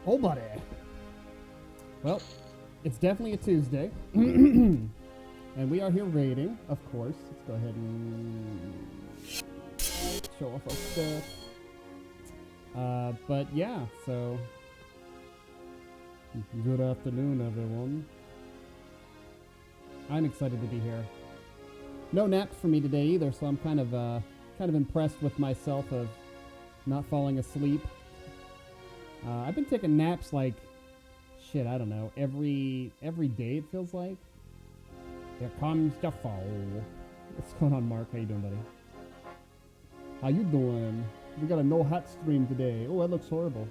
Oh, buddy. Well, it's definitely a Tuesday. And we are here raiding, of course. Let's go ahead and show off our stuff. But yeah, so good afternoon, everyone. I'm excited to be here. No naps for me today either, so I'm kind of impressed with myself of not falling asleep. I've been taking naps like shit, I don't know, every day it feels like. Here comes the fall. What's going on, Mark? How you doing, buddy? How you doing? We got a no hat stream today. Oh, that looks horrible.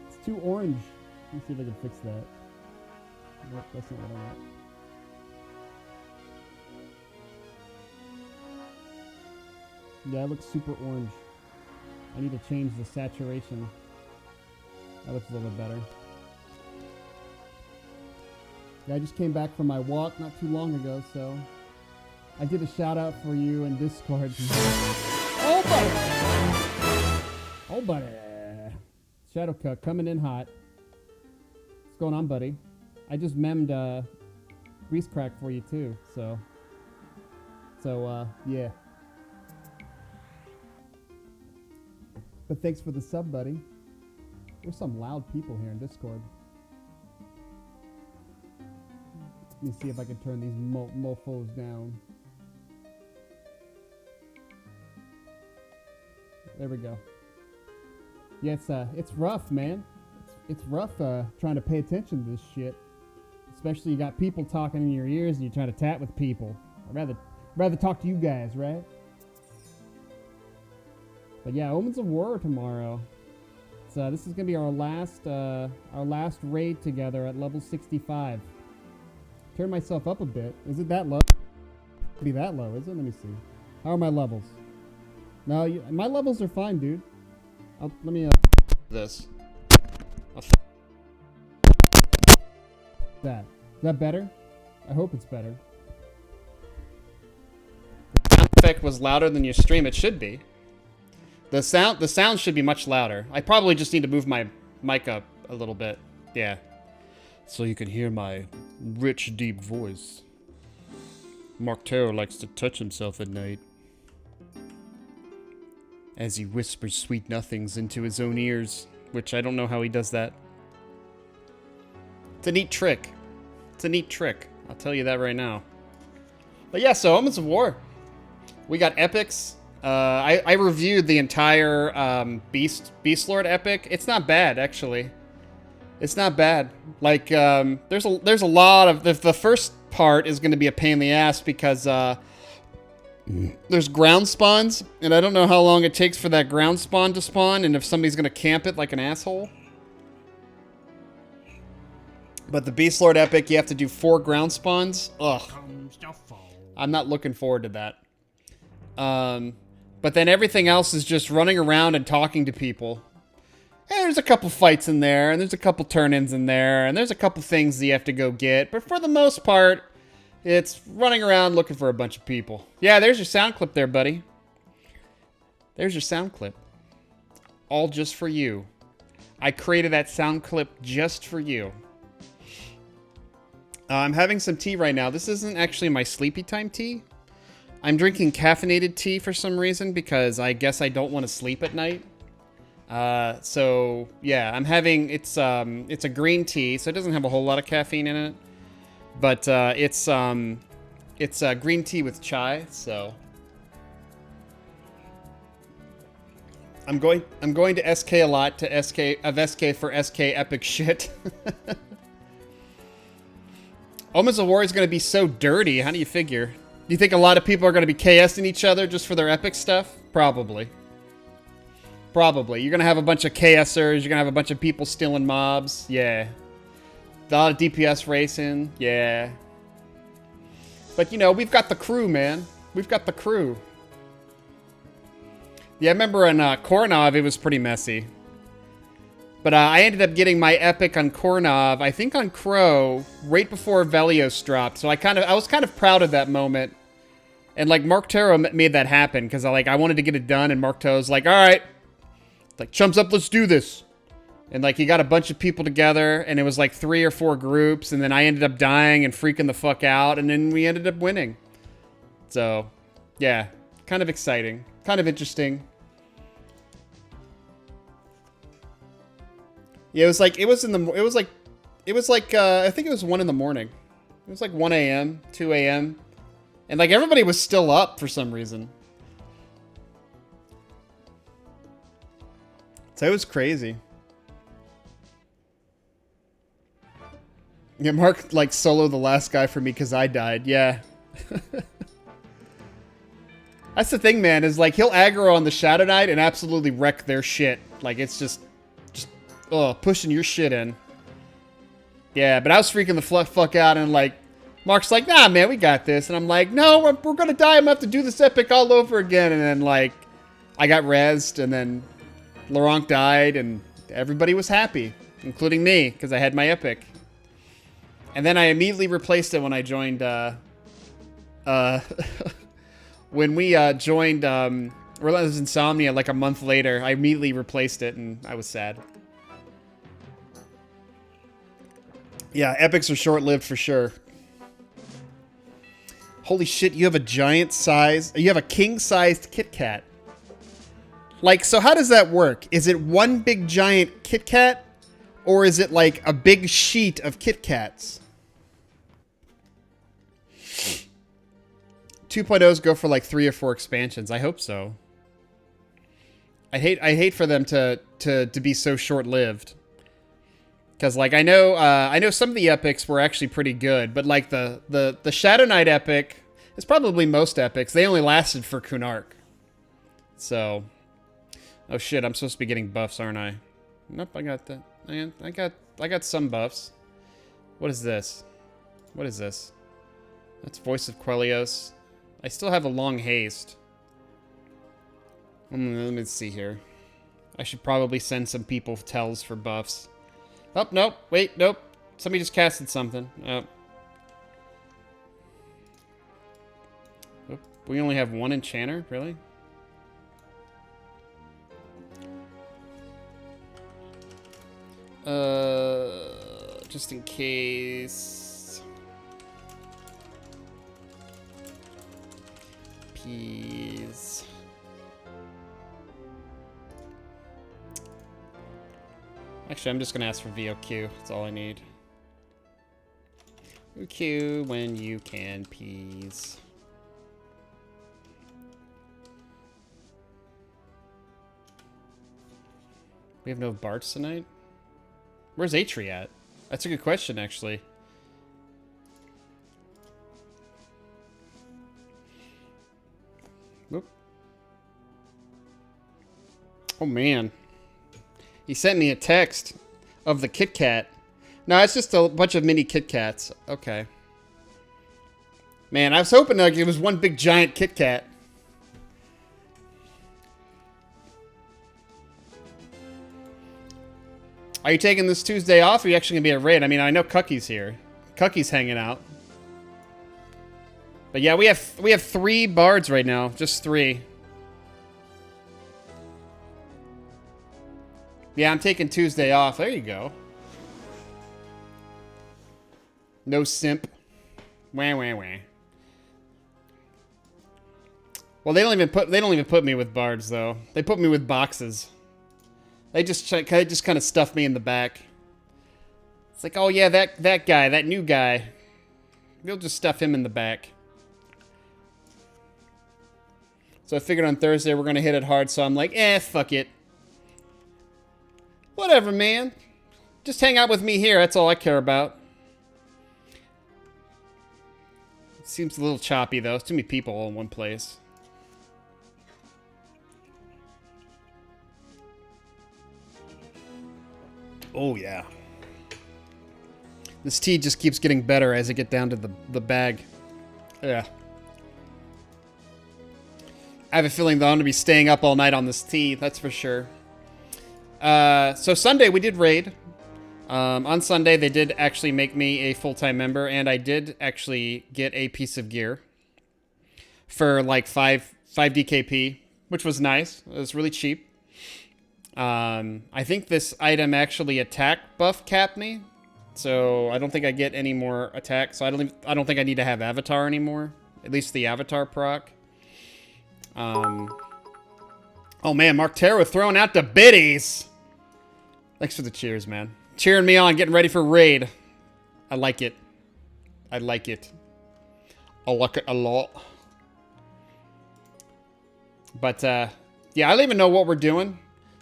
It's too orange. Let me see if I can fix that. Nope, that's not what I want. Yeah, it looks super orange. I need to change the saturation. That looks a little bit better. Yeah, I just came back from my walk not too long ago, so I did a shout out for you in Discord. Oh, buddy! Oh, buddy! Shadow Cook coming in hot. What's going on, buddy? I just memmed Grease Crack for you too, so yeah. But thanks for the sub, buddy. There's some loud people here in Discord. Let me see if I can turn these mofos down. There we go. Yeah, it's rough, man. It's rough trying to pay attention to this shit. Especially you got people talking in your ears and you're trying to chat with people. I'd rather talk to you guys, right? But yeah, Omens of War tomorrow. So this is gonna be our last raid together at level 65. Turn myself up a bit. Is it that low? Could be that low, is it? Let me see. How are my levels? No, my levels are fine, dude. Let me this. That. Is that better? I hope it's better. The sound effect was louder than your stream. It should be. The sound should be much louder. I probably just need to move my mic up a little bit. Yeah. So you can hear my rich, deep voice. Mark Taro likes to touch himself at night. As he whispers sweet nothings into his own ears. Which I don't know how he does that. It's a neat trick. It's a neat trick. I'll tell you that right now. But yeah, so Omens of War. We got epics. I reviewed the entire Beast Lord epic. It's not bad, actually. It's not bad. Like, there's a lot of the first part is going to be a pain in the ass because there's ground spawns, and I don't know how long it takes for that ground spawn to spawn, and if somebody's going to camp it like an asshole. But the Beast Lord epic, you have to do 4 ground spawns. Ugh. I'm not looking forward to that. But then everything else is just running around and talking to people. And there's a couple fights in there, and there's a couple turn-ins in there, and there's a couple things that you have to go get. But for the most part, it's running around looking for a bunch of people. Yeah, there's your sound clip there, buddy. There's your sound clip. All just for you. I created that sound clip just for you. I'm having some tea right now. This isn't actually my sleepy time tea. I'm drinking caffeinated tea for some reason because I guess I don't want to sleep at night. So yeah, I'm having it's a green tea, so it doesn't have a whole lot of caffeine in it, but it's green tea with chai. So I'm going to SK a lot to SK for SK epic shit. Omens of War is going to be so dirty. How do you figure? Do you think a lot of people are going to be KSing each other just for their epic stuff? Probably. Probably. You're going to have a bunch of KSers. You're going to have a bunch of people stealing mobs. Yeah. A lot of DPS racing. Yeah. But, you know, we've got the crew, man. We've got the crew. Yeah, I remember in Kornov, it was pretty messy. But I ended up getting my epic on Kornov, I think on Crow, right before Velios dropped. So I was kind of proud of that moment. And like Mark Taro made that happen because I wanted to get it done, and Mark Taro's like, all right, like chumps up, let's do this. And, like, he got a bunch of people together, and it was, like, 3 or 4 groups, and then I ended up dying and freaking the fuck out, and then we ended up winning. So, yeah. Kind of exciting. Kind of interesting. Yeah, I think it was 1 in the morning. It was like 1 a.m., 2 a.m. And, like, everybody was still up for some reason. So it was crazy. Yeah, Mark, like, soloed the last guy for me because I died. Yeah. That's the thing, man, is, like, he'll aggro on the Shadow Knight and absolutely wreck their shit. Like, it's just pushing your shit in. Yeah, but I was freaking the fuck out, and, like, Mark's like, nah, man, we got this. And I'm like, no, we're gonna die. I'm gonna have to do this epic all over again. And then, like, I got rezzed, and then Laurent died, and everybody was happy, including me, because I had my epic. And then I immediately replaced it when I joined, when we joined Relentless Insomnia like a month later. I immediately replaced it, and I was sad. Yeah, epics are short-lived for sure. Holy shit, you have a you have a king-sized Kit Kat. Like, so how does that work? Is it one big giant Kit Kat? Or is it like a big sheet of Kit Kats? 2.0s go for like 3 or 4 expansions. I hope so. I hate for them to be so short-lived. Because, like, I know some of the epics were actually pretty good, but, like, the Shadow Knight epic is probably most epics. They only lasted for Kunark. So, oh shit, I'm supposed to be getting buffs, aren't I? Nope, I got that. I got some buffs. What is this? What is this? That's Voice of Quellios. I still have a long haste. Let me see here. I should probably send some people tells for buffs. Oh, nope. Wait, nope. Somebody just casted something. Oh. We only have 1 enchanter? Really? Just in case. Peas. Actually, I'm just gonna ask for VOQ. That's all I need. VOQ when you can, peas. We have no Barts tonight? Where's Atri at? That's a good question, actually. Whoop. Oh, man. He sent me a text of the Kit Kat. No, it's just a bunch of mini Kit Kats. Okay. Man, I was hoping like it was one big giant Kit Kat. Are you taking this Tuesday off, or are you actually going to be at Raid? I mean, I know Cucky's here. Cucky's hanging out. But yeah, we have 3 bards right now. Just 3. Yeah, I'm taking Tuesday off. There you go. No simp. Wah, wah, wah. Well, they don't even put me with bards though. They put me with boxes. They just kind of stuff me in the back. It's like, oh yeah, that guy, that new guy. We'll just stuff him in the back. So I figured on Thursday we're gonna hit it hard. So I'm like, fuck it. Whatever, man. Just hang out with me here. That's all I care about. It seems a little choppy though. It's too many people all in one place. Oh, yeah. This tea just keeps getting better as I get down to the bag. Yeah. I have a feeling that I'm going to be staying up all night on this tea, that's for sure. So Sunday we did raid. On Sunday they did actually make me a full-time member, and I did actually get a piece of gear for like 5 DKP, which was nice. It was really cheap. I think this item actually attack buff capped me, so I don't think I get any more attack. So I don't think I need to have Avatar anymore. At least the Avatar proc. Oh man, Mark Terra throwing out the biddies. Thanks for the cheers, man. Cheering me on, getting ready for raid. I like it. I like it. I like it a lot. But, yeah, I don't even know what we're doing.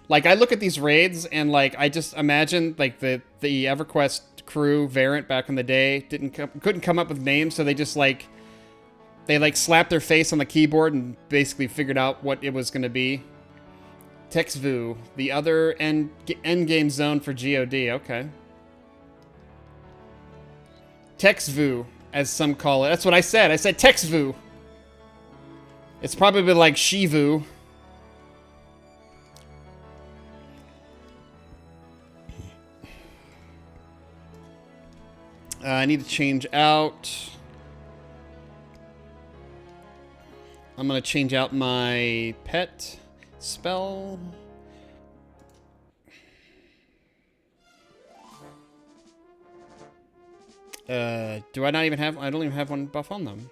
Like, I look at these raids, and, like, I just imagine, like, the EverQuest crew variant back in the day couldn't come up with names, so they just, like, slapped their face on the keyboard and basically figured out what it was going to be. Txevu, the other endgame zone for GOD, okay. Txevu, as some call it. That's what I said. I said Txevu. It's probably like Txevu. I need to change out. I'm going to change out my pet spell. Do I not even have... I don't even have one buff on them.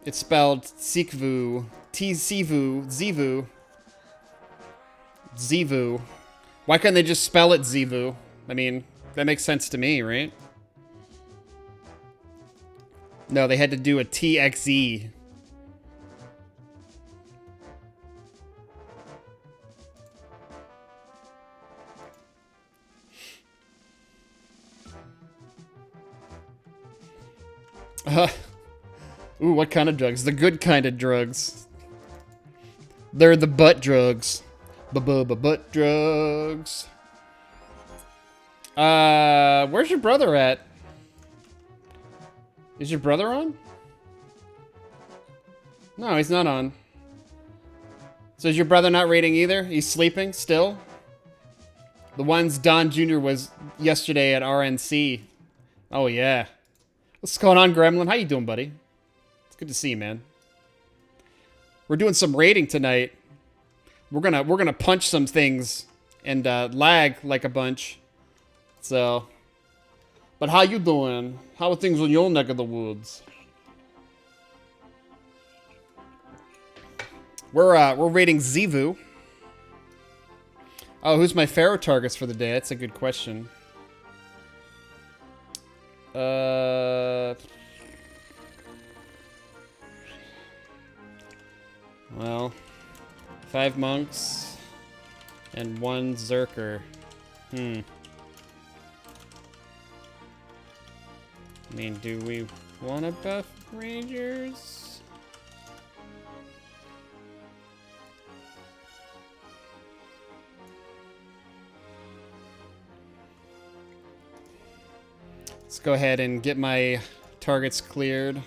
It's spelled Txevu. Txevu. Txevu. Txevu. Why couldn't they just spell it Txevu? I mean, that makes sense to me, right? No, they had to do a TXE. Ooh, what kind of drugs? The good kind of drugs. They're the butt drugs. Butt drugs. Where's your brother at? Is your brother on? No, he's not on. So is your brother not raiding either? He's sleeping still? The ones Don Jr. was yesterday at RNC. Oh, yeah. What's going on, Gremlin? How you doing, buddy? It's good to see you, man. We're doing some raiding tonight. We're gonna punch some things and lag like a bunch. So, but how you doing? How are things in your neck of the woods? We're raiding Txevu. Oh, who's my Pharaoh targets for the day? That's a good question. Well, 5 monks and 1 Zerker. I mean, do we want to buff Rangers? Let's go ahead and get my targets cleared.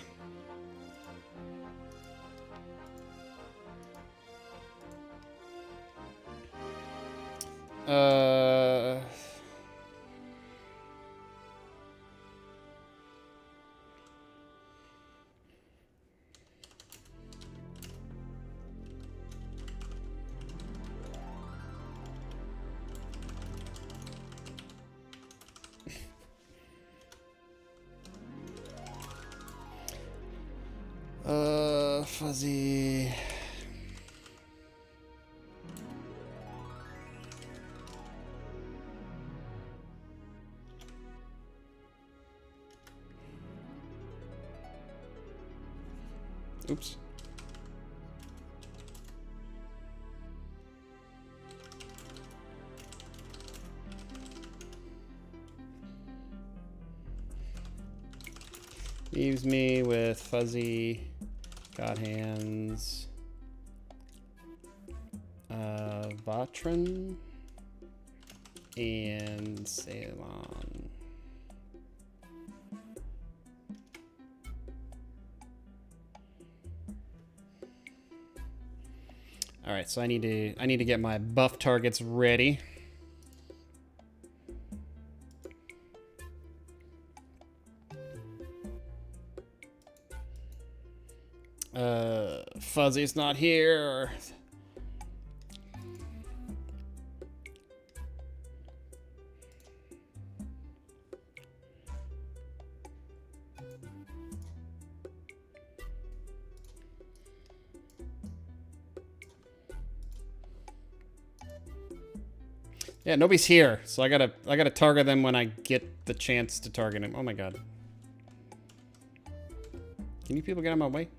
Fuzzy. Oops. Leaves me with Fuzzy, God Hands, Vatran, and Ceylon. All right, so I need to get my buff targets ready. Fuzzy's not here. Yeah, nobody's here, so I gotta target them when I get the chance to target him. Oh my god. Can you people get out of my way?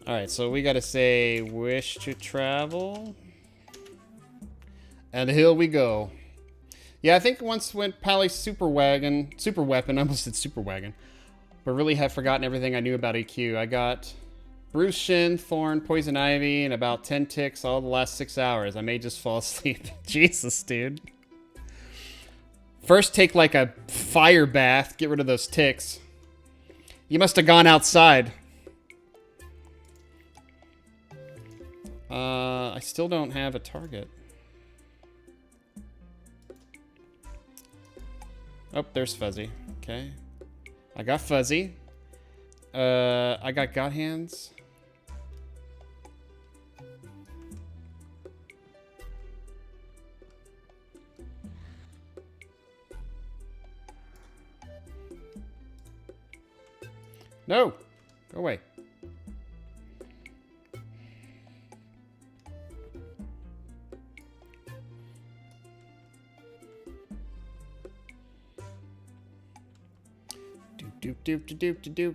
Alright, so we gotta say wish to travel. And here we go. Yeah, I think once went Pally's super weapon, I almost said super wagon, but really have forgotten everything I knew about EQ. I got Bruce Shin, Thorn, Poison Ivy, and about 10 ticks all the last 6 hours. I may just fall asleep. Jesus, dude. First take like a fire bath, get rid of those ticks. You must have gone outside. I still don't have a target. Oh, there's Fuzzy. Okay. I got Fuzzy. I got God Hands. No! Go away. Doop, doop, doop, doop, doop,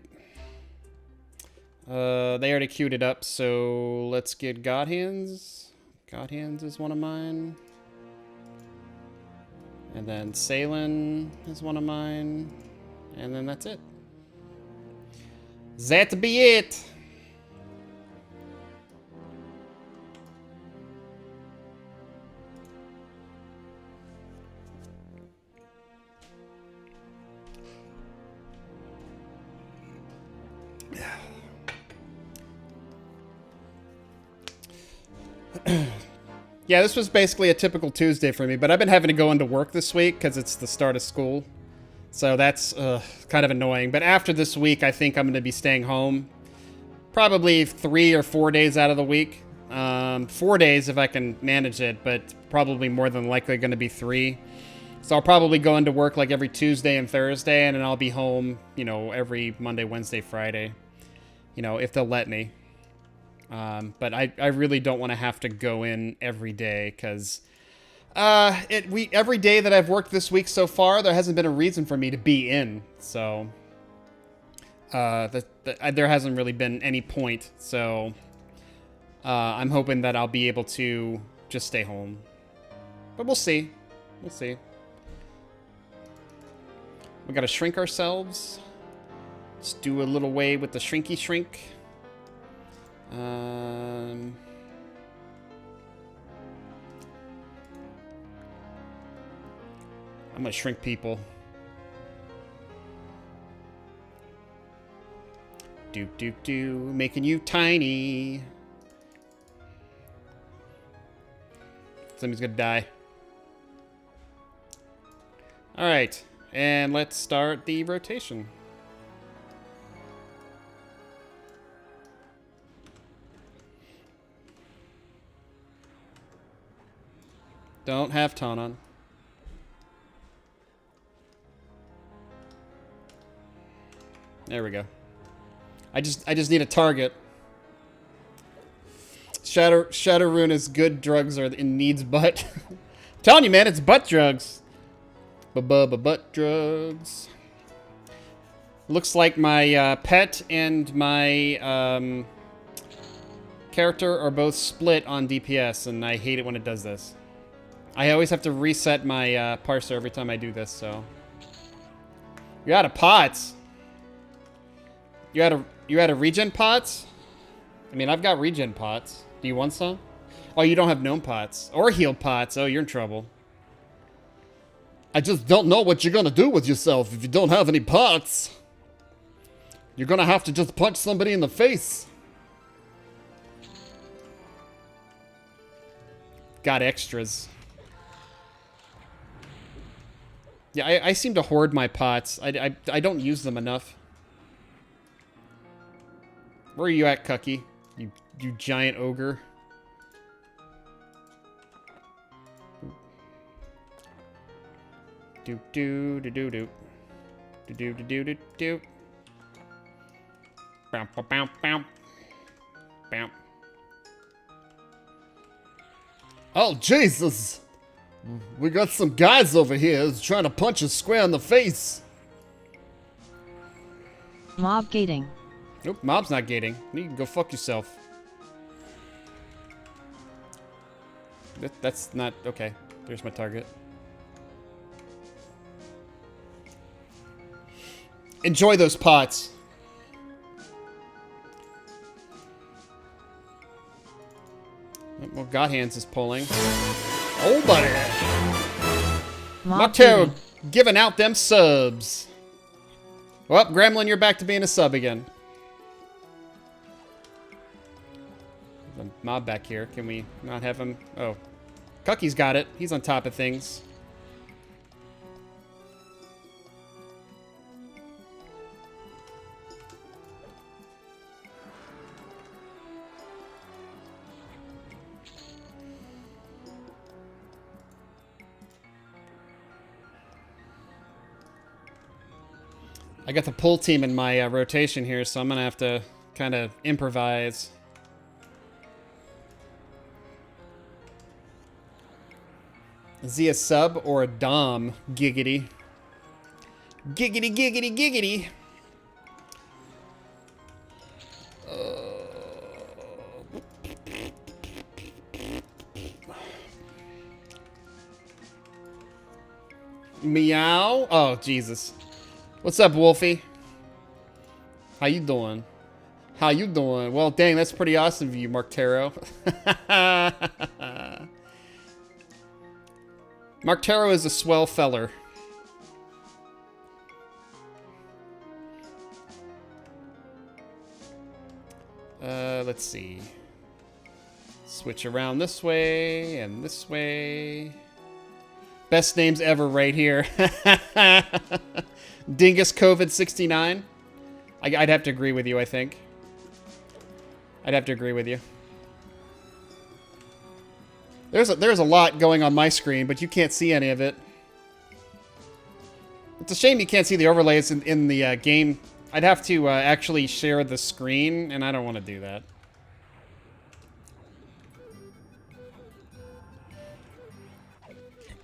doop. They already queued it up, so let's get God Hands. God Hands is one of mine. And then Salen is one of mine. And then that's it. That be it. Yeah, this was basically a typical Tuesday for me, but I've been having to go into work this week because it's the start of school. So that's kind of annoying. But after this week, I think I'm going to be staying home. Probably 3 or 4 days out of the week. 4 days if I can manage it, but probably more than likely going to be 3. So I'll probably go into work like every Tuesday and Thursday, and then I'll be home, you know, every Monday, Wednesday, Friday. You know, if they'll let me. But I really don't want to have to go in every day because every day that I've worked this week so far, there hasn't been a reason for me to be in. So there hasn't really been any point. So I'm hoping that I'll be able to just stay home. But we'll see. We'll see. We got to shrink ourselves. Let's do a little way with the shrinky shrink. I'm gonna shrink people. Doop doop doo, making you tiny. Somebody's gonna die. Alright, and let's start the rotation. Don't have taunt on. There we go. I just need a target. Shadow Rune is good drugs or in needs butt. I'm telling you, man, it's butt drugs. Butt drugs. Looks like my pet and my character are both split on DPS, and I hate it when it does this. I always have to reset my parser every time I do this, so. You're out of pots. You out of regen pots? I mean, I've got regen pots. Do you want some? Oh, you don't have gnome pots. Or healed pots. Oh, you're in trouble. I just don't know what you're gonna do with yourself if you don't have any pots. You're gonna have to just punch somebody in the face. Got extras. Yeah, I seem to hoard my pots. I don't use them enough. Where are you at, Cucky? You giant ogre. Doop doo doo doo doo. Do do do do do. Bow bow bow bow. Bow. Oh Jesus! We got some guys over here trying to punch us square in the face. Mob gating. Nope, mob's not gating. You can go fuck yourself. That's not okay. There's my target. Enjoy those pots. Well, God Hands is pulling. Oh, buddy. Mocktail giving out them subs. Well, Gremlin, you're back to being a sub again. There's a mob back here. Can we not have him? Oh. Cucky's got it. He's on top of things. I got the pull team in my rotation here, so I'm going to have to kind of improvise. Is he a sub or a dom? Giggity. Giggity, giggity, giggity. Meow. Oh, Jesus. What's up, Wolfie? How you doing? How you doing? Well, dang, that's pretty awesome of you, Mark-Taro. Mark-Taro is a swell feller. Let's see. Switch around this way and this way. Best names ever right here. Dingus COVID 69. I'd have to agree with you, I think. I'd have to agree with you. There's a lot going on my screen, but you can't see any of it. It's a shame you can't see the overlays in the game. I'd have to actually share the screen, and I don't want to do that.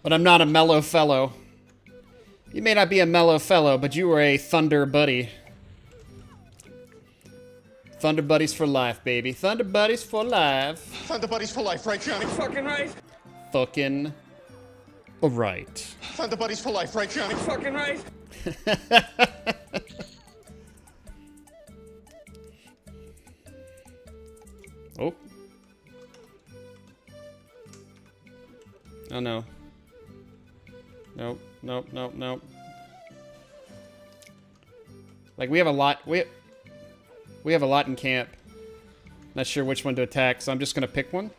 But I'm not a mellow fellow. You may not be a mellow fellow, but you are a thunder buddy. Thunder buddies for life, baby. Thunder buddies for life. Thunder buddies for life, right, Johnny? Fucking right. Fucking right. Thunder buddies for life, right, Johnny? Fucking right. Oh. Oh no. Nope, nope, nope, nope. Like, we have a lot. We have a lot in camp. Not sure which one to attack, so I'm just gonna pick one.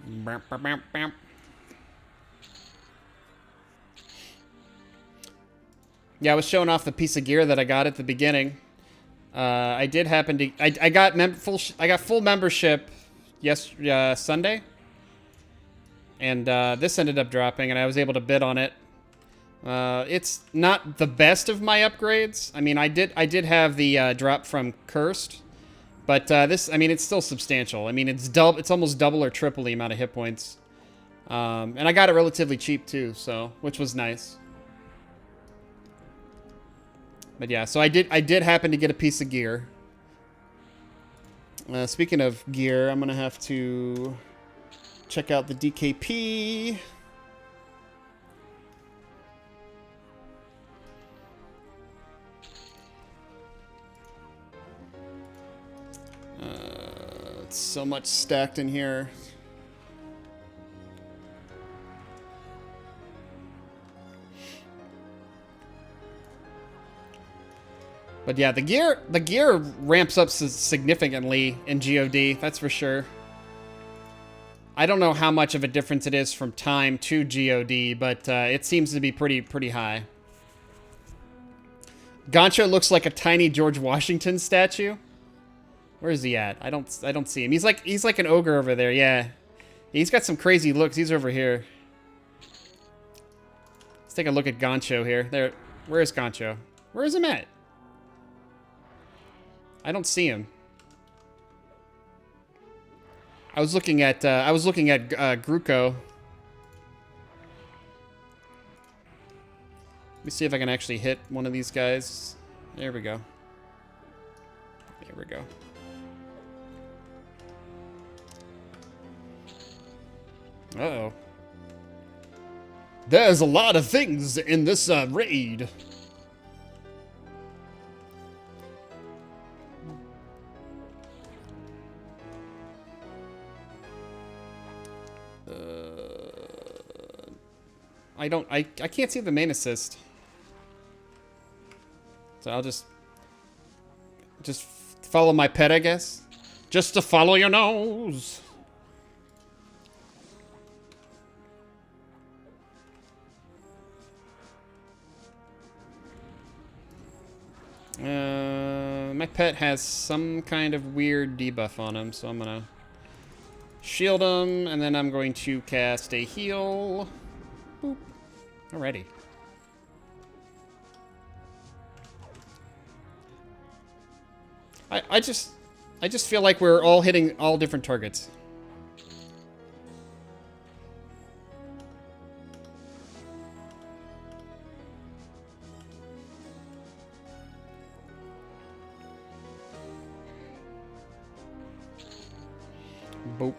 Bam, bam, bam, bam. Yeah, I was showing off the piece of gear that I got at the beginning. I did happen to. I got full membership. Sunday. And this ended up dropping, and I was able to bid on it. It's not the best of my upgrades. I mean, I did have the drop from Cursed, but this, I mean, it's still substantial. I mean, it's almost double or triple the amount of hit points. And I got it relatively cheap too, so which was nice. But yeah, so I did happen to get a piece of gear. Speaking of gear, I'm gonna have to check out the DKP. It's so much stacked in here. But yeah, the gear ramps up significantly in GOD, that's for sure. I don't know how much of a difference it is from time to GOD, but it seems to be pretty high. Gancho looks like a tiny George Washington statue. Where is he at? I don't see him. He's like an ogre over there. Yeah. He's got some crazy looks. He's over here. Let's take a look at Gancho here. There. Where is Gancho? Where is him at? I don't see him. I was looking at Gruko. Let me see if I can actually hit one of these guys. There we go. There we go. Uh-oh. There's a lot of things in this raid. I can't see the main assist. So I'll just follow my pet, I guess. Just to follow your nose. My pet has some kind of weird debuff on him, so I'm gonna shield him, and then I'm going to cast a heal. Boop. Alrighty. I just feel like we're all hitting all different targets. Boop.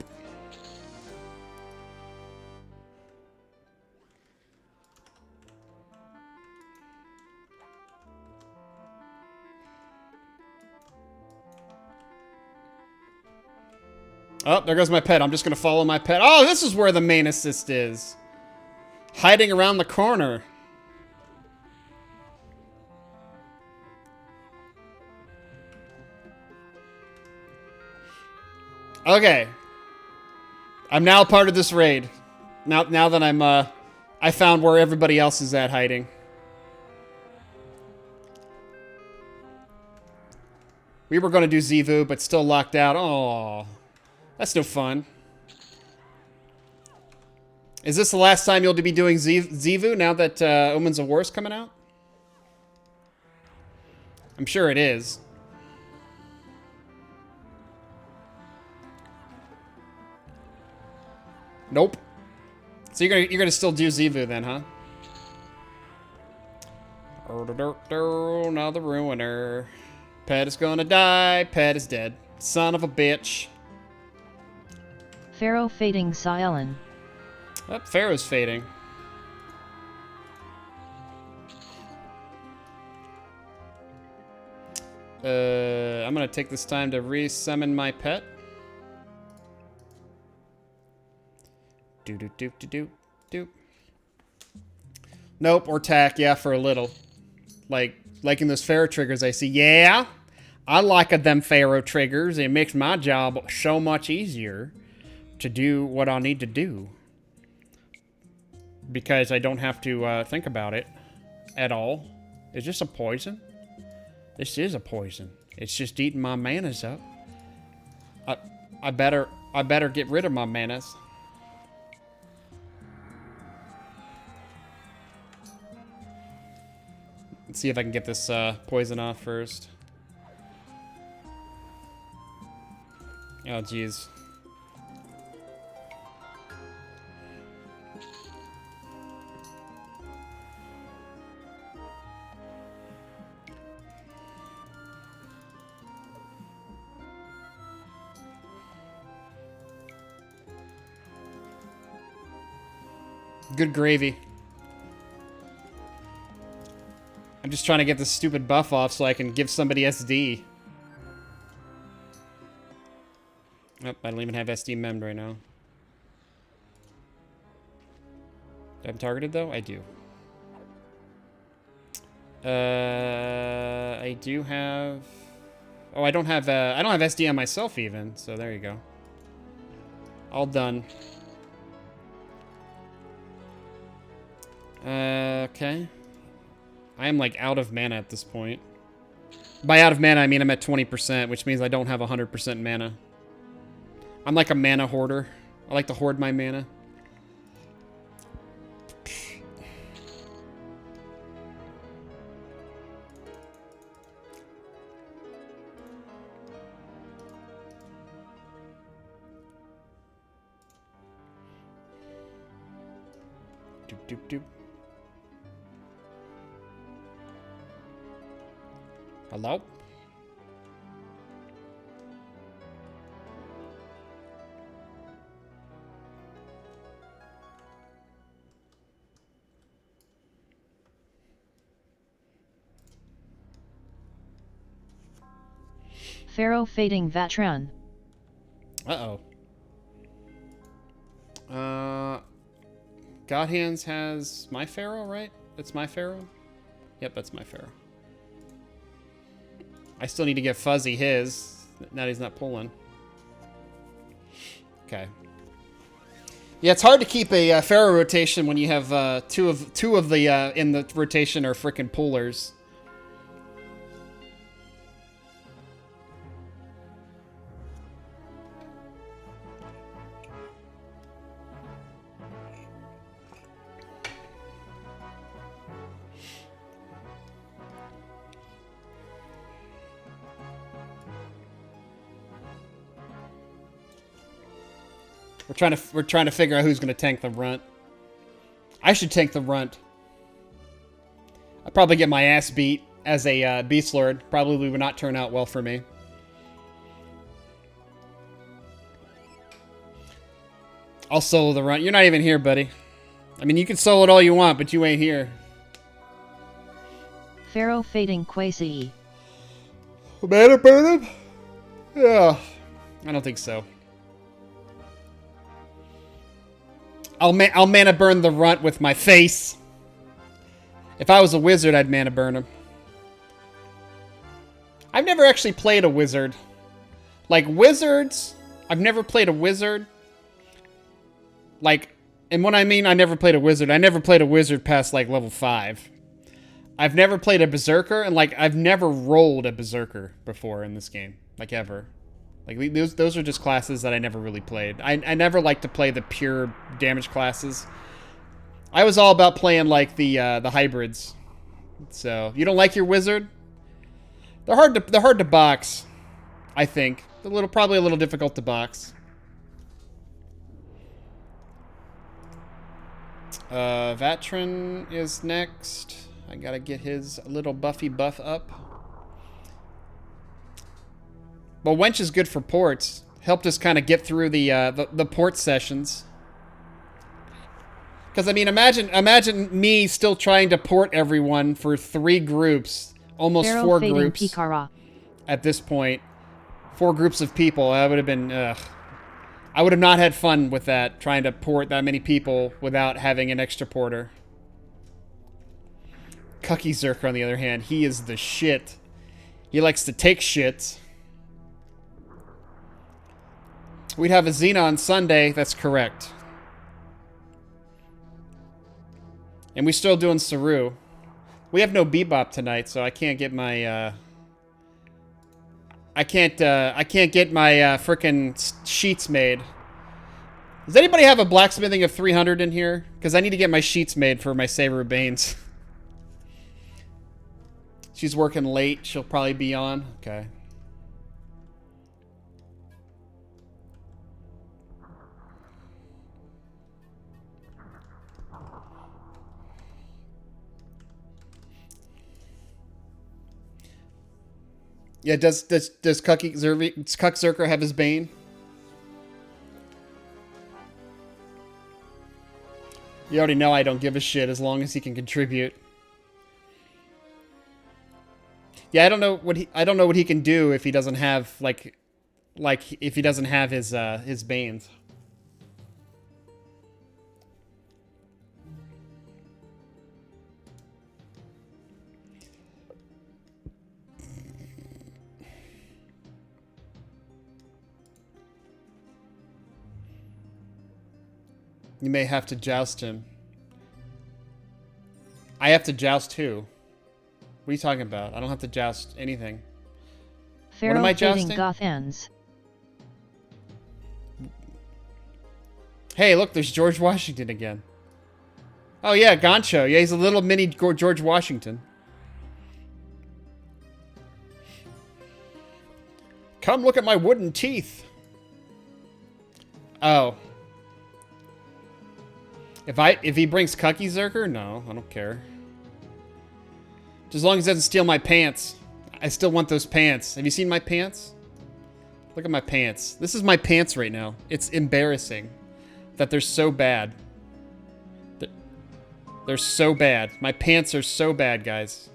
Oh, there goes my pet. I'm just going to follow my pet. Oh, this is where the main assist is. Hiding around the corner. Okay. I'm now part of this raid. Now that I found where everybody else is at hiding. We were going to do Txevu, but still locked out. Oh. That's no fun. Is this the last time you'll be doing Txevu now that Omens of War is coming out? I'm sure it is. Nope. So you're gonna still do Txevu then, huh? Now the Ruiner. Pet is gonna die. Pet is dead. Son of a bitch. Pharaoh fading Sion. Oh, Pharaoh's fading. I'm gonna take this time to re-summon my pet. Do. Nope, or tack, yeah, for a little. Liking those Pharaoh triggers I see. Yeah, I like them Pharaoh triggers. It makes my job so much easier to do what I need to do. Because I don't have to think about it at all. Is this a poison? This is a poison. It's just eating my manas up. I better get rid of my manas. Let's see if I can get this poison off first. Oh, jeez. Good gravy. I'm just trying to get this stupid buff off so I can give somebody SD. Oh, I don't even have SD memmed right now. I'm targeted though? I do. I do have... Oh, I don't have SD on myself even, so there you go. All done. Okay. I am like out of mana at this point. By out of mana, I mean I'm at 20%, which means I don't have 100% mana. I'm like a mana hoarder. I like to hoard my mana. Doop, doop, doop. Hello? Pharaoh fading Vatran. Uh-oh. God Hands has my Pharaoh, right? That's my Pharaoh? Yep, that's my Pharaoh. I still need to get Fuzzy his. Now he's not pulling. Okay. Yeah, it's hard to keep a Pharaoh rotation when you have two of the in the rotation are frickin' pullers. We're trying to figure out who's going to tank the runt. I should tank the runt. I'd probably get my ass beat as a Beast Lord. Probably would not turn out well for me. I'll solo the runt. You're not even here, buddy. I mean, you can solo it all you want, but you ain't here. Pharaoh fading Quasi. Mana burn him? Yeah. I don't think so. I'll mana burn the runt with my face. If I was a wizard, I'd mana burn him. I've never actually played a wizard. Like, wizards, I've never played a wizard. Like, and when I mean I never played a wizard, I never played a wizard past, like, level 5. I've never played a berserker, and, like, I've never rolled a berserker before in this game. Like, ever. Like, those are just classes that I never really played. I never liked to play the pure damage classes. I was all about playing, like, the hybrids. So, you don't like your wizard? They're hard to box, I think. Probably a little difficult to box. Vatran is next. I gotta get his little buffy buff up. Well, Wench is good for ports. Helped us kind of get through the port sessions. Because, I mean, imagine me still trying to port everyone for 3 groups. Almost Pharaoh 4 fading groups. Pikara. At this point. 4 groups of people. That would have been, ugh. I would have not had fun with that, trying to port that many people without having an extra porter. Cucky Zerker, on the other hand, he is the shit. He likes to take shit. We'd have a Xena on Sunday, that's correct. And we're still doing Saru. We have no Bebop tonight, so I can't get my, I can't get my, frickin' sheets made. Does anybody have a blacksmithing of 300 in here? Because I need to get my sheets made for my Saber of Banes. She's working late. She'll probably be on. Okay. Yeah, does Cuck Zerker have his Bane? You already know I don't give a shit as long as he can contribute. Yeah, I don't know what he can do if he doesn't have like if he doesn't have his Banes. You may have to joust him. I have to joust who? What are you talking about? I don't have to joust anything. Pharaoh I fading jousting? goth ends. Hey, look, there's George Washington again. Oh yeah, Goncho. Yeah, he's a little mini George Washington. Come look at my wooden teeth. Oh. If he brings Cucky Zerker? No, I don't care. Just as long as he doesn't steal my pants. I still want those pants. Have you seen my pants? Look at my pants. This is my pants right now. It's embarrassing that they're so bad. They're so bad. My pants are so bad, guys.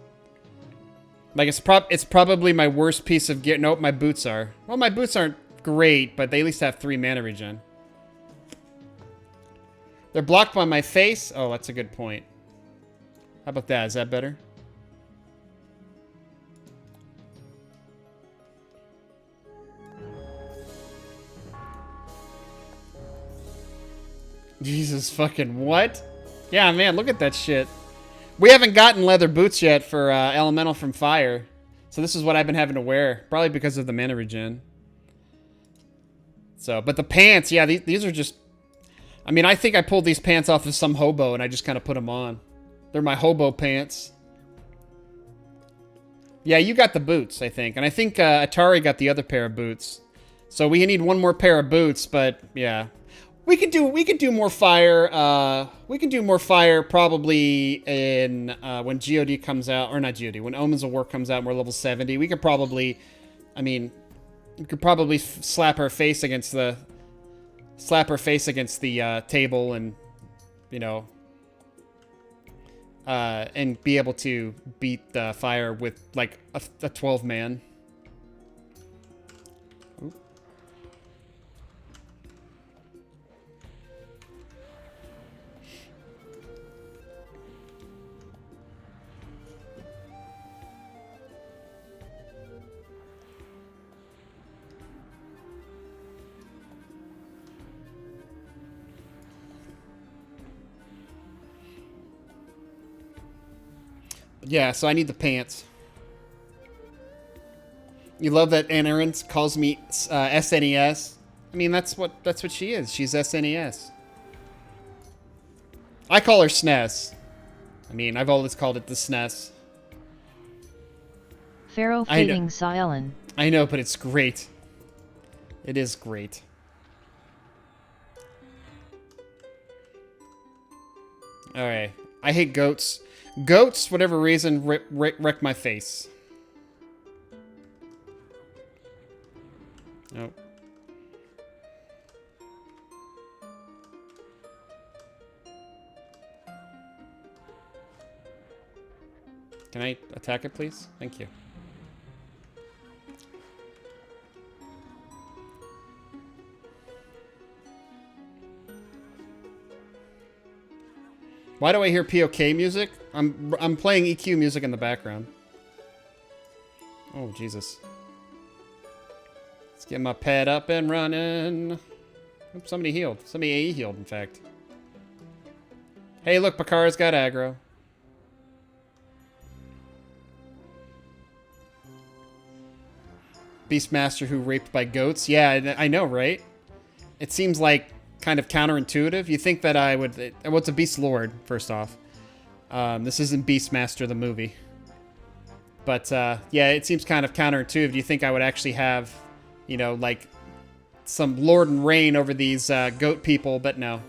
Like, it's probably my worst piece of gear. Nope, my boots are. Well, my boots aren't great, but they at least have 3 mana regen. They're blocked by my face? Oh, that's a good point. How about that? Is that better? Jesus fucking what? Yeah, man, look at that shit. We haven't gotten leather boots yet for Elemental from Fire. So this is what I've been having to wear. Probably because of the mana regen. So, but the pants, yeah, these are just... I mean, I think I pulled these pants off of some hobo and I just kind of put them on. They're my hobo pants. Yeah, you got the boots, I think. And I think Atari got the other pair of boots. So we need one more pair of boots, but yeah. We could do more fire. We can do more fire probably in when GOD comes out, or not GOD, when Omens of War comes out and we're level 70. We could probably, I mean, we could probably slap our face against the table and, you know, and be able to beat the fire with like a 12 man. Yeah, so I need the pants. You love that Ann Aarons calls me SNES. I mean, that's what she is. She's SNES. I call her SNES. I mean, I've always called it the SNES. Pharaoh fading Silen. I know, but it's great. It is great. Alright. I hate goats. Goats, whatever reason, wreck my face. Nope. Can I attack it, please? Thank you. Why do I hear POK music? I'm playing EQ music in the background. Oh, Jesus. Let's get my pet up and running. Oops, somebody healed. Somebody AE healed, in fact. Hey, look, Bakara's got aggro. Beastmaster who raped by goats. Yeah, I know, right? It seems like kind of counterintuitive. You think that I would... Well, it's a Beast Lord, first off. This isn't Beastmaster, the movie. But, yeah, it seems kind of counterintuitive. Do you think I would actually have, you know, like, some lord and reign over these goat people? But no.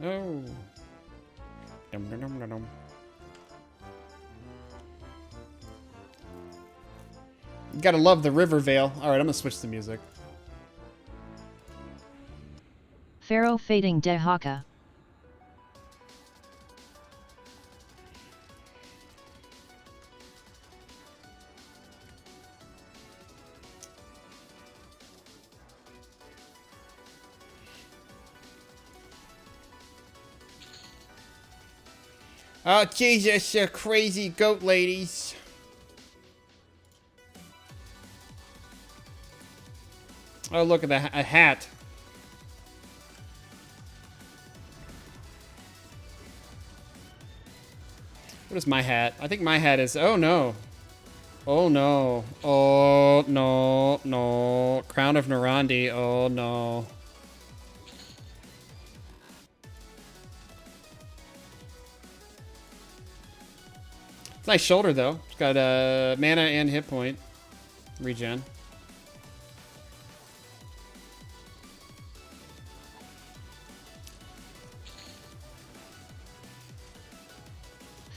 Oh. Dum, dum, dum, dum, dum. You gotta love the River Vale. Alright, I'm gonna switch the music. Pharaoh fading Dehaka. Oh, Jesus, crazy goat ladies. Oh, look at that, a hat. What is my hat? I think my hat is... Oh, no. Oh, no. Oh, no. No. Crown of Narandi. Oh, no. It's a nice shoulder, though. It's got mana and hit point. Regen.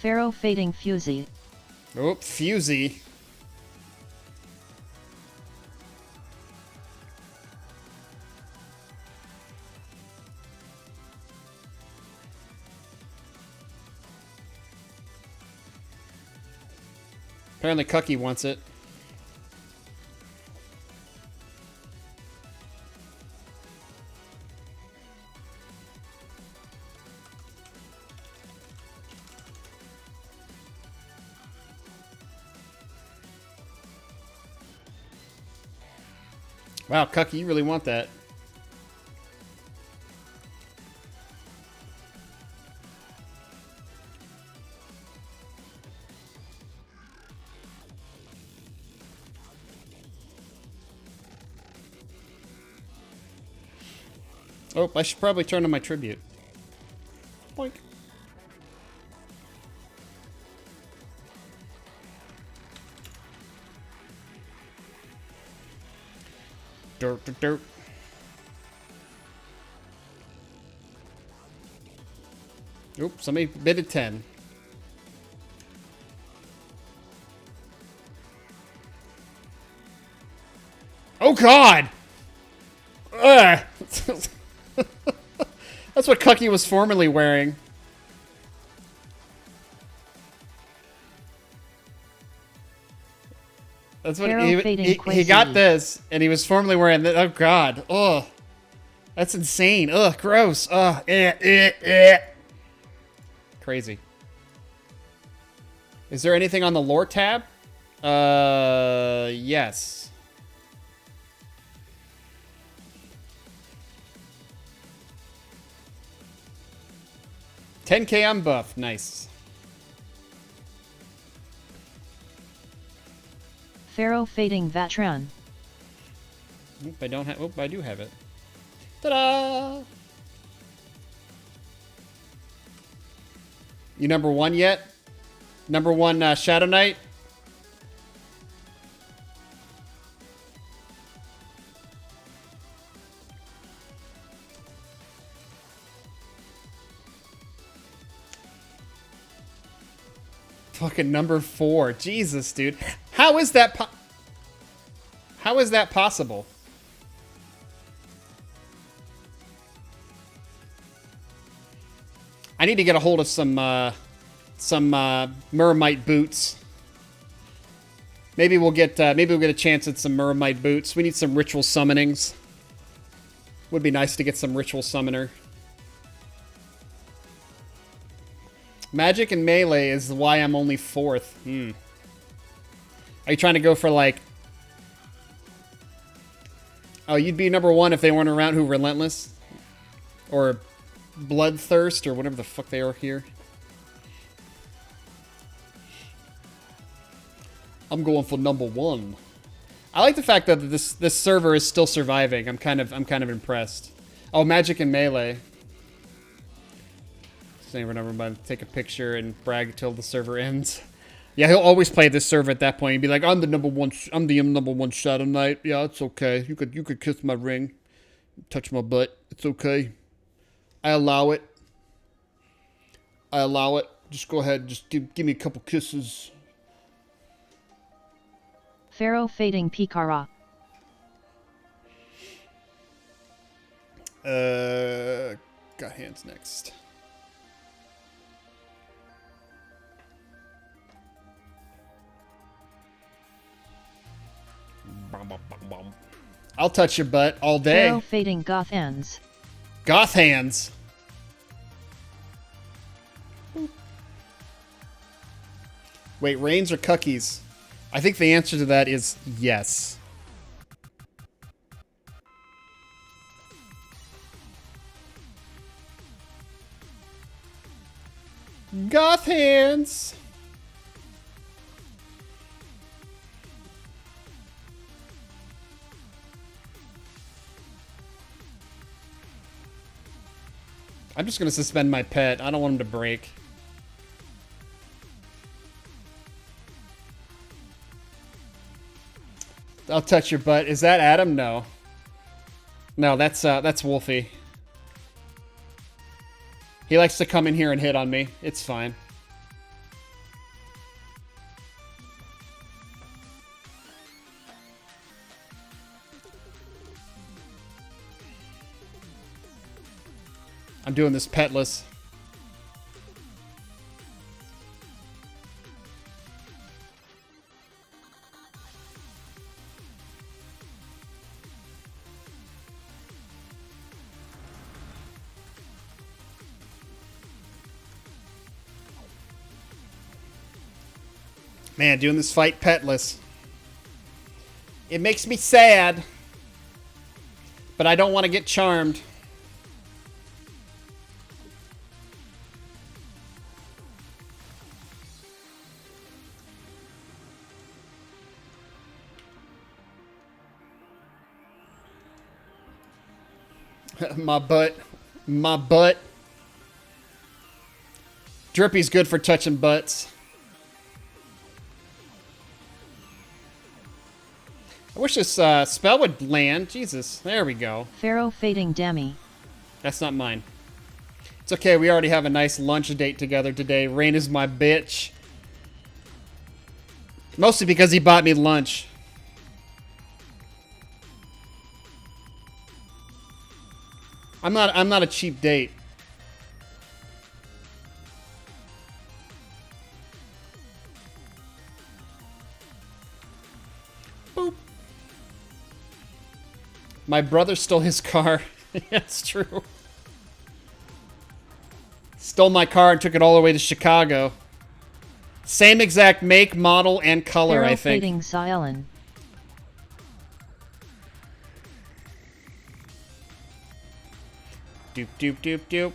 Pharaoh fading Fusey. Oh, Fusey. Apparently Cucky wants it. Wow, Cucky, you really want that. Oh, I should probably turn on my tribute. Boink. Dirt, dirt, dirt. Oop, somebody bid a 10. Oh, God! Ugh. That's what Cucky was formerly wearing. That's what he got this, and he was formerly wearing that. Oh, God. Ugh. That's insane. Ugh, gross. Ugh. Crazy. Is there anything on the lore tab? Yes. 10k on buff. Nice. Pharaoh fading Vatran. Oop, I don't have. Oop, I do have it. Ta-da! You number 1 yet? Number 1 Shadow Knight? Fucking number 4. Jesus, dude. How is that How is that possible? I need to get a hold of some Mermite boots. Maybe we'll get a chance at some Mermite boots. We need some ritual summonings. Would be nice to get some ritual summoner. Magic and melee is why I'm only 4th. Are you trying to go for like... Oh, you'd be number 1 if they weren't around. Who, Relentless? Or Bloodthirst, or whatever the fuck they are here. I'm going for number 1. I like the fact that this server is still surviving. I'm kind of impressed. Oh, Magic and melee. Never mind. Take a picture and brag till the server ends. Yeah, he'll always play this server at that point. He'd be like, "I'm the number 1. I'm the number 1 Shadow Knight. Yeah, it's okay. You could kiss my ring, touch my butt. It's okay. I allow it. I allow it. Just go ahead. Just give me a couple kisses." Pharaoh fading Pikara. Got hands next. I'll touch your butt all day. Pharaoh fading Goth hands. Goth hands. Wait, Reins or Cookies? I think the answer to that is yes. Goth hands. I'm just gonna suspend my pet. I don't want him to break. I'll touch your butt. Is that Adam? No. No, that's Wolfie. He likes to come in here and hit on me. It's fine. I'm doing this petless. Man, doing this fight petless. It makes me sad. But I don't want to get charmed. My butt. My butt. Drippy's good for touching butts. I wish this spell would land. Jesus. There we go. Pharaoh fading Dammy. That's not mine. It's okay. We already have a nice lunch date together today. Rein is my bitch. Mostly because he bought me lunch. I'm not a cheap date. Boop. My brother stole his car. That's true. Stole my car and took it all the way to Chicago. Same exact make, model, and color, Pharaoh I think. fading Xylan. Doop, doop, doop, doop.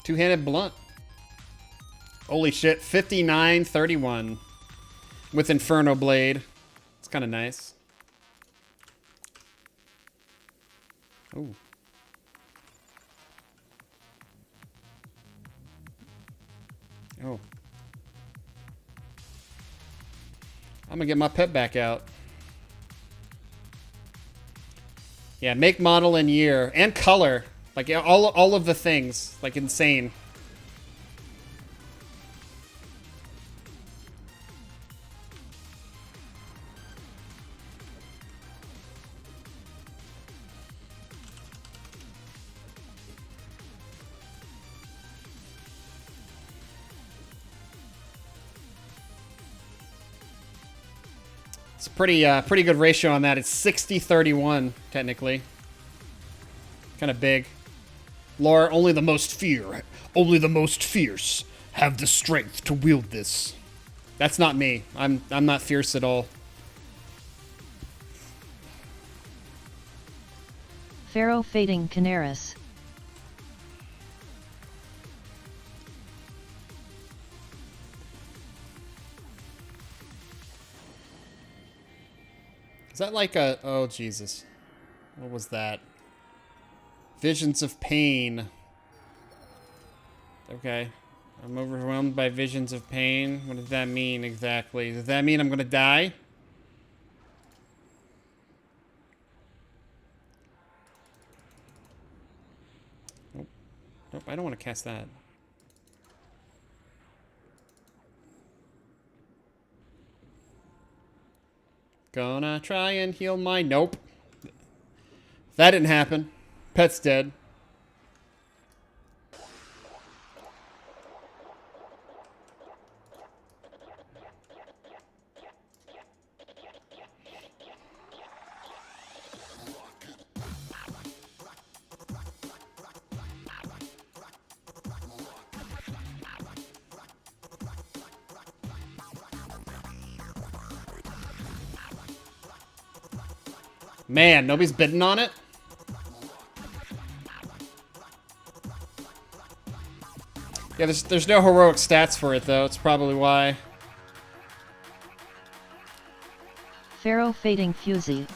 Two-handed blunt. Holy shit, 59-31 with Inferno Blade. It's kind of nice. Ooh. Oh. I'm gonna get my pet back out. Yeah, make, model, and year. And color. Like, all of the things. Like, insane. It's a pretty good ratio on that. It's 60-31, technically. Kind of big. Lore, only the most fierce have the strength to wield this. That's not me. I'm not fierce at all. Pharaoh fading Canaris. Is that like a... Oh, Jesus. What was that? Visions of pain. Okay. I'm overwhelmed by visions of pain. What does that mean exactly? Does that mean I'm gonna die? Nope. Nope, I don't want to cast that. Gonna try and heal my... Nope. That didn't happen. Pet's dead. Man, nobody's bidding on it? Yeah, there's no heroic stats for it, though. It's probably why. Pharaoh fading Fusey.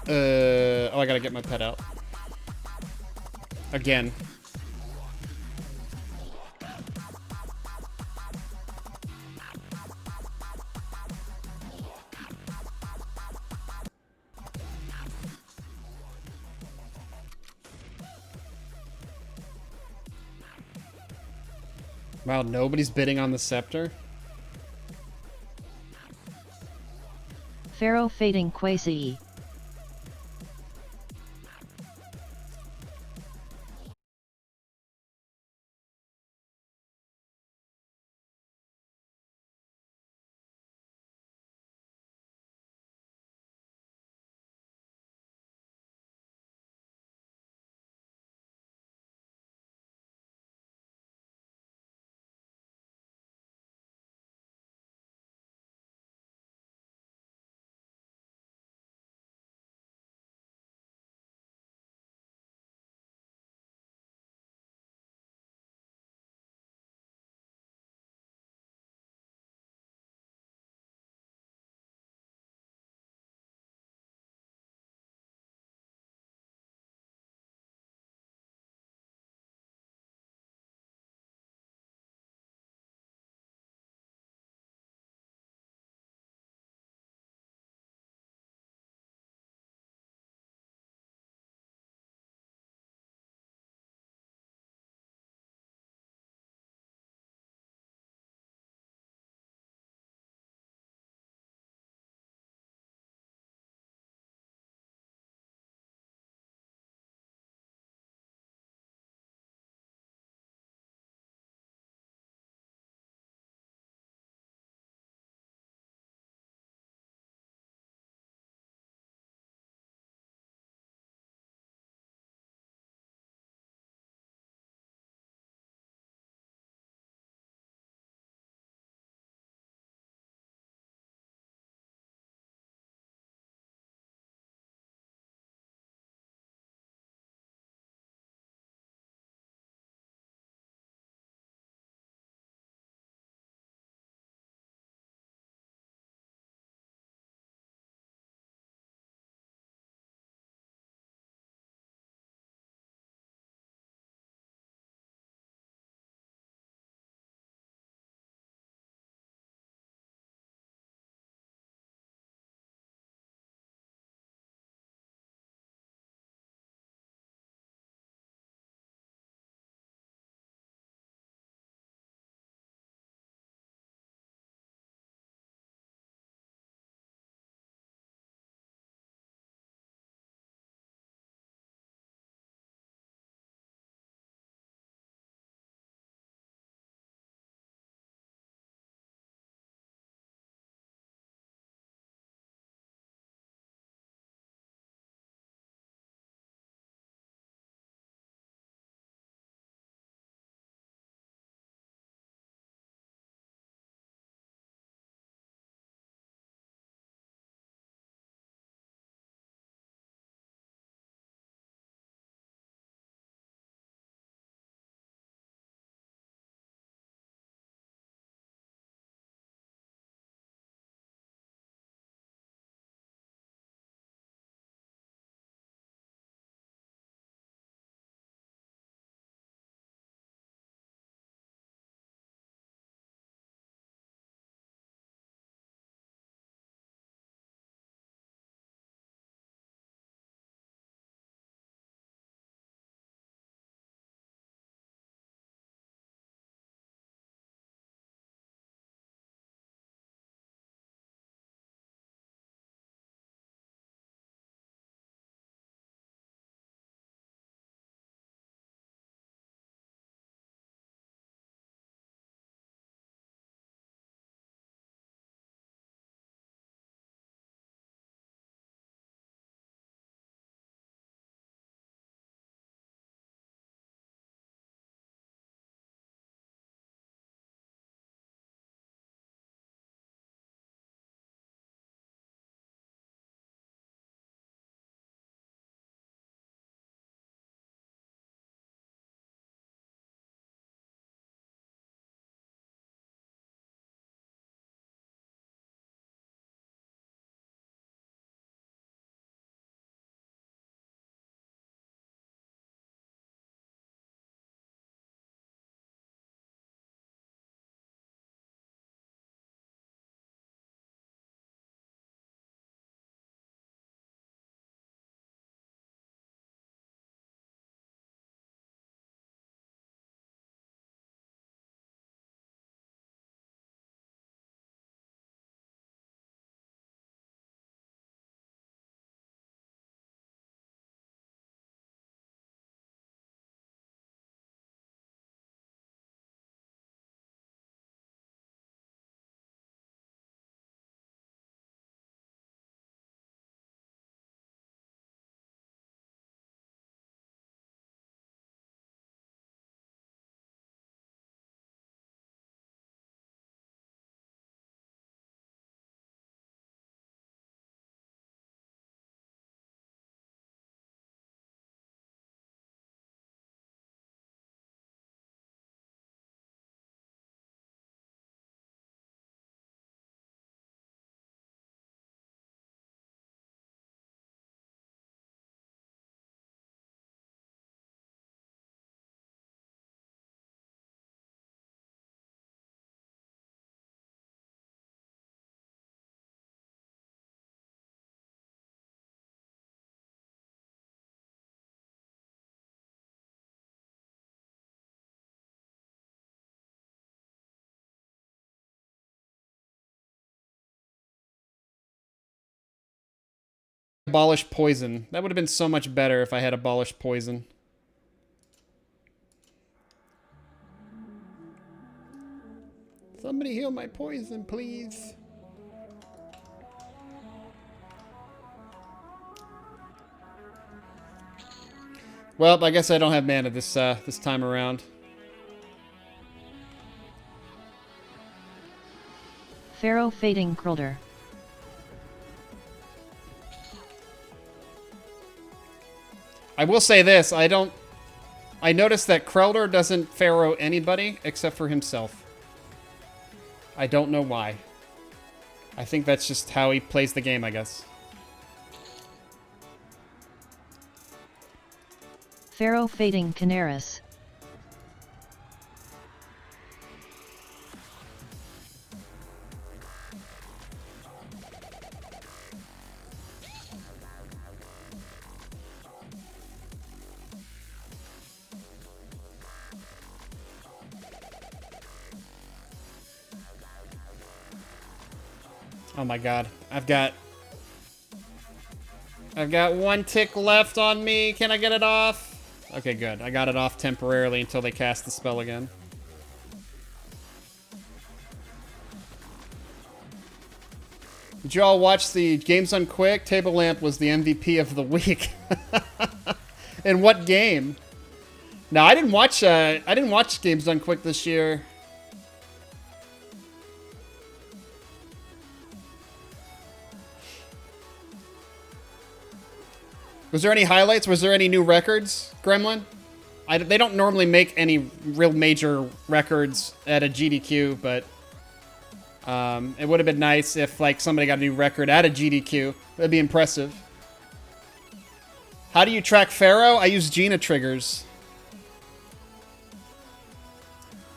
Oh, I gotta get my pet out. Again. Wow, nobody's bidding on the scepter? Pharaoh fading Quasi. abolish poison. That would have been so much better if I had abolished poison. Somebody heal my poison, please. Well, I guess I don't have mana this this time around. Pharaoh Fading Krulder. I will say this, I noticed that Krelder doesn't Pharaoh anybody except for himself. I don't know why. I think that's just how he plays the game, I guess. Pharaoh Fading Canaris. Oh my god. I've got one tick left on me. Can I get it off? Okay, good. I got it off temporarily until they cast the spell again. Did you all watch the Games Done Quick? Table Lamp was the MVP of the week. In what game? No, I didn't watch Games Done Quick this year. Was there any highlights? Was there any new records, Gremlin? They don't normally make any real major records at a GDQ, but it would have been nice if like somebody got a new record at a GDQ. That'd be impressive. How do you track Pharaoh? I use Gina triggers.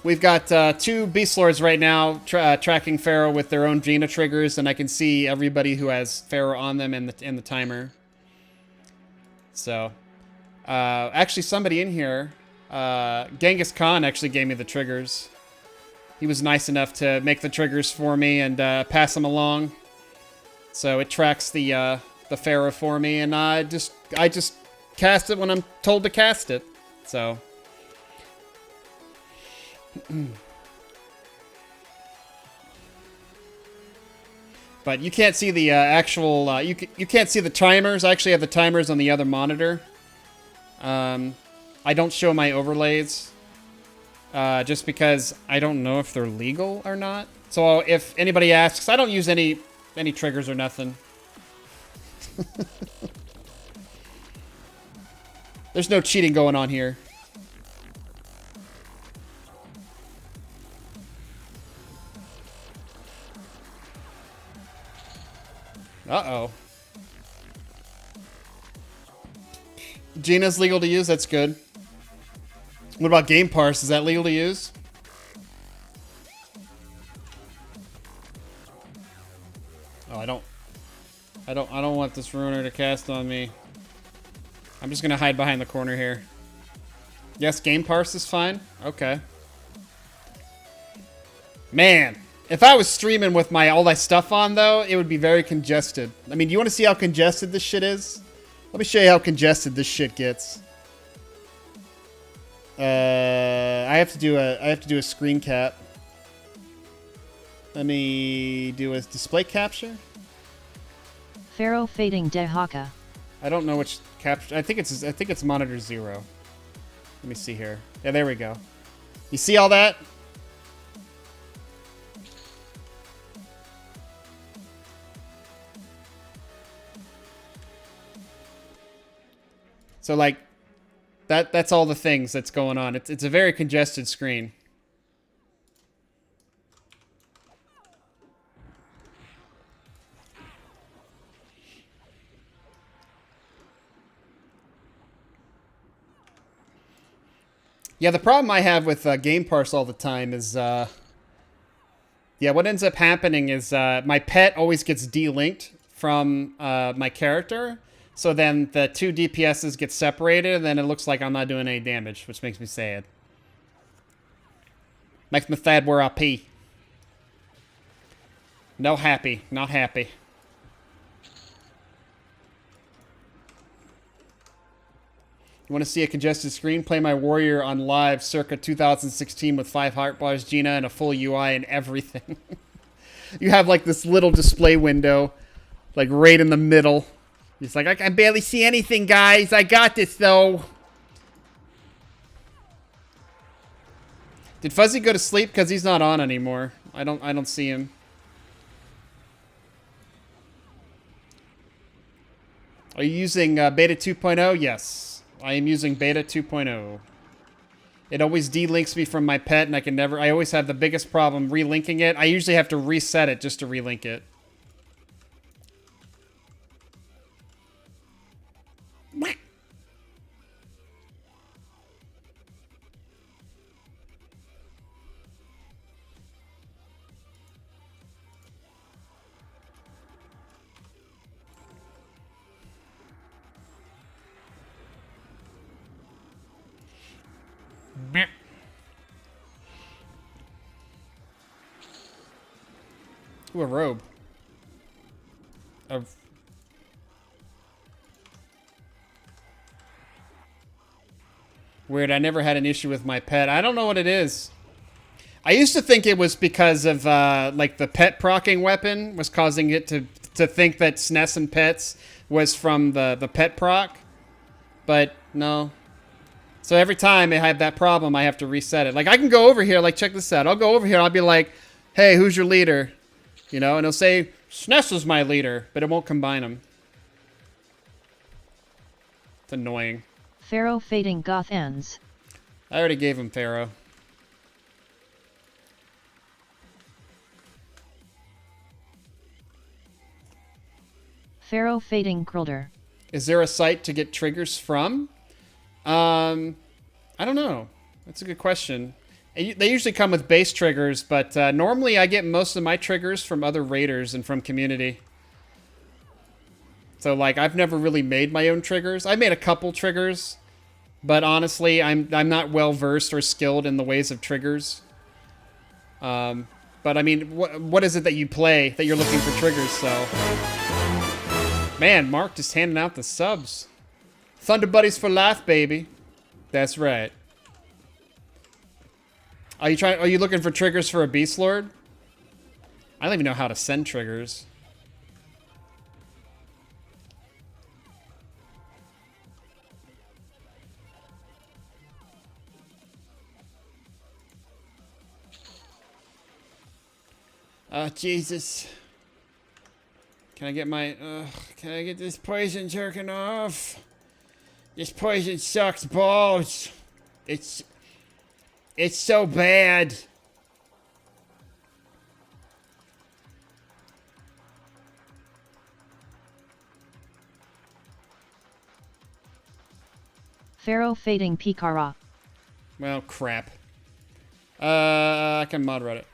We've got 2 Beast Lords right now tracking Pharaoh with their own Gina triggers, and I can see everybody who has Pharaoh on them in the timer. So, actually somebody in here, Genghis Khan actually gave me the triggers. He was nice enough to make the triggers for me and pass them along. So it tracks the Pharaoh for me, and I just cast it when I'm told to cast it. So. But you can't see the actual, you can't see the timers. I actually have the timers on the other monitor. I don't show my overlays, just because I don't know if they're legal or not. So if anybody asks, I don't use any triggers or nothing. There's no cheating going on here. Uh-oh. Gina's legal to use? That's good. What about Game Parse? Is that legal to use? Oh, I don't want this ruiner to cast on me. I'm just gonna hide behind the corner here. Yes, Game Parse is fine? Okay. Man. If I was streaming with all my stuff on, though, it would be very congested. I mean, do you want to see how congested this shit is? Let me show you how congested this shit gets. I have to do a screen cap. Let me do a display capture. Pharaoh Fading Dehaka. I don't know which capture. I think it's monitor 0. Let me see here. Yeah, there we go. You see all that? So like that's all the things that's going on. It's a very congested screen. Yeah, the problem I have with Game Parse all the time is yeah, what ends up happening is my pet always gets delinked from my character. So then the 2 DPSs get separated, and then it looks like I'm not doing any damage, which makes me sad. Makes me sad where I pee. No happy. Not happy. You want to see a congested screen? Play my warrior on live circa 2016 with 5 heart bars, Gina, and a full UI and everything. You have like this little display window, like right in the middle. He's like, I can barely see anything, guys. I got this though. Did Fuzzy go to sleep? Because he's not on anymore. I don't see him. Are you using Beta 2.0? Yes. I am using Beta 2.0. It always delinks me from my pet, and I always have the biggest problem relinking it. I usually have to reset it just to relink it. Ooh, a robe. Weird, I never had an issue with my pet. I don't know what it is. I used to think it was because of, like, the pet procking weapon was causing it to think that SNES and pets was from the pet proc. But, no. So every time I have that problem, I have to reset it. Like, I can go over here, like, check this out. I'll go over here, I'll be like, hey, who's your leader? You know, and it'll say, SNES is my leader, but it won't combine them. It's annoying. Pharaoh fading goth ends. I already gave him Pharaoh. Pharaoh fading Krulder. Is there a site to get triggers from? I don't know. That's a good question. They usually come with base triggers, but normally I get most of my triggers from other raiders and from community. So, like, I've never really made my own triggers. I made a couple triggers, but honestly, I'm not well versed or skilled in the ways of triggers. But I mean, what is it that you play that you're looking for triggers? So, man, Mark just handing out the subs. Thunder Buddies for life, baby. That's right. Are you looking for triggers for a Beast Lord? I don't even know how to send triggers. Oh, Jesus. Can I get can I get this poison jerking off? This poison sucks balls. It's so bad. Pharaoh fading Pikara. Well, crap. I can mod rod it.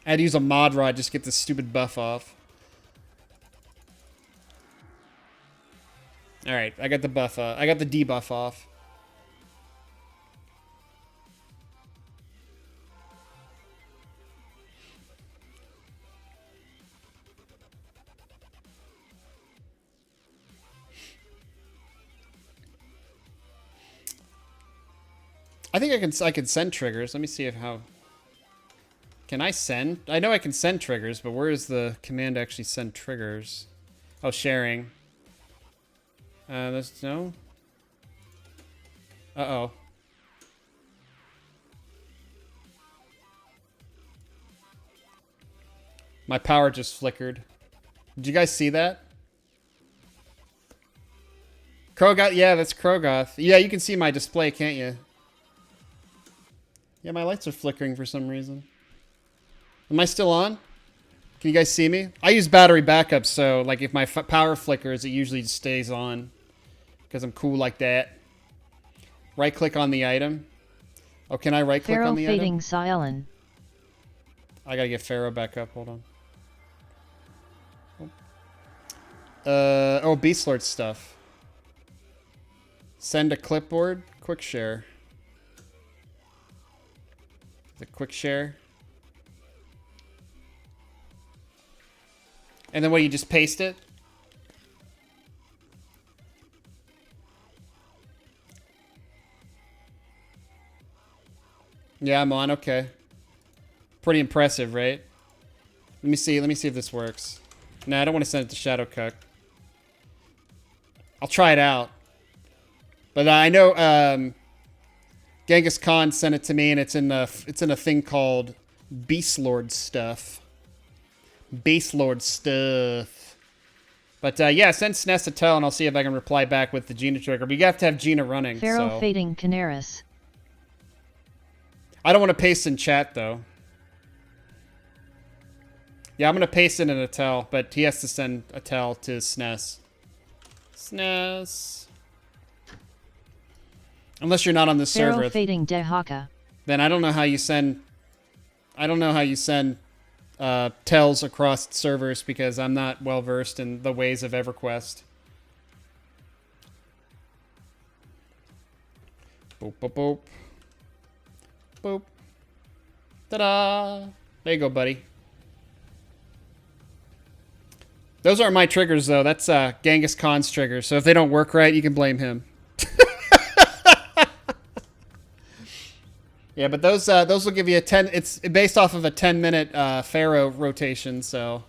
I had to use a mod rod just to get this stupid buff off. Alright, I got the buff, I got the debuff off. I think I can send triggers. Let me see how. Can I send? I know I can send triggers, but where is the command to actually send triggers? Oh, sharing. There's no. Uh-oh. My power just flickered. Did you guys see that? Krogoth, yeah, that's Krogoth. Yeah, you can see my display, can't you? Yeah, my lights are flickering for some reason. Am I still on? Can you guys see me? I use battery backup, so like if my power flickers, it usually just stays on. Because I'm cool like that. Right click on the item. Oh, can I right click on the item? Pharaoh fading Silen. I gotta get Pharaoh back up, hold on. Oh, Beast Lord stuff. Send a clipboard, quick share. The quick share. And then what, you just paste it? Yeah, I'm on. Okay. Pretty impressive, right? Let me see if this works. No, I don't want to send it to Shadowcook. I'll try it out. But I know Genghis Khan sent it to me, and it's in a thing called Beast Lord stuff. Beast Lord stuff. But yeah, send SNES to Tell, and I'll see if I can reply back with the Gina trigger. But you have to have Gina running. Pharaoh so. Fading Canaris. I don't want to paste in chat though. Yeah, I'm gonna paste it in a Tell, but he has to send a Tell to SNES. SNES. Unless you're not on the Pharaoh server, Fading Dehaka. then I don't know how you send. I don't know how you send tells across servers because I'm not well versed in the ways of EverQuest. Boop boop boop. Boop. Ta-da! There you go, buddy. Those aren't my triggers though. That's Genghis Khan's triggers. So if they don't work right, you can blame him. Yeah, but those will give you a 10. It's based off of a 10-minute Pharaoh rotation, so.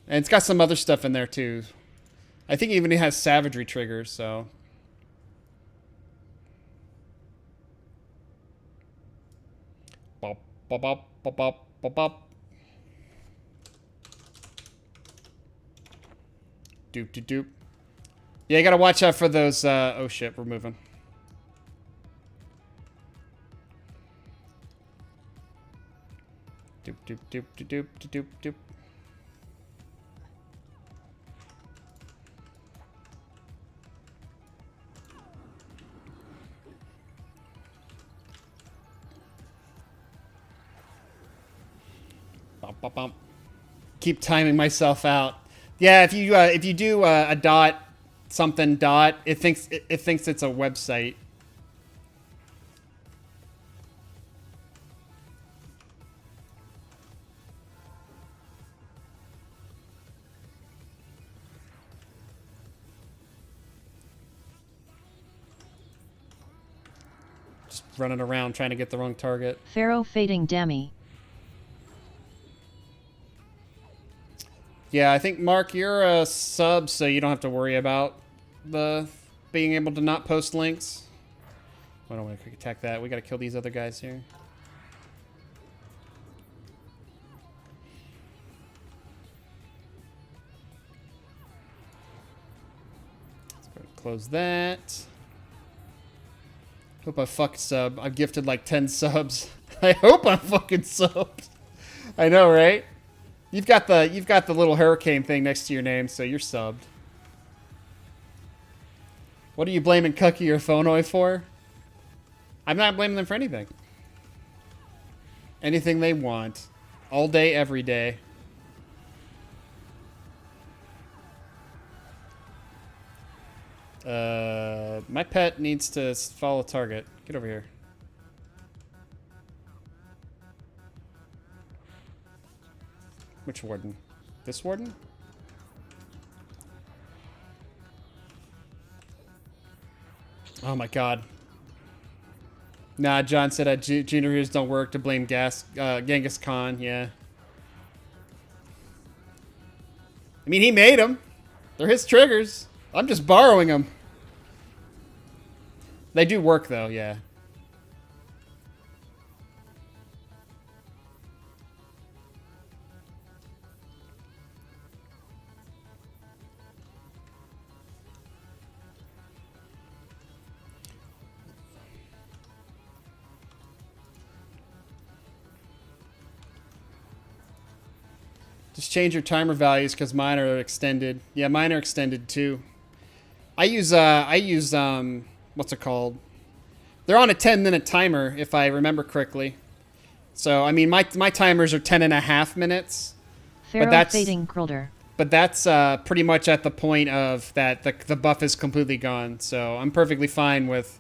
And it's got some other stuff in there too. I think even it has savagery triggers, so. Bop bop bop bop bop bop bop. Doop doop doop. Yeah, you gotta watch out for those. Oh shit, we're moving. Doop doop doop doop doop doop doop. Bump bump bump. Keep timing myself out. Yeah, if you do a dot something dot, it thinks it's a website. Running around trying to get the wrong target. Pharaoh Fading Dammy. Yeah, I think Mark, you're a sub, so you don't have to worry about the being able to not post links. Why don't we quick attack that? We gotta kill these other guys here. Let's go ahead and close that. Hope I fuck sub. I've gifted like 10 subs. I hope I'm fucking subbed. I know, right? You've got the little hurricane thing next to your name, so you're subbed. What are you blaming Cucky or Phonoi for? I'm not blaming them for anything. Anything they want. All day, every day. My pet needs to follow target. Get over here. Which warden? This warden? Oh my god. Nah, John said junior heroes don't work to blame Genghis Khan, yeah. I mean, he made them. They're his triggers. I'm just borrowing them. They do work, though, yeah. Just change your timer values because mine are extended. Yeah, mine are extended too. I use what's it called? They're on a 10-minute timer if I remember correctly. So I mean my timers are 10.5 minutes. Pharaoh Fading Krulder. But that's pretty much at the point of that the buff is completely gone. So I'm perfectly fine with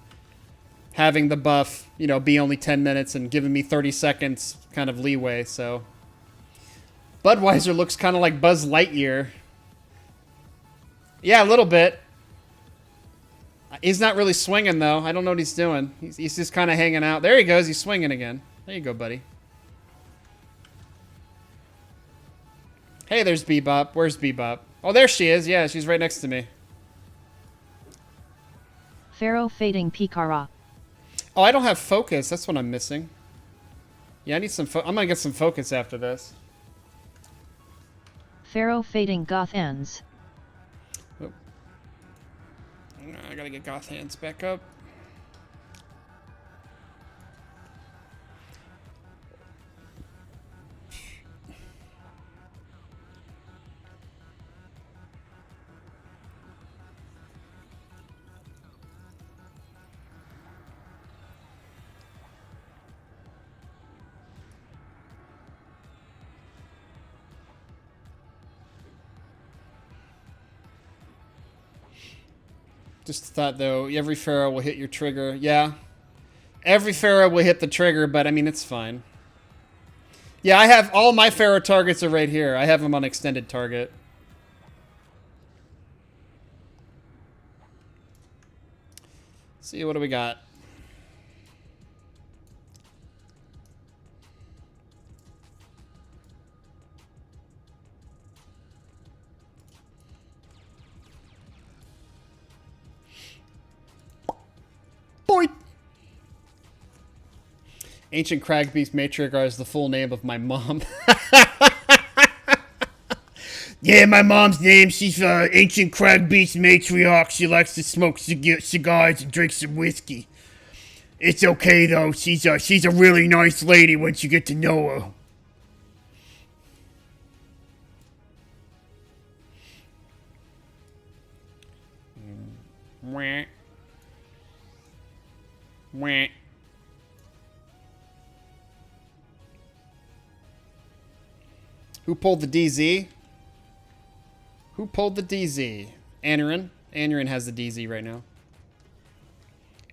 having the buff, you know, be only 10 minutes and giving me 30 seconds kind of leeway. So Budweiser looks kind of like Buzz Lightyear. Yeah, a little bit. He's not really swinging, though. I don't know what he's doing. He's just kind of hanging out. There he goes. He's swinging again. There you go, buddy. Hey, there's Bebop. Where's Bebop? Oh, there she is. Yeah, she's right next to me. Pharaoh fading Pikara. Oh, I don't have focus. That's what I'm missing. Yeah, I need some I'm gonna get some focus after this. Pharaoh fading Goth ends. Oh. I gotta get Goth hands back up. Just thought, though, every Pharaoh will hit your trigger. Yeah. Every Pharaoh will hit the trigger, but, I mean, it's fine. Yeah, I have... All my Pharaoh targets are right here. I have them on extended target. See, what do we got? Boy. Ancient Crag Beast Matriarch is the full name of my mom. Yeah, my mom's name, she's Ancient Crag Beast Matriarch. She likes to smoke cigars and drink some whiskey. It's okay, though. She's a really nice lady once you get to know her. Wah. Wah. Who pulled the DZ? Who pulled the DZ? Anurin. Anurin has the DZ right now.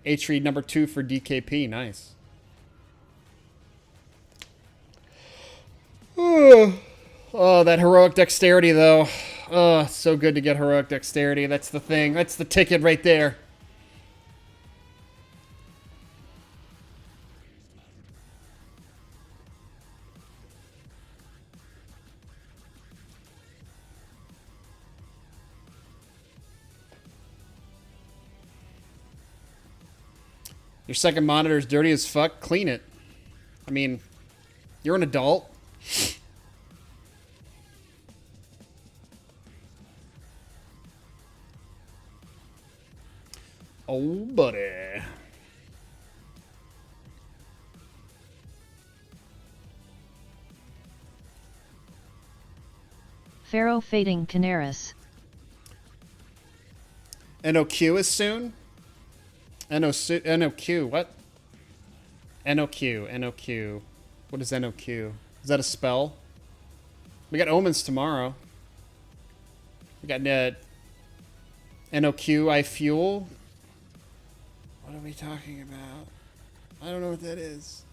H-Read number 2 for DKP. Nice. Oh, that heroic dexterity, though. Oh, so good to get heroic dexterity. That's the thing. That's the ticket right there. Your second monitor is dirty as fuck. Clean it. I mean, you're an adult. Oh, buddy. Pharaoh fading Canaris. NOQ is soon? NOQ, what? NOQ. What is NOQ? Is that a spell? We got Omens tomorrow. We got NOQ, I fuel. What are we talking about? I don't know what that is.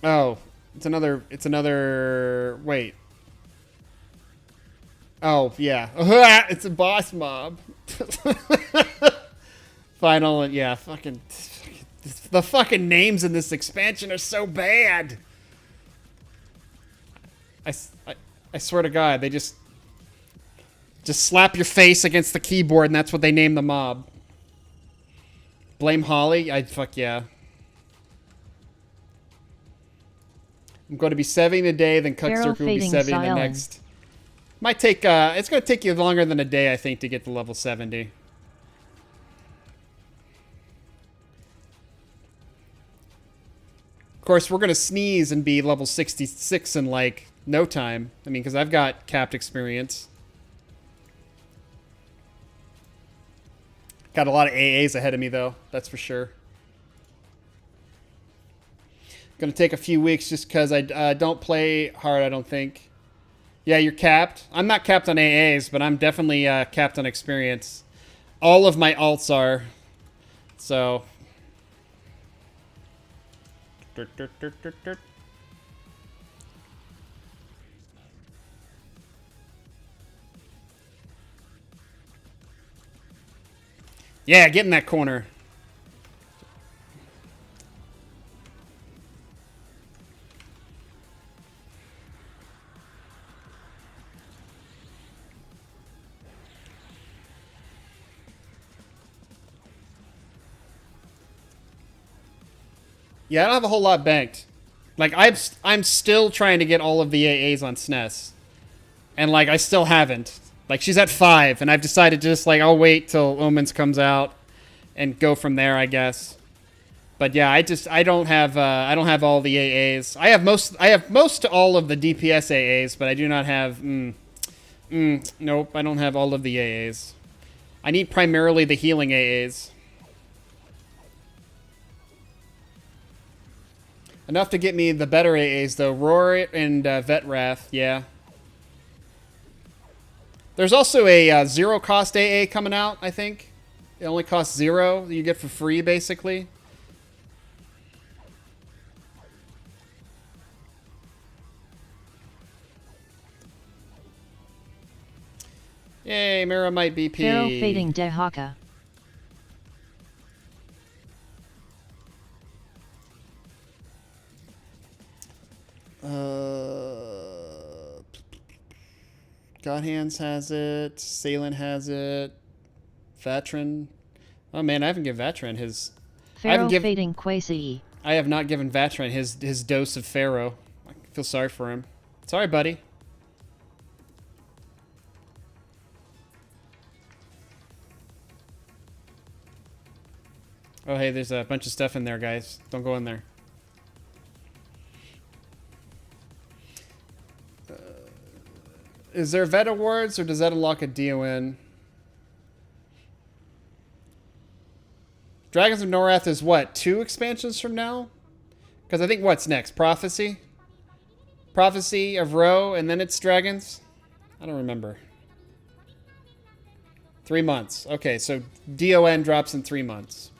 Oh, it's another, wait. Oh, yeah. It's a boss mob. Final, yeah, fucking... The fucking names in this expansion are so bad. I swear to God, they just slap your face against the keyboard and that's what they name the mob. Blame Holly? Fuck yeah. I'm going to be 7 today, then Cut Circle will be 7 the next. Might take, it's going to take you longer than a day, I think, to get to level 70. Of course, we're going to sneeze and be level 66 in, like, no time. I mean, because I've got capped experience. Got a lot of AAs ahead of me, though. That's for sure. Going to take a few weeks just because I don't play hard, I don't think. Yeah, you're capped. I'm not capped on AAs, but I'm definitely capped on experience. All of my alts are. So. Yeah, get in that corner. Yeah, I don't have a whole lot banked. Like, I'm still trying to get all of the AAs on SNES. And, like, I still haven't. Like, she's at 5, and I've decided to just, like, I'll wait till Omens comes out and go from there, I guess. But yeah, I don't have all the AAs. I have most to all of the DPS AAs, but I do not have nope, I don't have all of the AAs. I need primarily the healing AAs. Enough to get me the better AAs though. Roar and Vet Wrath, yeah. There's also a 0 cost AA coming out, I think. It only costs 0. You get for free, basically. Yay, Miramite BP. Pharaoh fading de Haka. Godhands has it. Salen has it. Vatran. Oh man, I haven't given Vatran his. Pharaoh fading Quasi. I have not given Vatran his dose of Pharaoh. I feel sorry for him. Sorry, buddy. Oh, hey, there's a bunch of stuff in there, guys. Don't go in there. Is there vet awards, or does that unlock a DON? Dragons of Norath is what? 2 expansions from now? Because I think what's next? Prophecy? Prophecy of Ro, and then it's Dragons? I don't remember. 3 months. Okay, so DON drops in 3 months.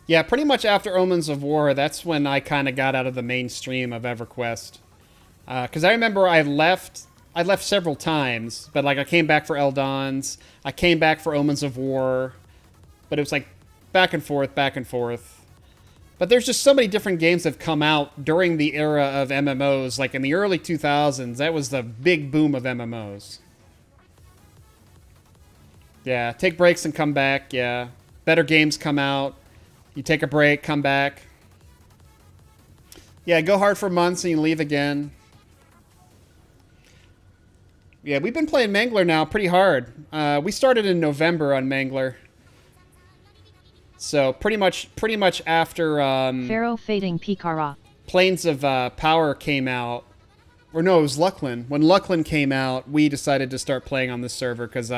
Yeah, pretty much after Omens of War, that's when I kind of got out of the mainstream of EverQuest. Because I remember I left several times, but like I came back for Eldons, I came back for Omens of War, but it was like back and forth, back and forth. But there's just so many different games that have come out during the era of MMOs. Like in the early 2000s, that was the big boom of MMOs. Yeah, take breaks and come back, yeah. Better games come out. You take a break, come back. Yeah, go hard for months and you leave again. Yeah, we've been playing Mangler now pretty hard. We started in November on Mangler. So pretty much after Pharaoh fading Pikara. Planes of Power came out. Or no, it was Luckland. When Luckland came out, we decided to start playing on this server because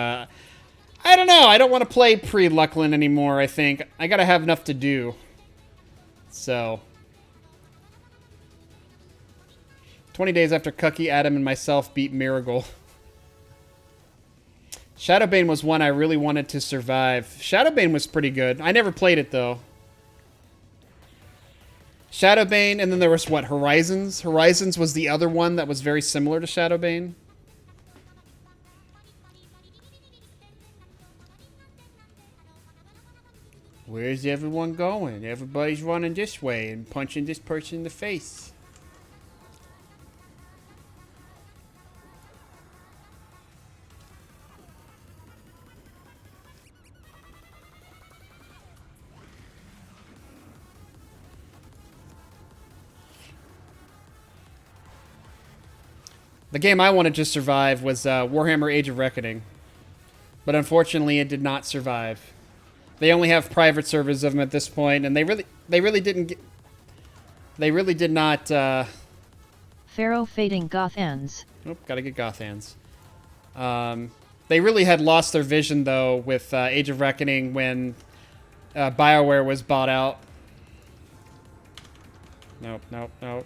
I don't know. I don't want to play pre-Luckland anymore, I think. I gotta have enough to do. So. 20 days after Cucky, Adam, and myself beat Miracle. Shadowbane was one I really wanted to survive. Shadowbane was pretty good. I never played it, though. Shadowbane, and then there was, what, Horizons? Horizons was the other one that was very similar to Shadowbane. Where's everyone going? Everybody's running this way and punching this person in the face. The game I wanted to survive was Warhammer Age of Reckoning. But unfortunately, it did not survive. They only have private servers of them at this point, and they really did not. Pharaoh fading Gothans. Nope, gotta get Gothans. They really had lost their vision, though, with Age of Reckoning when BioWare was bought out. Nope, nope, nope.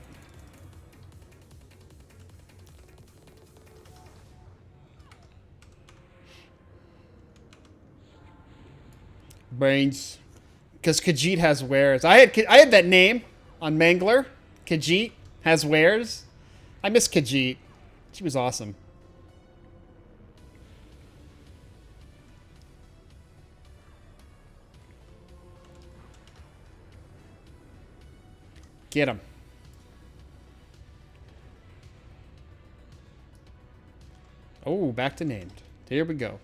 Brains. Because Khajiit has wares. I had that name on Mangler. Khajiit has wares. I miss Khajiit. She was awesome. Get him. Oh, back to named. Here we go.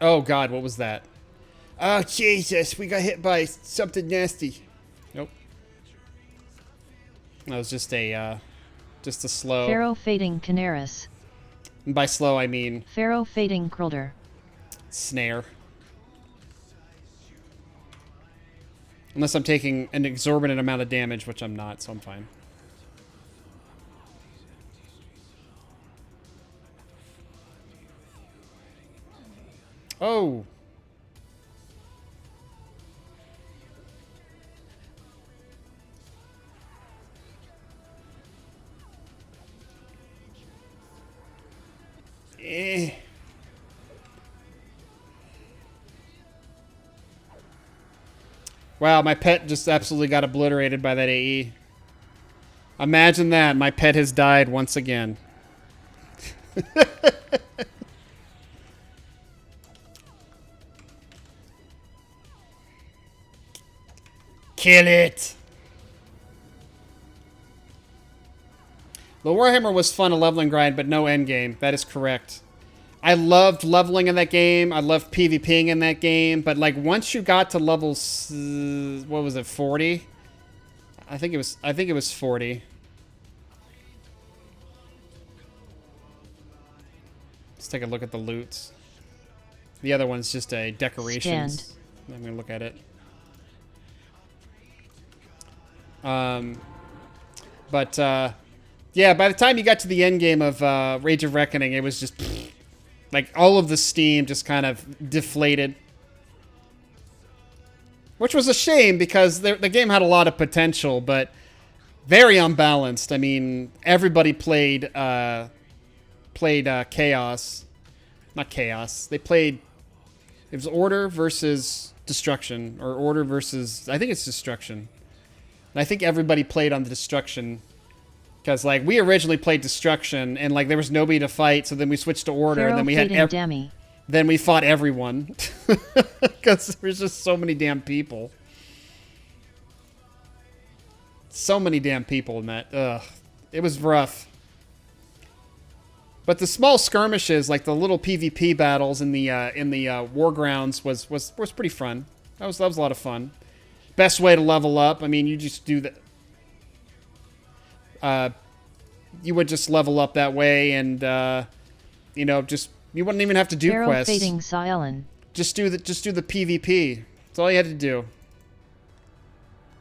Oh, God, what was that? Oh, Jesus, we got hit by something nasty. Nope. That was just a slow... Pharaoh fading Canaris. And by slow, I mean... Pharaoh fading Krulder. Snare. Unless I'm taking an exorbitant amount of damage, which I'm not, so I'm fine. Oh! Wow, my pet just absolutely got obliterated by that AE. Imagine that. My pet has died once again. Kill it! The Warhammer was fun, a leveling grind, but no endgame. That is correct. I loved leveling in that game. I loved PvPing in that game. But like once you got to level, what was it, 40? I think it was 40. Let's take a look at the loots. The other one's just a decorations. Stand. I'm gonna look at it. Yeah, by the time you got to the end game of Rage of Reckoning, it was just like all of the steam just kind of deflated, which was a shame because the game had a lot of potential, but very unbalanced. I mean, everybody played chaos, not chaos. They played, it was order versus destruction, or order versus, I think it's destruction. And I think everybody played on the destruction. Because, like, we originally played Destruction, and, like, there was nobody to fight, so then we switched to Order, and then we had... Then we fought everyone. Because there was just so many damn people. So many damn people in that. Ugh. It was rough. But the small skirmishes, like the little PvP battles in the war grounds was pretty fun. That was a lot of fun. Best way to level up, I mean, you just do that... you would just level up that way, and you know, just you wouldn't even have to do Pharaoh quests. Fading Silent. Just do the PvP. That's all you had to do.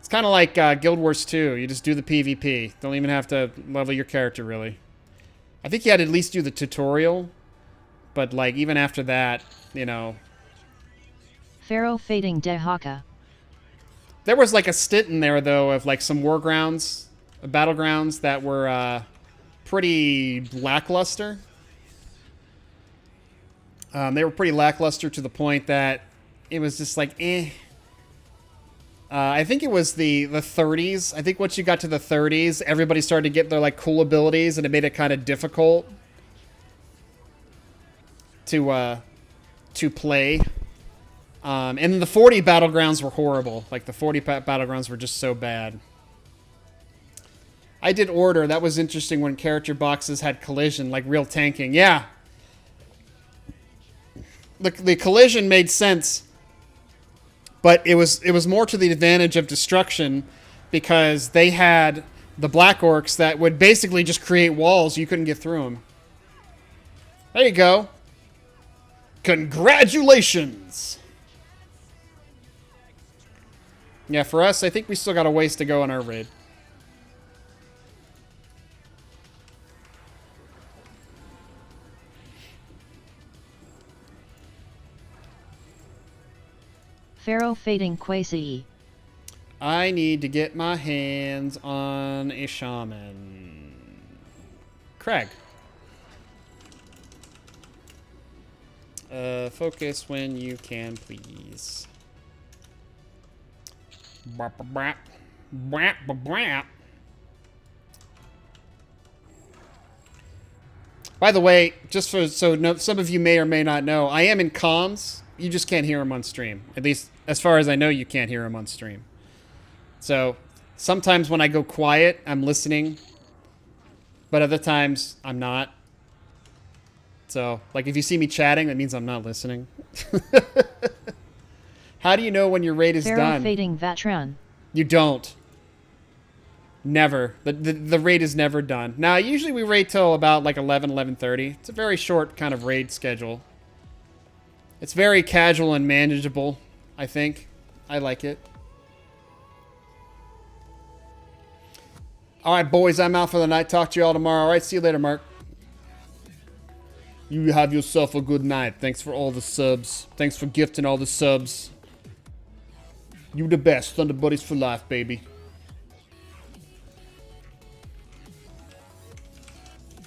It's kind of like Guild Wars 2. You just do the PvP. Don't even have to level your character really. I think you had to at least do the tutorial, but like even after that, you know. Pharaoh Fading Dehaka. There was like a stint in there though of like some war grounds. Battlegrounds that were pretty lackluster. They were pretty lackluster to the point that it was just like, eh. I think it was the 30s. I think once you got to the 30s, everybody started to get their like cool abilities, and it made it kind of difficult to play. And the 40 battlegrounds were horrible. Like the 40 battlegrounds were just so bad. I did Order. That was interesting when character boxes had collision, like real tanking. Yeah. The collision made sense, but it was more to the advantage of Destruction because they had the Black Orcs that would basically just create walls. You couldn't get through them. There you go. Congratulations! Yeah, for us, I think we still got a ways to go on our raid. Pharaoh fading Quasi. I need to get my hands on a shaman. Craig. Focus when you can, please. Bap, bap, bap, bap, bap. By the way, just for some of you may or may not know, I am in comms. You just can't hear him on stream. At least, as far as I know, you can't hear him on stream. So, sometimes when I go quiet, I'm listening. But other times, I'm not. So, like, if you see me chatting, that means I'm not listening. How do you know when your raid is Pharaoh done? fading Vatran. You don't. Never. The raid is never done. Now, usually we raid till about, like, 11, 11:30. It's a very short kind of raid schedule. It's very casual and manageable, I think. I like it. All right, boys, I'm out for the night. Talk to you all tomorrow. All right, see you later, Mark. You have yourself a good night. Thanks for all the subs. Thanks for gifting all the subs. You the best. Thunder Buddies for life, baby.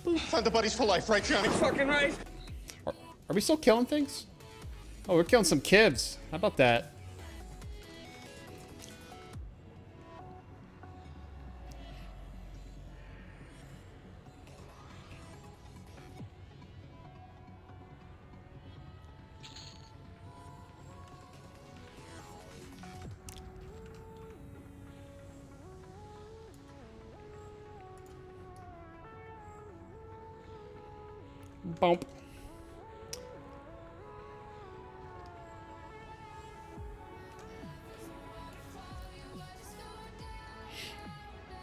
Thunder Buddies for life, right, Johnny? Fucking right. Are we still killing things? Oh, we're killing some kivs. How about that? Bump.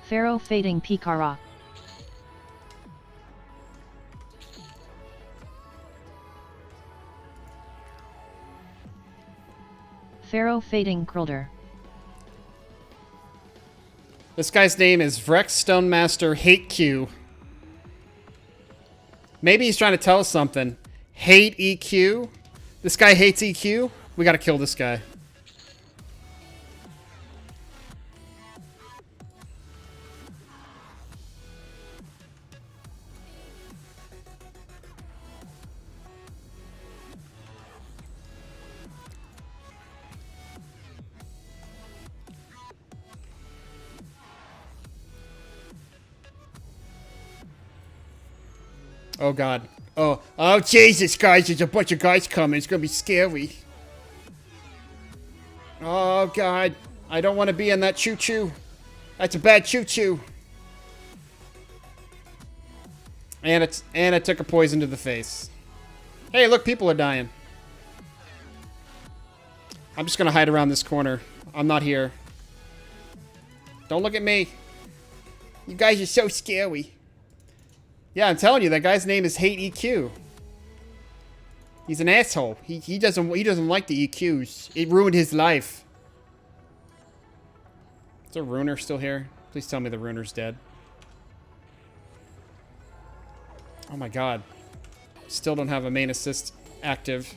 Pharaoh fading Pikara. Pharaoh fading Krulder. This guy's name is Vrex Stonemaster Hate Q. Maybe he's trying to tell us something. Hate EQ? This guy hates EQ? We gotta kill this guy. Oh god. Oh Jesus, guys, there's a bunch of guys coming. It's gonna be scary. Oh god. I don't want to be in that choo-choo. That's a bad choo-choo. And it took a poison to the face. Hey, look, people are dying. I'm just gonna hide around this corner. I'm not here. Don't look at me. You guys are so scary. Yeah, I'm telling you, that guy's name is Hate EQ. He's an asshole. He doesn't like the EQs. It ruined his life. Is the runer still here? Please tell me the runer's dead. Oh my god. Still don't have a main assist active.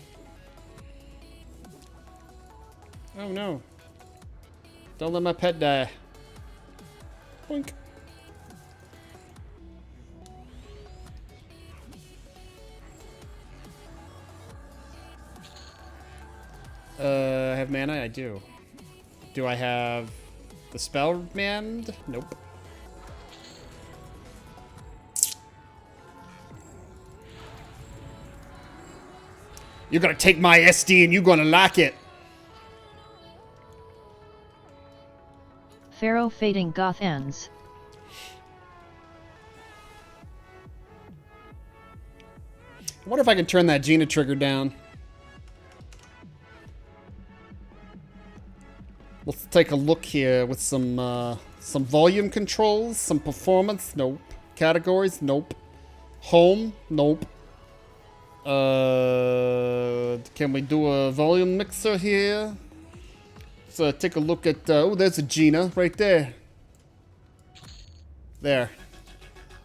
Oh no. Don't let my pet die. Boink. I have mana? I do. Do I have the spell manned? Nope. You're gonna take my SD and you're gonna like it. Pharaoh fading Goth ends. I wonder if I can turn that Gina trigger down. Let's take a look here with some volume controls, some performance, nope. Categories, nope. Home, nope. Can we do a volume mixer here? Let's take a look at, oh, there's a Gina right there. There.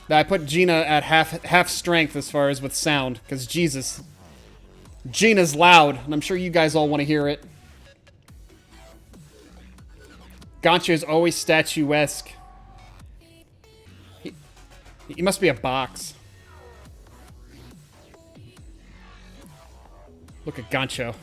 I put Gina at half strength as far as with sound, because Jesus. Gina's loud, and I'm sure you guys all want to hear it. Gancho is always statuesque. He must be a box. Look at Gancho.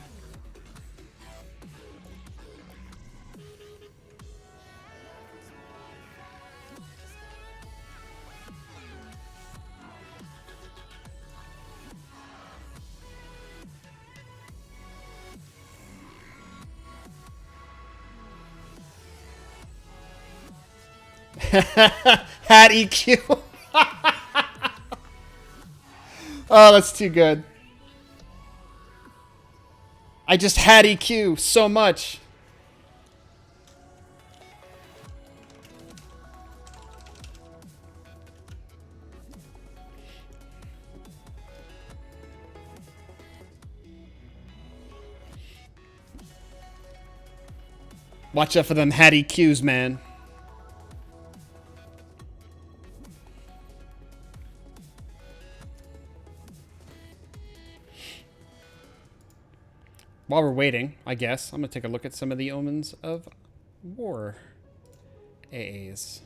Had EQ. Oh, that's too good. I just had EQ so much. Watch out for them had EQs, man. While we're waiting, I guess, I'm going to take a look at some of the omens of war AAs.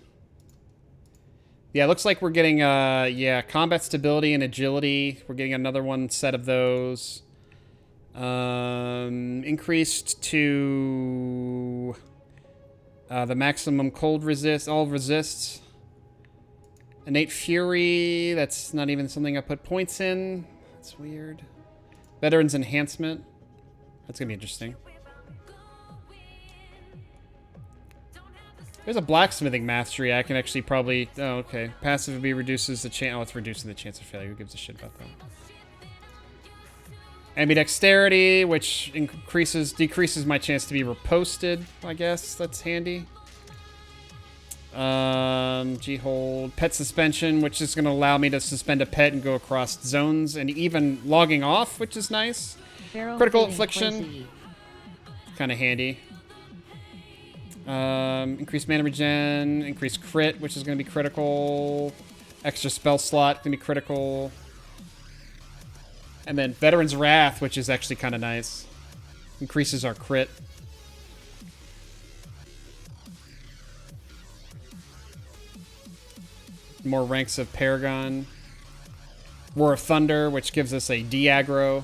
Yeah, it looks like we're getting, yeah, combat stability and agility. We're getting another one set of those. Increased to the maximum cold resist, all resists. Innate fury, that's not even something I put points in. That's weird. Veterans enhancement. That's gonna be interesting. There's a blacksmithing mastery I can actually probably... Oh, okay. Passively reduces the chance... Oh, it's reducing the chance of failure. Who gives a shit about that? Ambidexterity, which decreases my chance to be reposted, I guess. That's handy. G-hold. Pet suspension, which is going to allow me to suspend a pet and go across zones. And even logging off, which is nice. Critical affliction. Kind of handy. Increased mana regen. Increased crit, which is going to be critical. Extra spell slot, going to be critical. And then Veteran's Wrath, which is actually kind of nice. Increases our crit. More ranks of Paragon. War of Thunder, which gives us a de-aggro.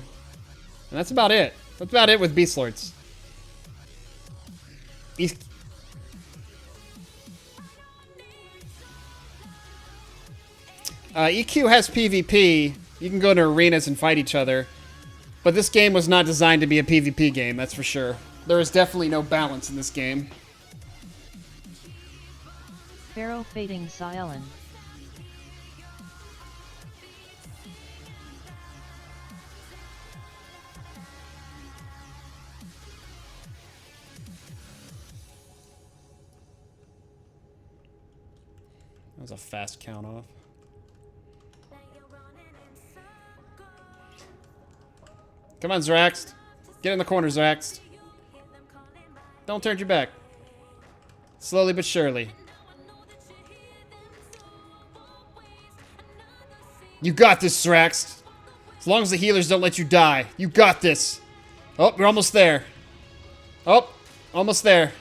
And that's about it. That's about it with Beast Lords. EQ has PvP. You can go to arenas and fight each other. But this game was not designed to be a PvP game, that's for sure. There is definitely no balance in this game. Pharaoh Fading Xylan. That was a fast count off. Come on, Zrax. Get in the corner, Zrax. Don't turn your back. Slowly but surely. You got this, Zrax. As long as the healers don't let you die. You got this. Oh, we're almost there. Oh, almost there.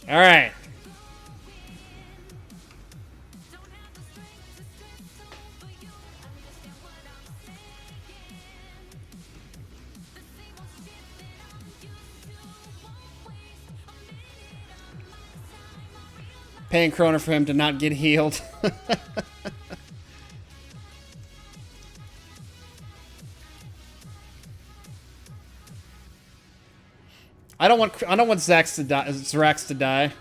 All right. Paying Krona for him to not get healed. I don't want Zrax to die.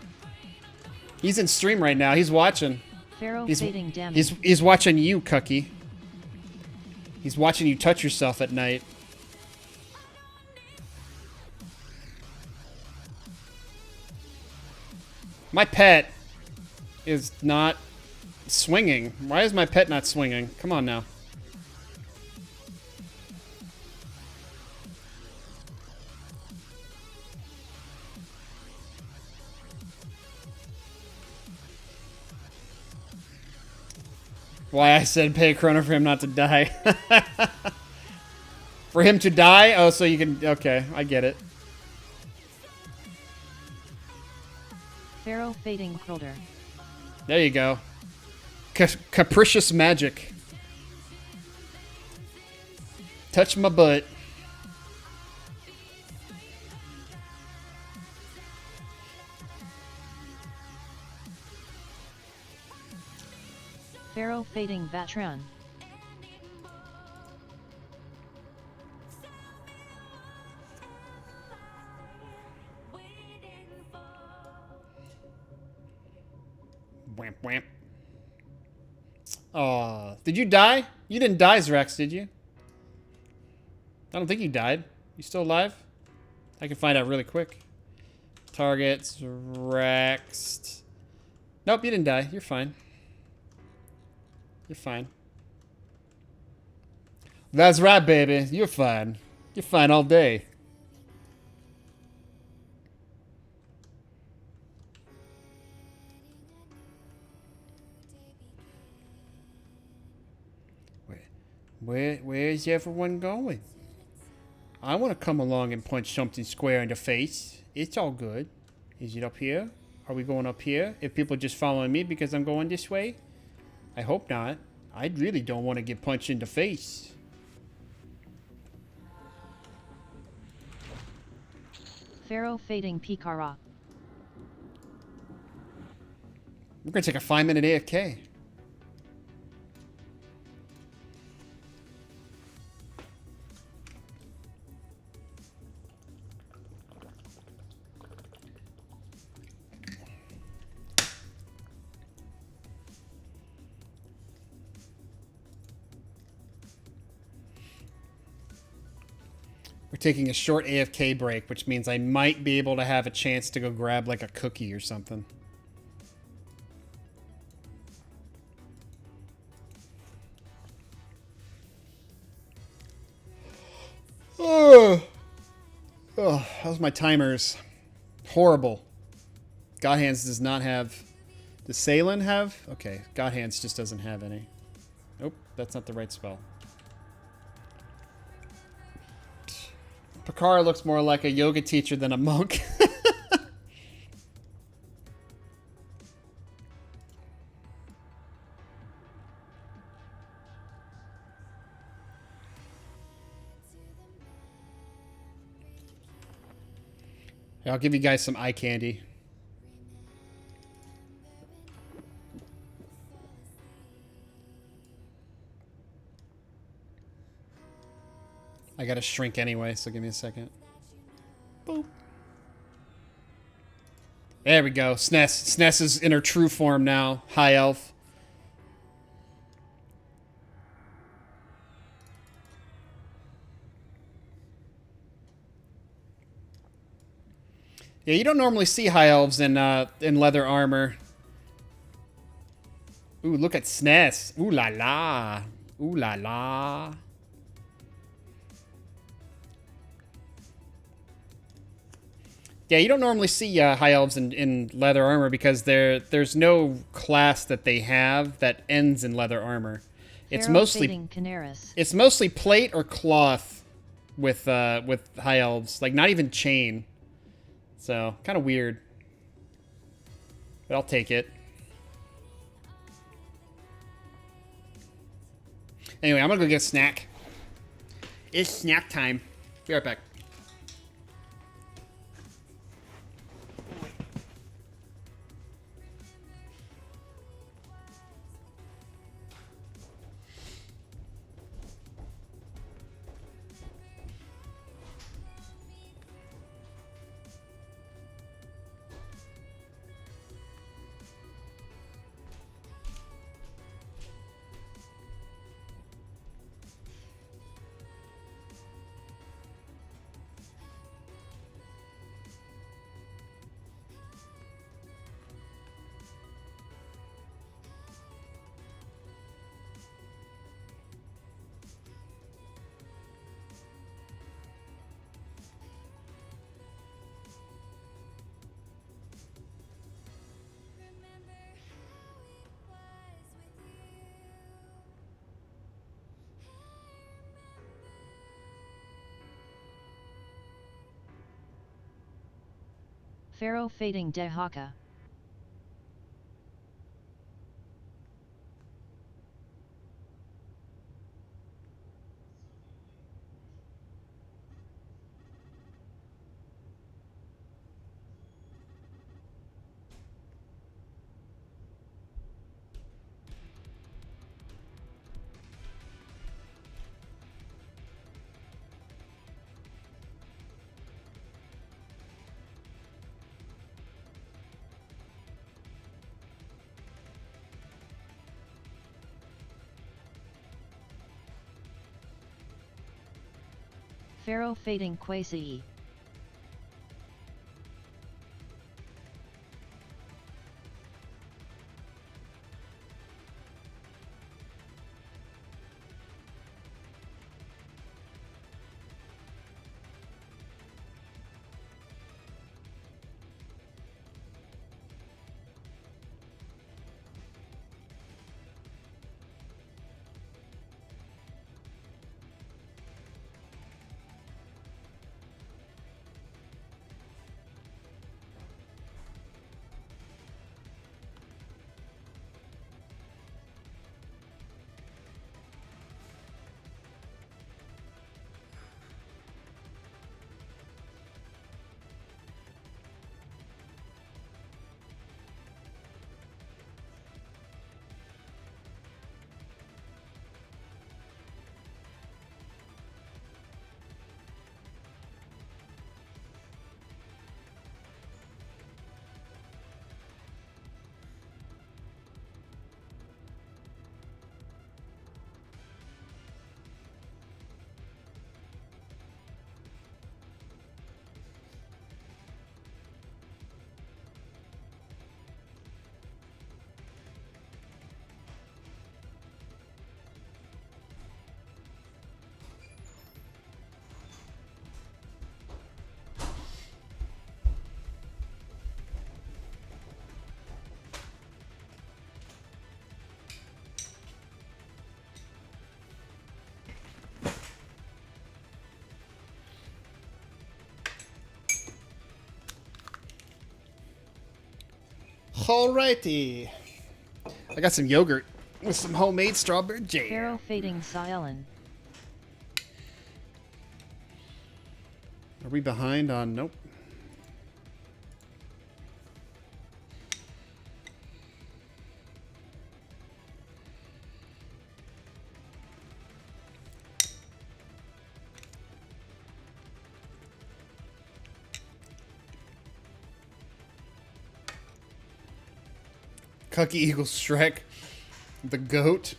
He's in stream right now. He's watching. Pharaoh Fading Damage. He's watching you, Cookie. He's watching you touch yourself at night. My pet is not swinging? Why is my pet not swinging? Come on now. Why I said pay a chrono for him not to die. For him to die? Oh, so you can... Okay, I get it. Pharaoh Fading Crolder. There you go. Capricious magic. Touch my butt. Pharaoh Fading Vatran. Whamp whamp. Oh, did you die? You didn't die, Zrex, did you? I don't think you died. You still alive? I can find out really quick. Targets, Zrex. Nope, you didn't die. You're fine. You're fine. That's right, baby. You're fine. You're fine all day. Where's everyone going? I want to come along and punch something square in the face. It's all good. Is it up here? Are we going up here? If people are just following me because I'm going this way? I hope not. I really don't want to get punched in the face. Pharaoh Fading Pikara. We're going to take a 5-minute AFK. We're taking a short AFK break, which means I might be able to have a chance to go grab like a cookie or something. Oh, how's my timers? Horrible. God Hands does not have... Does Salen have? Okay, God Hands just doesn't have any. Nope, that's not the right spell. Pakara looks more like a yoga teacher than a monk. I'll give you guys some eye candy. I gotta shrink anyway, so give me a second. Boop. There we go. SNES. SNES is in her true form now. High Elf. Yeah, you don't normally see High Elves in leather armor. Ooh, look at SNES. Ooh la la. Ooh la la. Yeah, you don't normally see High Elves in leather armor because there's no class that they have that ends in leather armor. It's mostly plate or cloth with High Elves, like not even chain. So kind of weird, but I'll take it. Anyway, I'm gonna go get a snack. It's snack time. Be right back. Pharaoh fading Dehaka. Pharaoh fading Quasi. Alrighty. I got some yogurt with some homemade strawberry jam. Pharaoh fading Silen. Are we behind on? Nope. Cucky Eagle Shrek. The goat.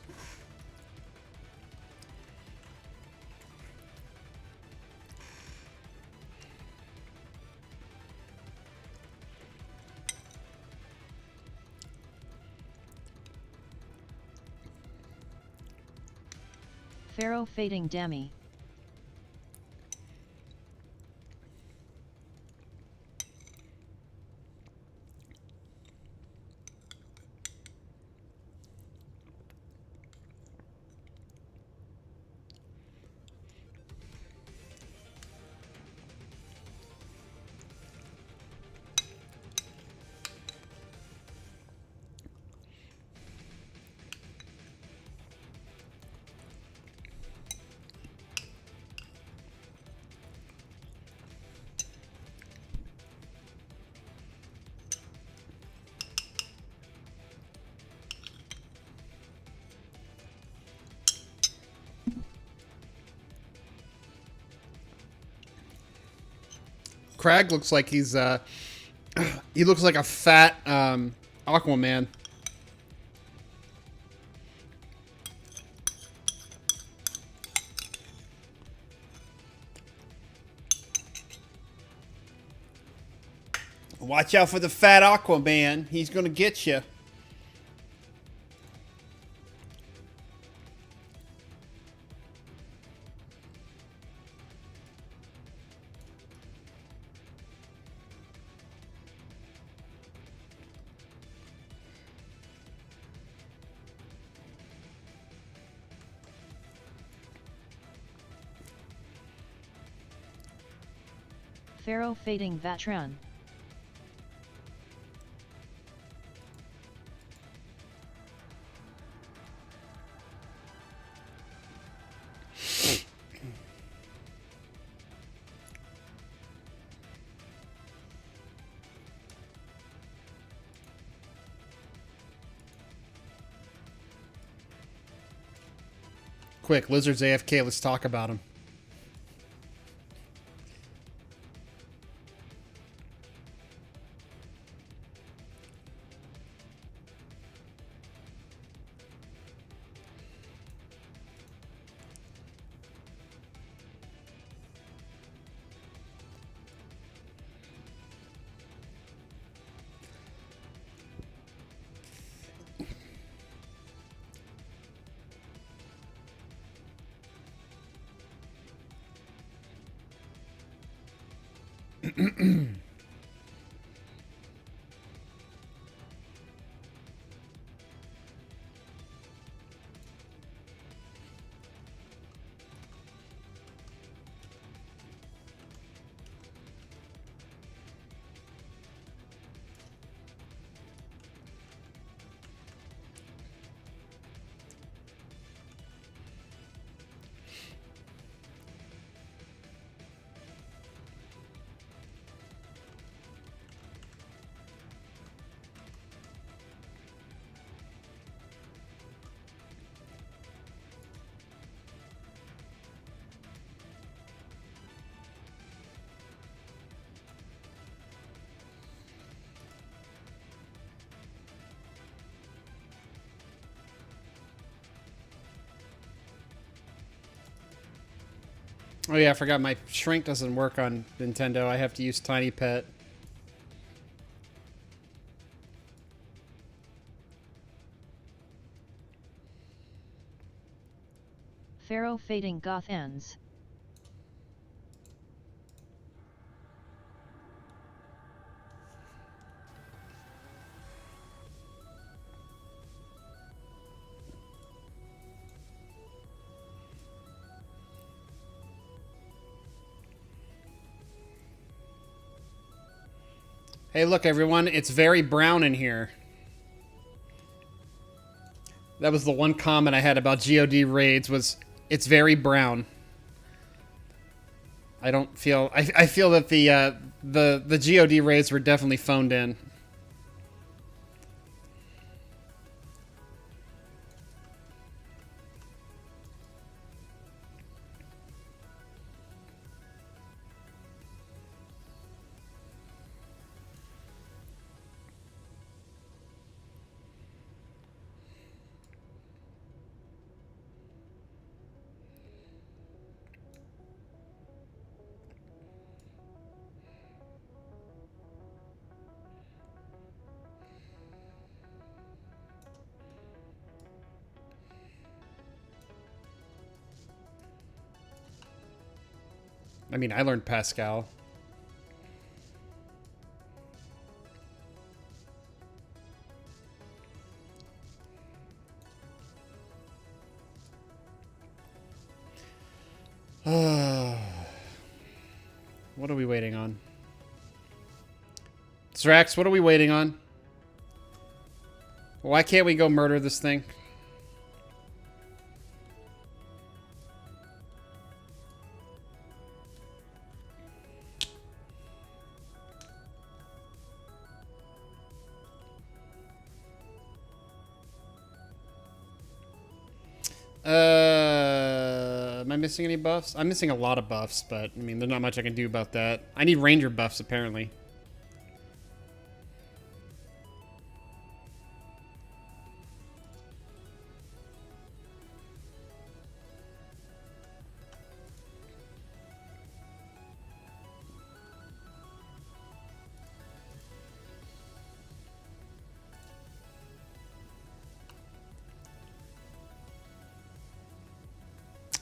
Pharaoh fading Demi. Crag looks like he's he looks like a fat Aquaman. Watch out for the fat Aquaman. He's gonna get you. Pharaoh fading Vatran. Quick, Lizard's AFK. Let's talk about him. Oh yeah, I forgot my shrink doesn't work on Nintendo. I have to use Tiny Pet. Pharaoh fading goth ends. Hey, look, everyone. It's very brown in here. That was the one comment I had about GOD raids was it's very brown. I don't feel... I feel that the GOD raids were definitely phoned in. I mean, I learned Pascal. What are we waiting on? Zrax, what are we waiting on? Why can't we go murder this thing? Am I missing any buffs? I'm missing a lot of buffs, but I mean, there's not much I can do about that. I need ranger buffs, apparently.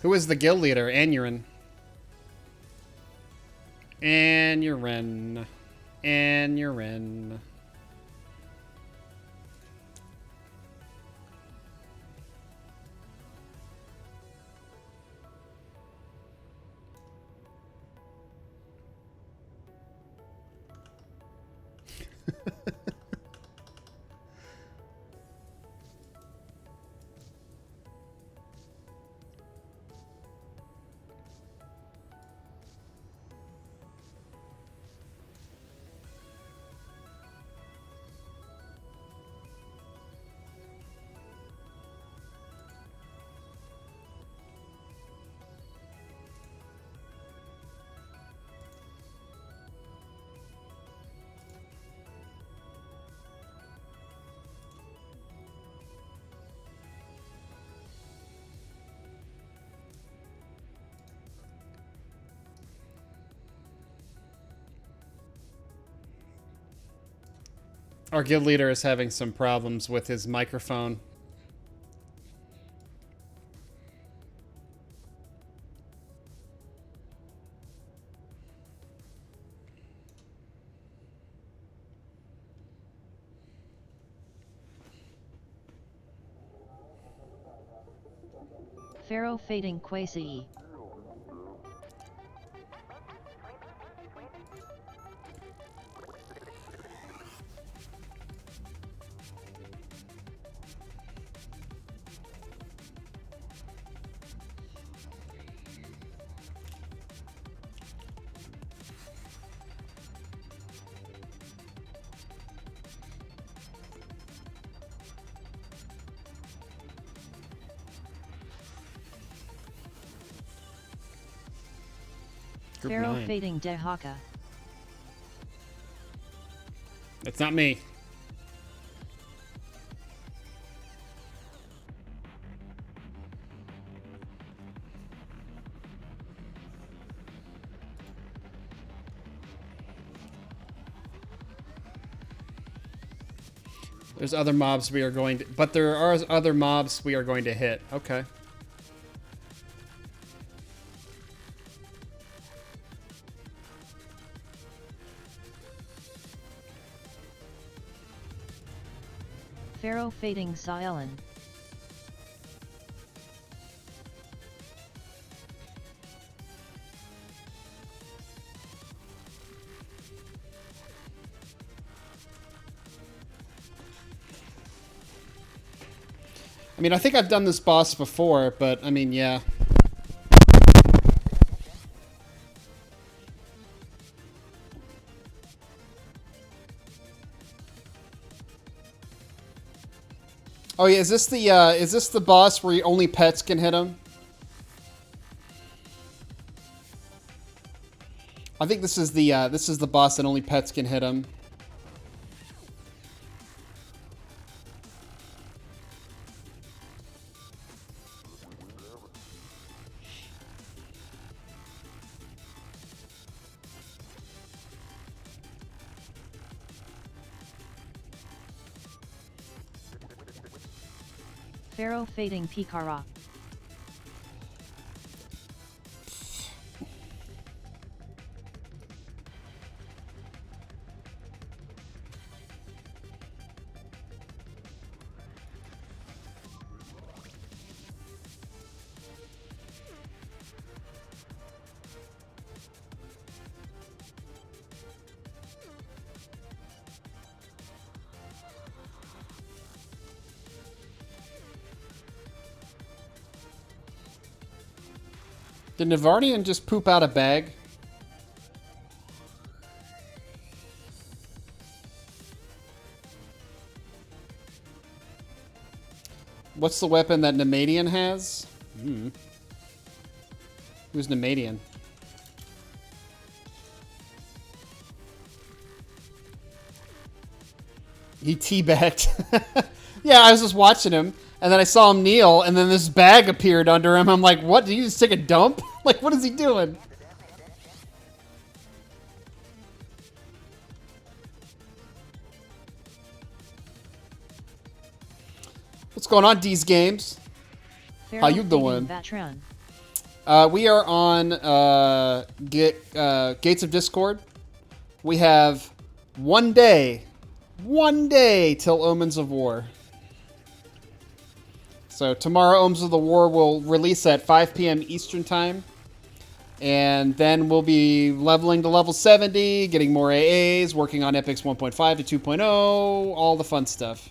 Who is the guild leader? Anurin. Anurin. Anurin. Our guild leader is having some problems with his microphone. Pharaoh fading Quasi. Pharaoh fading Dehaka. It's not me. There's other mobs we are going to... But there are other mobs we are going to hit. Okay. Pharaoh fading Saelen. I mean, I think I've done this boss before, but I mean, yeah. Oh yeah, is this the boss where only pets can hit him? I think this is the boss that only pets can hit him. Pharaoh fading Pikara. Did Navarnian just poop out a bag? What's the weapon that Nemadian has? Who's Nemadian? He teabagged. Yeah, I was just watching him, and then I saw him kneel, and then this bag appeared under him. I'm like, what? Did he just take a dump? Like, what is he doing? What's going on, D's Games? How you doing? We are on Gates of Discord. We have one day till Omens of War. So tomorrow, Omens of the War will release at 5 p.m. Eastern Time. And then we'll be leveling to level 70, getting more AAs, working on Epics 1.5 to 2.0, all the fun stuff.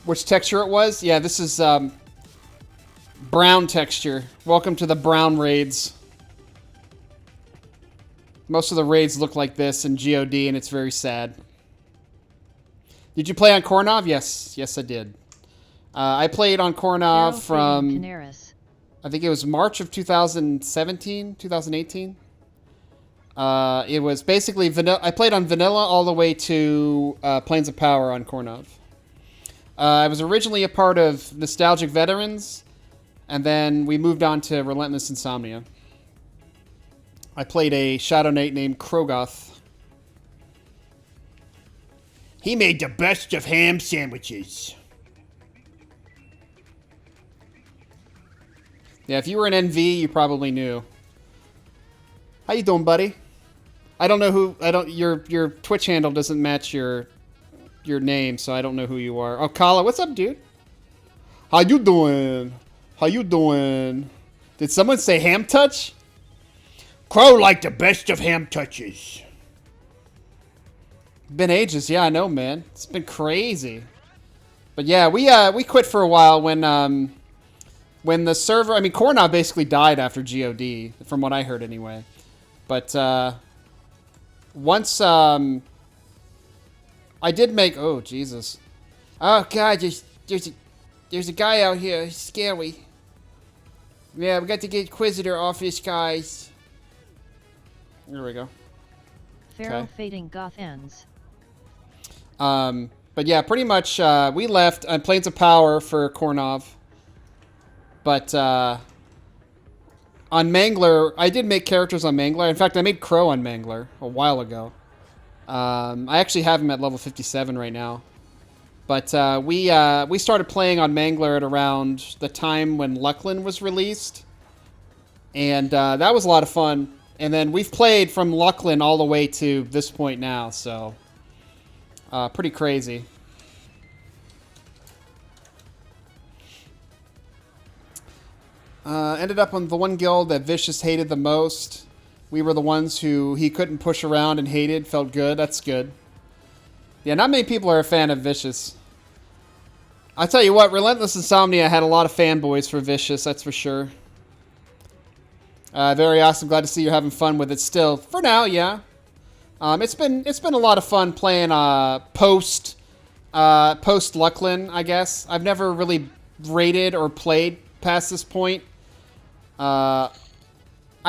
Which texture it was? Yeah, this is brown texture. Welcome to the brown raids. Most of the raids look like this in GOD, and it's very sad. Did you play on Kornov? Yes. Yes, I did. I played on Kornov from... I think it was March of 2017, 2018. It was basically vanilla. I played on vanilla all the way to Planes of Power on Kornov. I was originally a part of Nostalgic Veterans, and then we moved on to Relentless Insomnia. I played a Shadow Knight named Krogoth. He made the best of ham sandwiches. Yeah, if you were an NV, you probably knew. How you doing, buddy? I don't know who. Your Twitch handle doesn't match your name, so I don't know who you are. Oh, Kala, what's up, dude? How you doing? How you doing? Did someone say ham touch? Crow like the best of ham touches. Been ages, yeah, I know, man. It's been crazy. But yeah, we quit for a while when the server. I mean, Kornov basically died after GOD, from what I heard anyway. But once I did make. Oh Jesus! Oh God! There's a guy out here. He's scary. Yeah, we got to get Inquisitor off this guys. There we go. Pharaoh fading goth ends. But yeah, pretty much we left on Plains of Power for Kornov. But on Mangler, I did make characters on Mangler. In fact, I made Crow on Mangler a while ago. I actually have him at level 57 right now. But we started playing on Mangler at around the time when Lucklin was released. And that was a lot of fun. And then we've played from Lucklin all the way to this point now, so pretty crazy. Ended up on the one guild that Vicious hated the most. We were the ones who he couldn't push around and hated. Felt good. That's good. Yeah, not many people are a fan of Vicious. I tell you what, Relentless Insomnia had a lot of fanboys for Vicious, that's for sure. Very awesome. Glad to see you're having fun with it still. For now, yeah. It's been a lot of fun playing post Lucklin, I guess. I've never really raided or played past this point. I've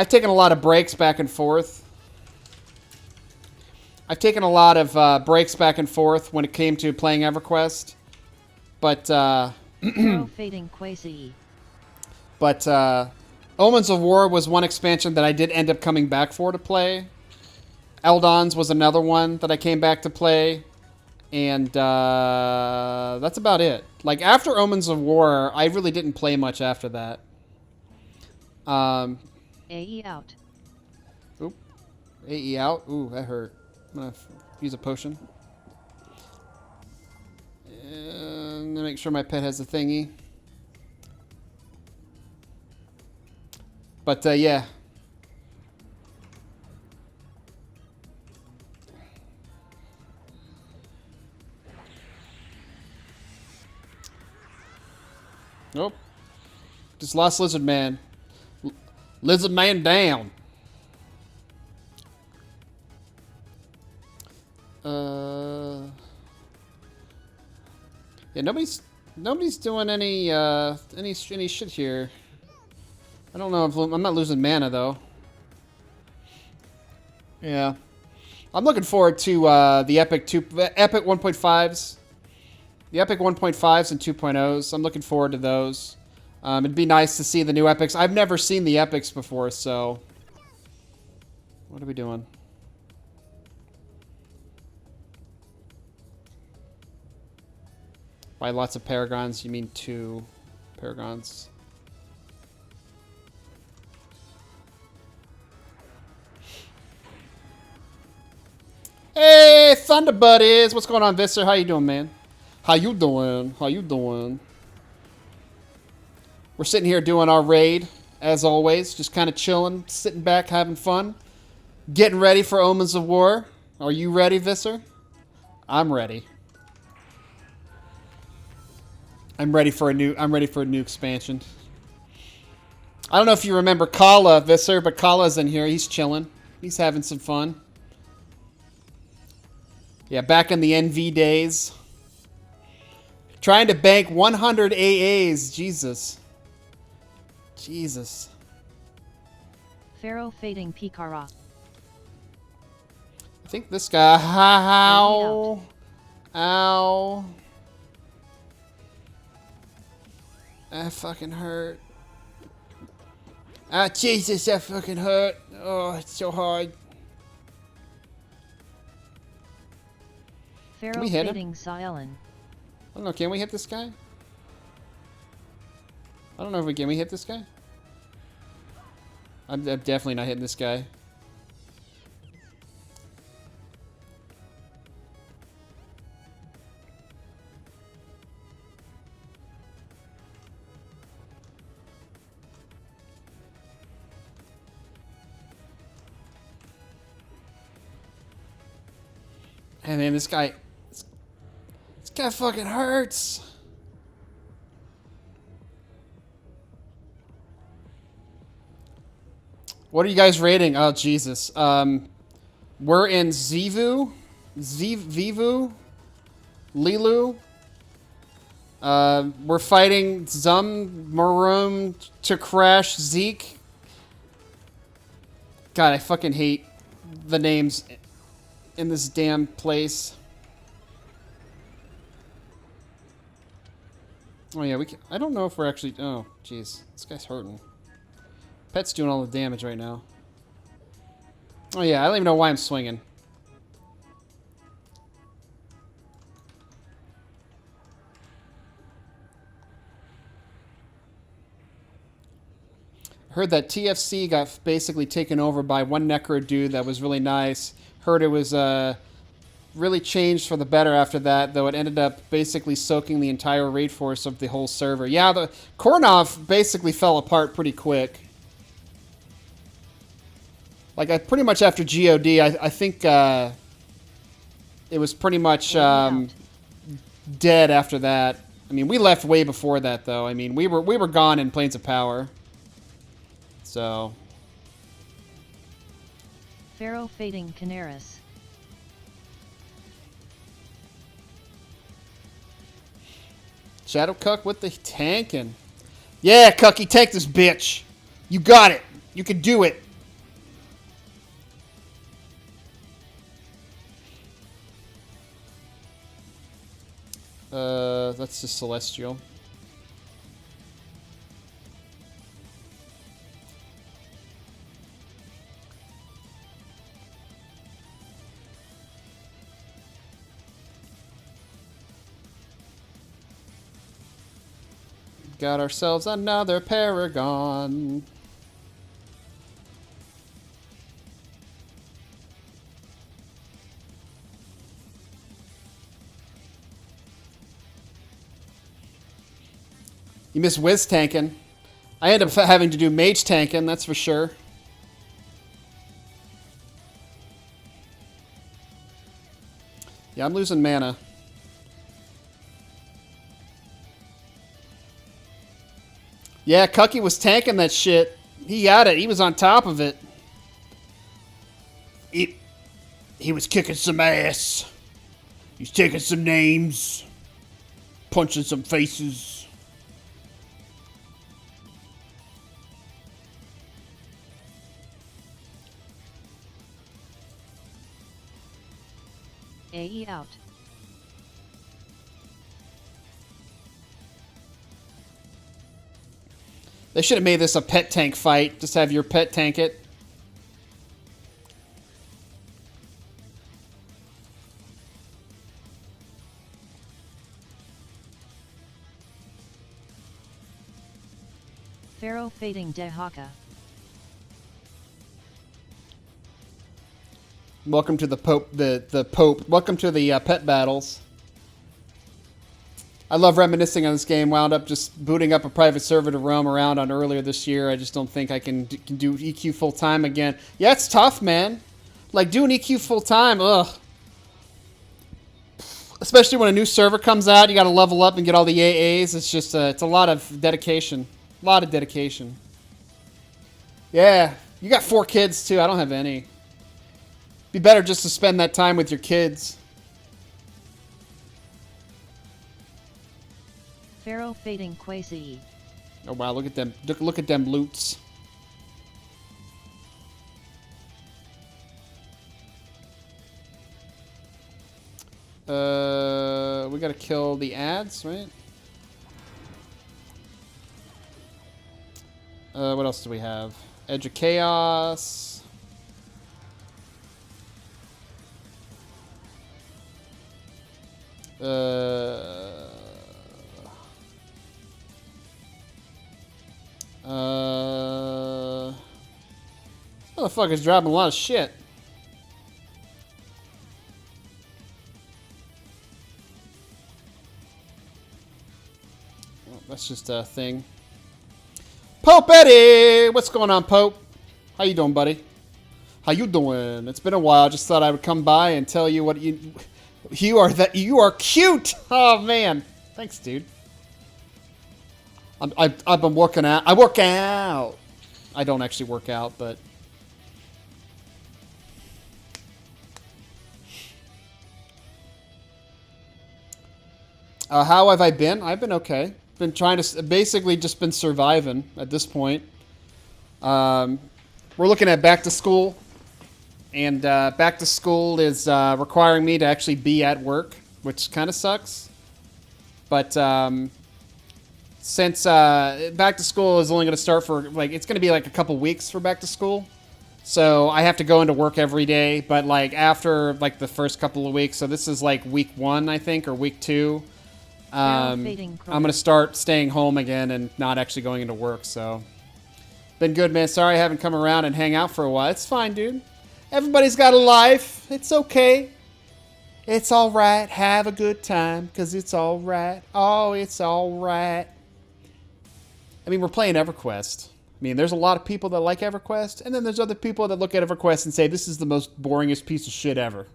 taken a lot of breaks back and forth. I've taken a lot of breaks back and forth when it came to playing EverQuest. But Fading Quasi. But Omens of War was one expansion that I did end up coming back for to play. Eldon's was another one that I came back to play. And that's about it. Like, after Omens of War, I really didn't play much after that. AE out. Oop. AE out? Ooh, that hurt. I'm gonna use a potion. And make sure my pet has a thingy. But, yeah. Nope. Just lost Lizard Man. Lizard Man down. Yeah, nobody's doing any shit here. I don't know if I'm not losing mana though. Yeah, I'm looking forward to the Epic 1.5s, the Epic 1.5s and 2.0s. I'm looking forward to those. It'd be nice to see the new Epics. I've never seen the Epics before, so what are we doing? By lots of Paragons, you mean 2 Paragons. Hey, Thunder Buddies! What's going on, Visser? How you doing, man? How you doing? How you doing? We're sitting here doing our raid, as always. Just kind of chilling, sitting back, having fun. Getting ready for Omens of War. Are you ready, Visser? I'm ready. I'm ready for a new expansion. I don't know if you remember Kala, Visser, but Kala's in here. He's chilling. He's having some fun. Yeah, back in the NV days. Trying to bank 100 AAs. Jesus. Jesus. Pharaoh fading Pikara. I think this guy... Ow. Ow. That fucking hurt. Ah, Jesus, that fucking hurt. Oh, it's so hard. Pharaoh we hit him? fading Xylan. I don't know. Can we hit this guy? I don't know if we can. We hit this guy? I'm definitely not hitting this guy. And man, this guy fucking hurts. What are you guys rating? Oh, Jesus. We're in Txevu. Vivu. Lilu. We're fighting Zum, Maroon, to crash Zeke. God, I fucking hate the names in this damn place. Oh yeah, I don't know if we're actually. Oh, jeez, this guy's hurting. Pet's doing all the damage right now. Oh yeah, I don't even know why I'm swinging. Heard that TFC got basically taken over by one Necro dude that was really nice. Heard it was really changed for the better after that, though it ended up basically soaking the entire raid force of the whole server. Yeah, the Kornov basically fell apart pretty quick. Like, pretty much after GOD, I think it was pretty much dead after that. I mean, we left way before that, though. I mean, we were gone in Plains of Power. So... Pharaoh fading Canaris. Shadow Cuck with the tanking. Yeah, Cucky, tank this bitch. You got it. You can do it. That's just Celestial. Got ourselves another Paragon. You miss Wiz tanking. I end up having to do Mage tanking, that's for sure. Yeah, I'm losing mana. Yeah, Cucky was tanking that shit. He got it. He was on top of it. He was kicking some ass. He's taking some names. Punching some faces. AE out. They should have made this a pet tank fight. Just have your pet tank it. Pharaoh fading Dehaka. Welcome to the Pope. The Pope. Welcome to the pet battles. I love reminiscing on this game. Wound up just booting up a private server to roam around on earlier this year. I just don't think I can do EQ full time again. Yeah, it's tough, man. Like doing EQ full time, ugh. Especially when a new server comes out, you got to level up and get all the AAs. It's just it's a lot of dedication. A lot of dedication. Yeah, you got 4 kids too. I don't have any. Be better just to spend that time with your kids. Pharaoh fading Quasi. Oh wow, look at them. Look at them loots. We gotta kill the ads, right? What else do we have? Edge of Chaos. This motherfucker's dropping a lot of shit. Well, that's just a thing. Pope Eddie! What's going on, Pope? How you doing, buddy? How you doing? It's been a while. Just thought I would come by and tell you what you are cute. Oh man, thanks, dude. I've been working out. I work out. I don't actually work out, but how have I been? I've been okay. Been trying to basically just been surviving at this point. We're looking at back to school. And back to school is requiring me to actually be at work, which kind of sucks. But since back to school is only going to start for, like, it's going to be like a couple weeks for back to school. So I have to go into work every day. But, like, after, like, the first couple of weeks, so this is, like, week 1, I think, or week 2. I'm going to start staying home again and not actually going into work. So, been good, man. Sorry I haven't come around and hang out for a while. It's fine, dude. Everybody's got a life. It's okay. It's all right. Have a good time, because it's all right. Oh, it's all right. I mean, we're playing EverQuest. I mean, there's a lot of people that like EverQuest, and then there's other people that look at EverQuest and say, this is the most boringest piece of shit ever.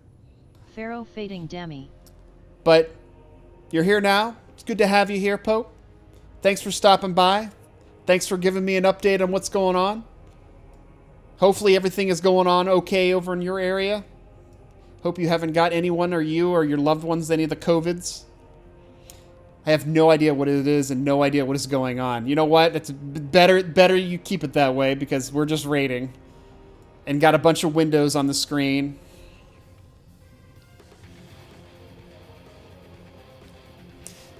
Pharaoh fading Demi. But you're here now. It's good to have you here, Pope. Thanks for stopping by. Thanks for giving me an update on what's going on. Hopefully everything is going on okay over in your area. Hope you haven't got anyone or you or your loved ones any of the COVIDs. I have no idea what it is and no idea what is going on. You know what? It's better you keep it that way, because we're just raiding and got a bunch of windows on the screen.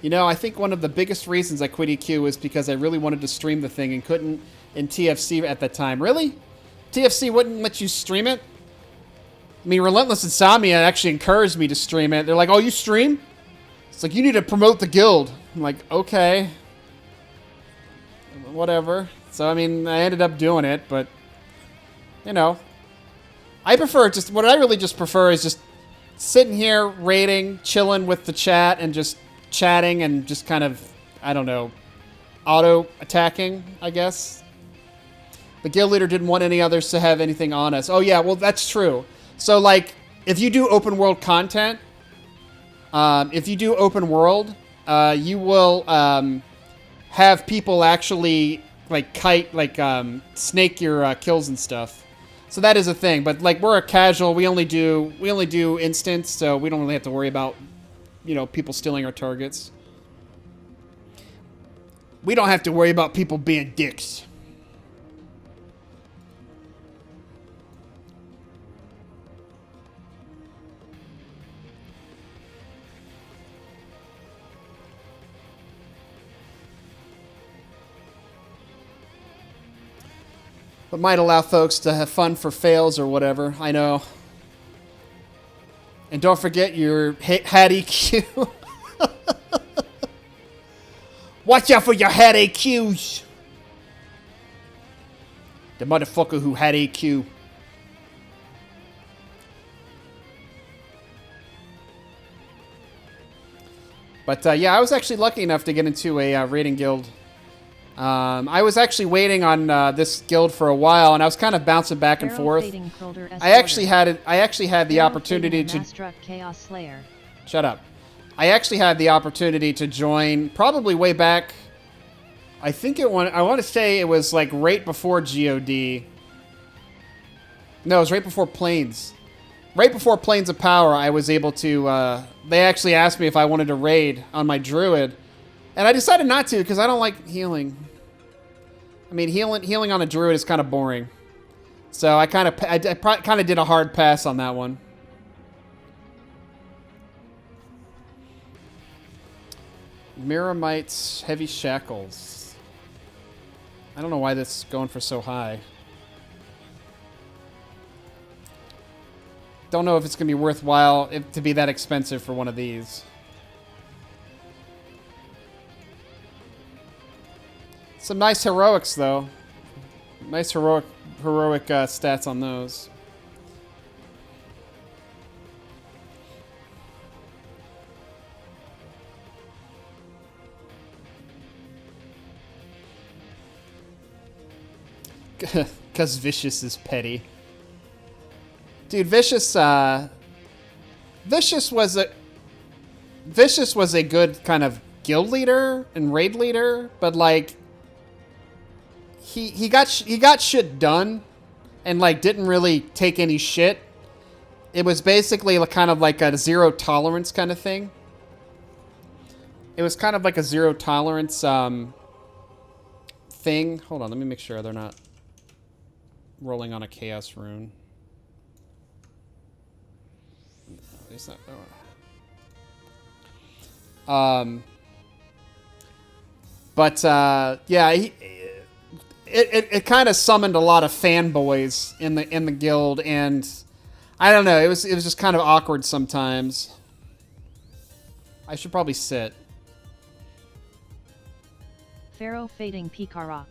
You know, I think one of the biggest reasons I quit EQ is because I really wanted to stream the thing and couldn't in TFC at that time. Really? TFC wouldn't let you stream it? I mean, Relentless Insomnia actually encouraged me to stream it. They're like, oh, you stream? It's like, you need to promote the guild. I'm like, okay. Whatever. So, I mean, I ended up doing it, but, you know. I prefer just, what I really just prefer is just sitting here, raiding, chilling with the chat, and just chatting and just kind of, I don't know, auto-attacking, I guess. The guild leader didn't want any others to have anything on us. Oh, yeah, well, that's true. So, like, if you do open world content, you will have people actually, like, snake your kills and stuff. So that is a thing. But, like, we're a casual. We only do instance, so we don't really have to worry about, you know, people stealing our targets. We don't have to worry about people being dicks. But might allow folks to have fun for fails or whatever. I know. And don't forget your hat EQ. Watch out for your hat AQs. The motherfucker who had AQ. But yeah, I was actually lucky enough to get into a raiding guild. I was actually waiting on this guild for a while, and I was kind of bouncing back and forth. I actually had the opportunity to shut up. I actually had the opportunity to join probably way back. I want to say it was like right before GOD. No, it was right before Plains. Right before Plains of Power, I was able to. They actually asked me if I wanted to raid on my druid. And I decided not to, because I don't like healing. I mean, healing on a druid is kind of boring. So I kind of did a hard pass on that one. Miramites, heavy shackles. I don't know why this is going for so high. Don't know if it's going to be worthwhile to be that expensive for one of these. Some nice heroics, though. Nice heroic stats on those. Because Vicious is petty. Dude, Vicious was a good kind of guild leader and raid leader, but like he got shit done and like didn't really take any shit. It was basically kind of like a zero tolerance kind of thing. It was kind of like a zero tolerance thing. Hold on, let me make sure they're not rolling on a chaos rune. It's not. Yeah, it kind of summoned a lot of fanboys in the guild, and I don't know. It was just kind of awkward sometimes. I should probably sit. Pharaoh fading Pikara.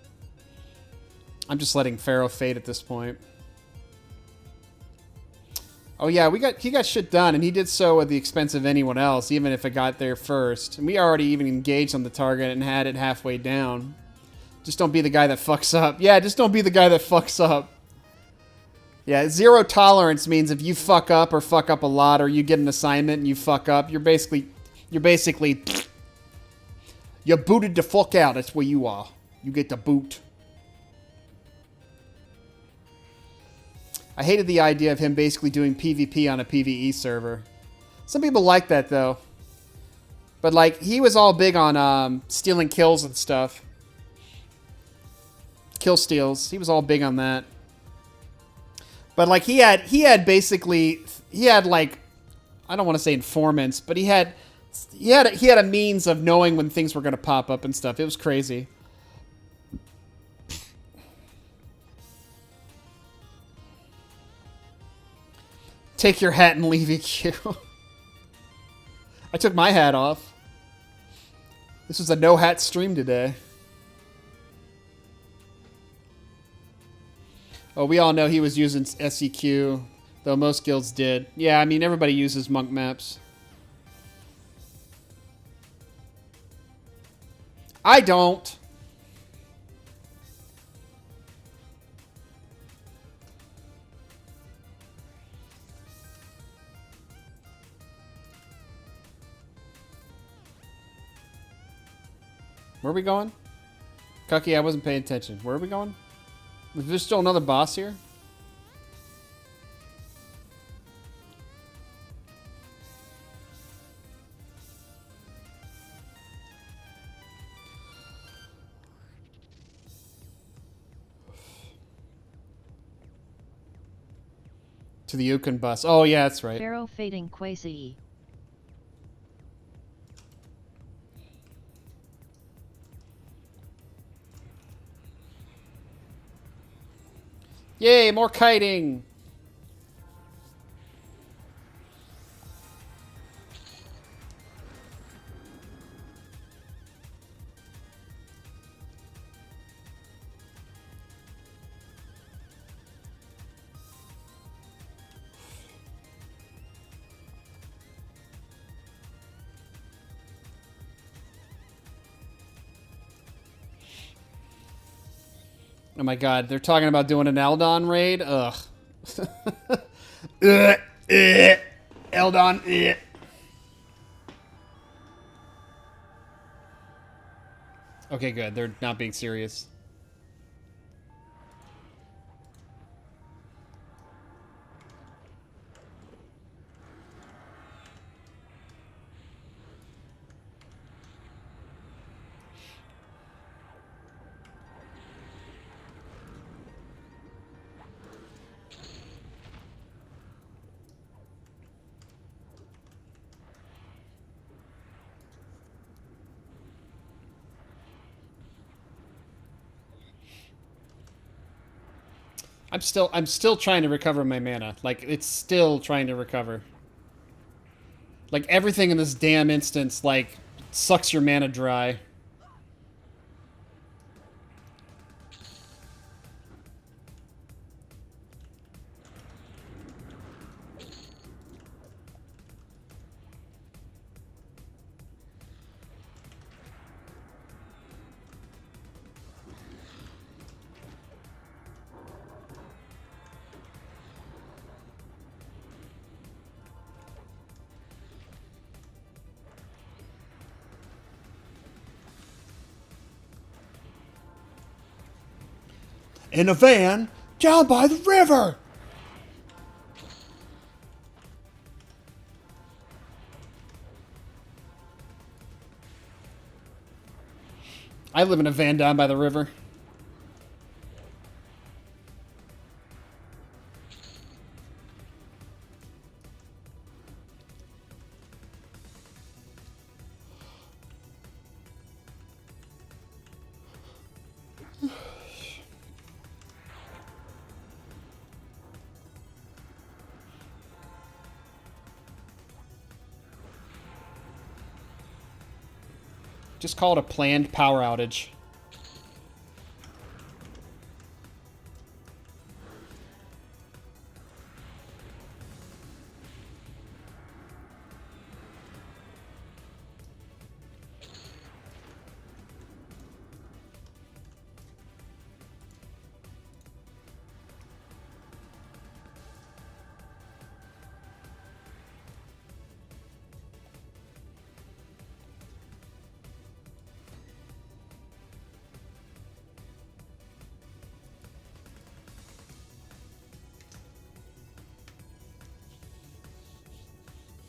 I'm just letting Pharaoh fade at this point. Oh yeah, he got shit done, and he did so at the expense of anyone else, even if it got there first. And we already even engaged on the target and had it halfway down. Just don't be the guy that fucks up. Yeah, just don't be the guy that fucks up. Yeah, zero tolerance means if you fuck up or fuck up a lot, or you get an assignment and you fuck up, you're basically you're booted the fuck out. That's where you are. You get the boot. I hated the idea of him basically doing PvP on a PvE server. Some people like that, though. But, like, he was all big on stealing kills and stuff. Kill steals. He was all big on that. But, like, he had, like, I don't want to say informants, but he had a means of knowing when things were going to pop up and stuff. It was crazy. Take your hat and leave EQ. I took my hat off. This was a no-hat stream today. Oh, we all know he was using SEQ, though most guilds did. Yeah, I mean, everybody uses monk maps. I don't. Where are we going? Cucky, I wasn't paying attention. Where are we going? Is there still another boss here? To the Yukon bus. Oh, yeah, that's right. Pharaoh fading Quasi. Yay, more kiting! Oh my god, they're talking about doing an Eldon raid? Ugh. Eldon. Okay, good. They're not being serious. I'm still trying to recover my mana. Like, it's still trying to recover. Like, everything in this damn instance, like, sucks your mana dry. in a van down by the river. I live in a van down by the river. Just call it a planned power outage.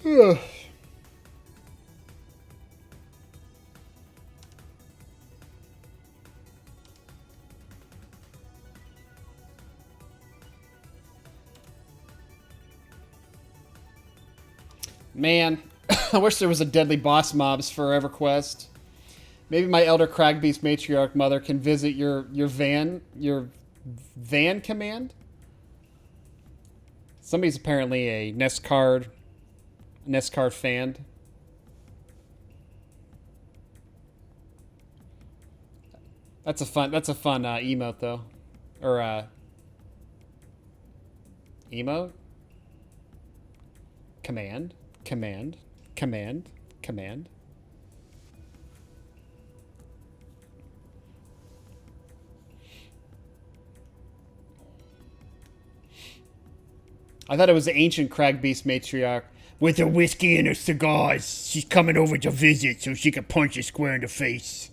Ugh. Man, I wish there was a deadly boss mobs for EverQuest. Maybe my Elder Cragbeast Matriarch mother can visit your van command. Somebody's apparently a NES card fan. That's a fun emote though, or emote. Command. I thought it was the ancient Cragbeast Matriarch with her whiskey and her cigars. She's coming over to visit so she can punch you square in the face.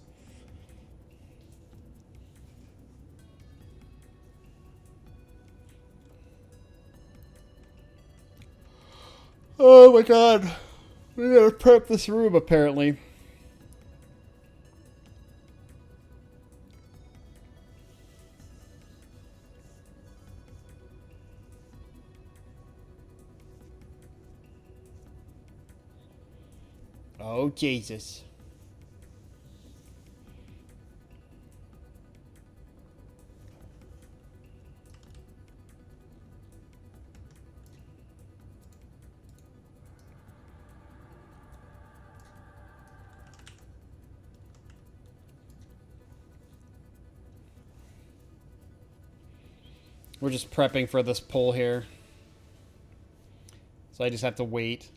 Oh my god. We gotta prep this room apparently. Oh, Jesus. We're just prepping for this pull here. So I just have to wait.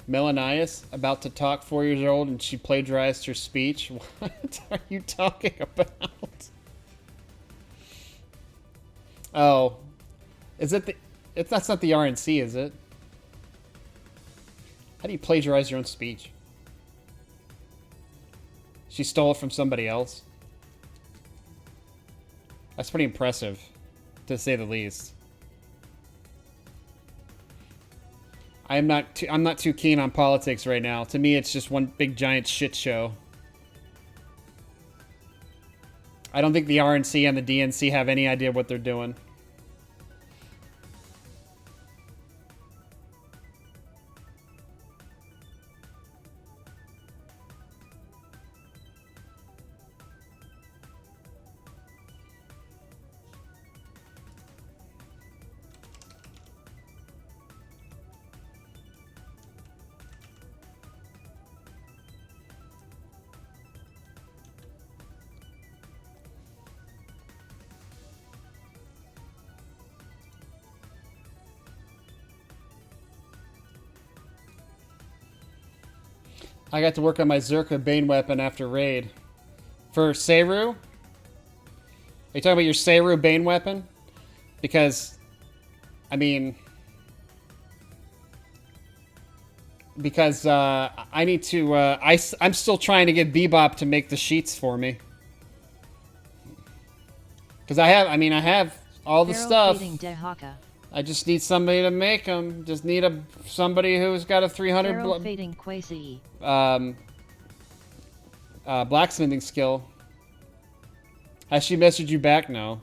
Melanias, about to talk, 4 years old, and she plagiarized her speech. What are you talking about? Oh. Is it the... That's not the RNC, is it? How do you plagiarize your own speech? She stole it from somebody else? That's pretty impressive, to say the least. I'm not too keen on politics right now. To me, it's just one big giant shit show. I don't think the RNC and the DNC have any idea what they're doing. I got to work on my Zerka Bane weapon after raid. For Txevu? Are you talking about your Txevu Bane weapon? Because, I mean... Because, I need to, I'm still trying to get Bebop to make the sheets for me. Because I have all the stuff. I just need somebody to make them. Just need somebody who's got a 300 blacksmithing skill. Has she messaged you back? No.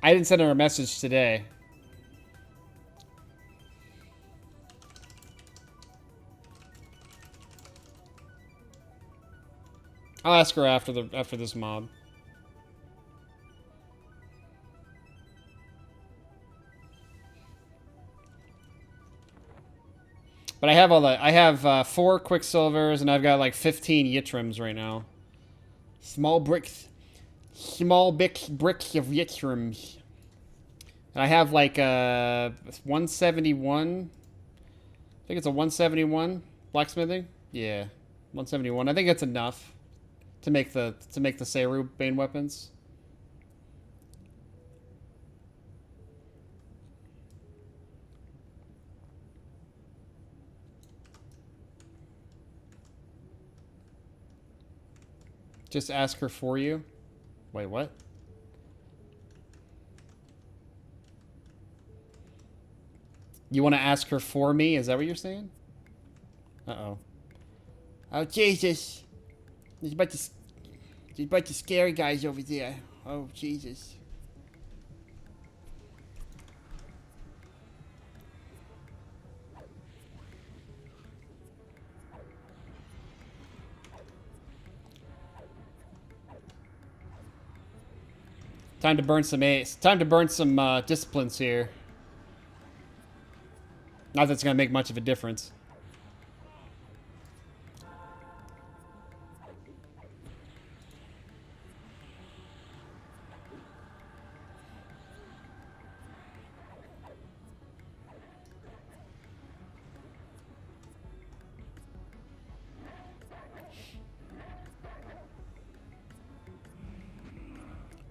I didn't send her a message today. I'll ask her after this mob. But I have 4 Quicksilvers and I've got like 15 Yitrims right now. Small bricks of Yitrims. And I have like 171. I think it's a 171 blacksmithing. Yeah, 171. I think that's enough to make the Txevu Bane weapons. Just ask her for you. Wait, what? You want to ask her for me? Is that what you're saying? Uh-oh. Oh, Jesus. There's a bunch of scary guys over there. Oh, Jesus. Time to burn some ace. Time to burn some disciplines here. Not that it's going to make much of a difference.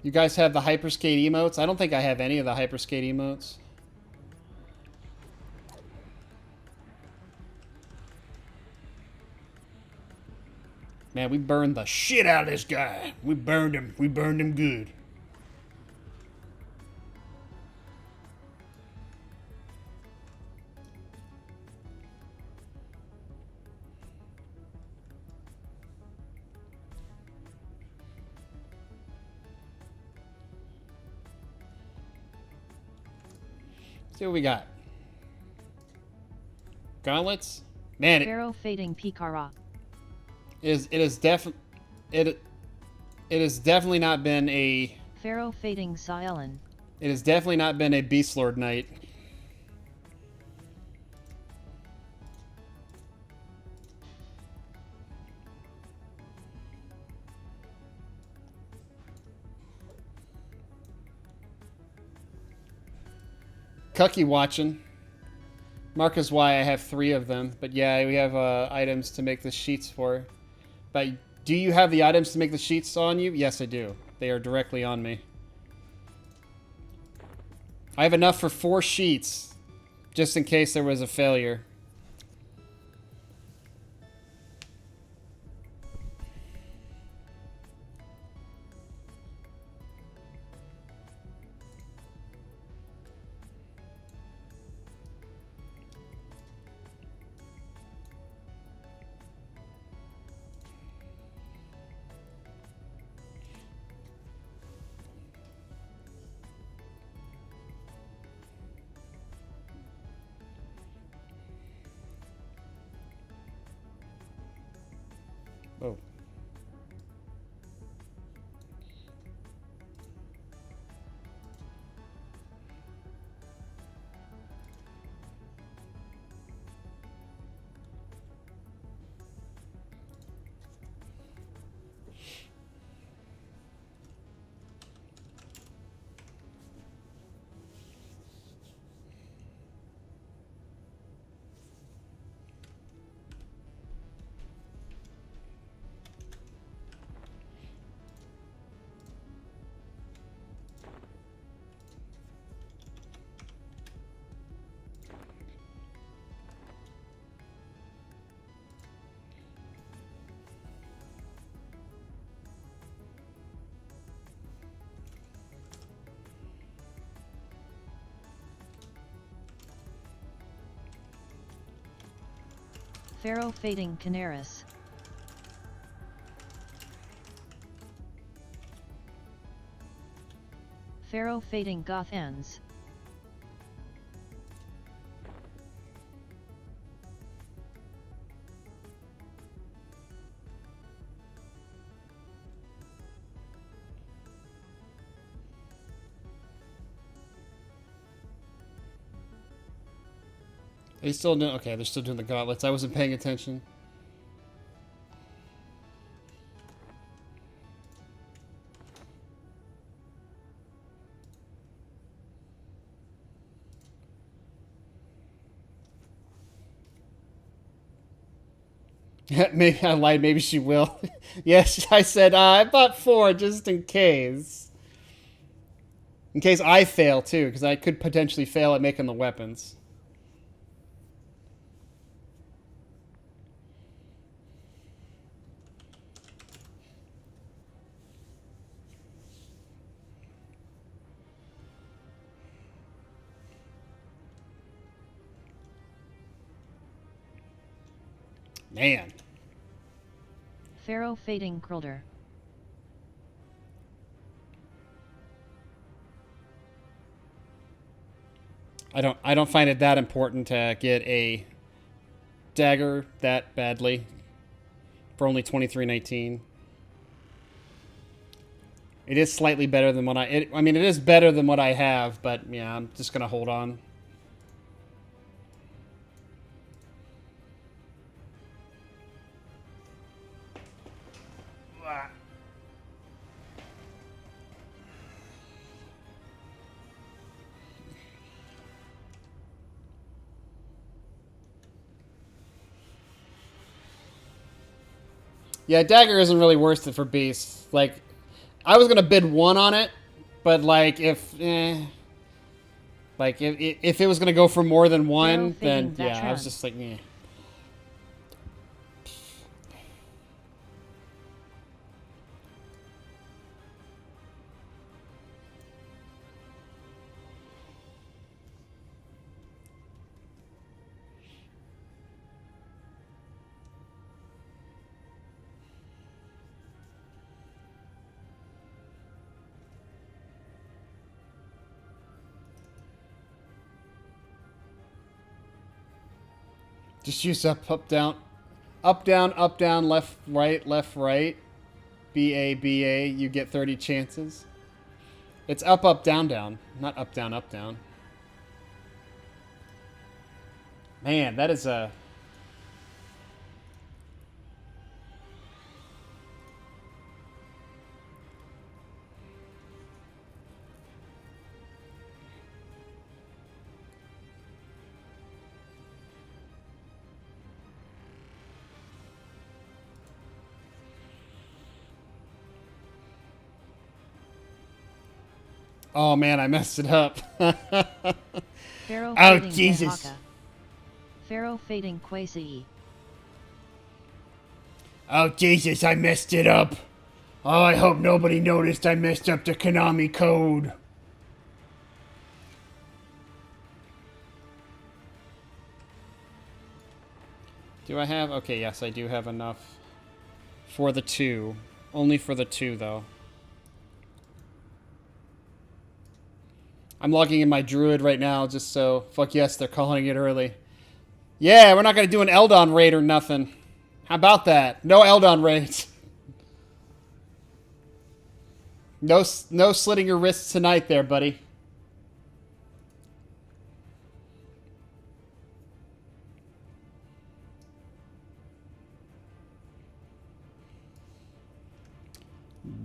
You guys have the hyperskate emotes? I don't think I have any of the hyperskate emotes. Man, we burned the shit out of this guy. We burned him. We burned him good. See what we got. Gauntlets? Man, Pharaoh fading Pikara. it has definitely not been a Pharaoh fading Xylan. It has definitely not been a Beast Lord night. Cucky watching. Mark is why I have 3 of them. But yeah, we have items to make the sheets for. But do you have the items to make the sheets on you? Yes, I do. They are directly on me. I have enough for 4 sheets, just in case there was a failure. Pharaoh fading Canaris. Pharaoh fading Gothans. Are you still doing? Okay, they're still doing the gauntlets. I wasn't paying attention. Maybe I lied. Maybe she will. Yes, I said I bought 4 just in case. In case I fail too, because I could potentially fail at making the weapons. Man. Pharaoh fading Krulder. I don't find it that important to get a dagger that badly for only $23.19. It is slightly better than what I mean, it is better than what I have, but yeah, I'm just gonna hold on. Yeah, dagger isn't really worth it for beasts. Like, I was gonna bid 1 on it, but like if it was gonna go for more than 1, then yeah, I was just like, eh. Just use up, down, left, right. B, A. You get 30 chances. It's up, down. Not up, down. Man, that is a... Oh man, I messed it up. Pharaoh Oh fading Jesus. Dehaka. Pharaoh fading Quasi. Oh Jesus, I messed it up. Oh, I hope nobody noticed I messed up the Konami code. Do I have? Okay, yes, I do have enough for the 2. Only for the 2, though. I'm logging in my druid right now, just so... Fuck yes, they're calling it early. Yeah, we're not going to do an Eldon raid or nothing. How about that? No Eldon raids. No slitting your wrists tonight there, buddy.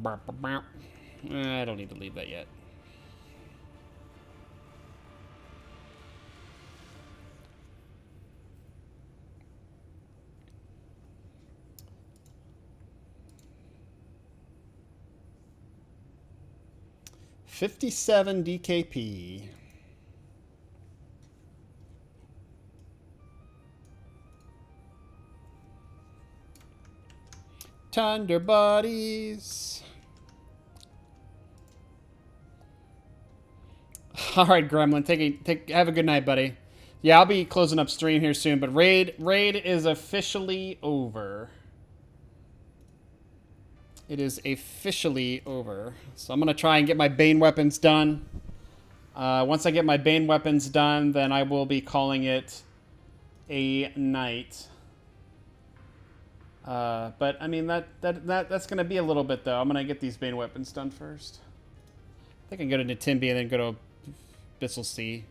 I don't need to leave that yet. $57 DKP. Thunder Buddies. All right, Gremlin, have a good night, buddy. Yeah, I'll be closing up stream here soon, but raid is officially over. It is officially over. So I'm going to try and get my Bane weapons done. Once I get my Bane weapons done, then I will be calling it a night. But, I mean, that's going to be a little bit, though. I'm going to get these Bane weapons done first. I think I can go to Nitimbi and then go to Bissell C.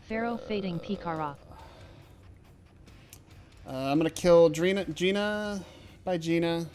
Pharaoh fading Pikara. I'm going to kill Gina by Gina.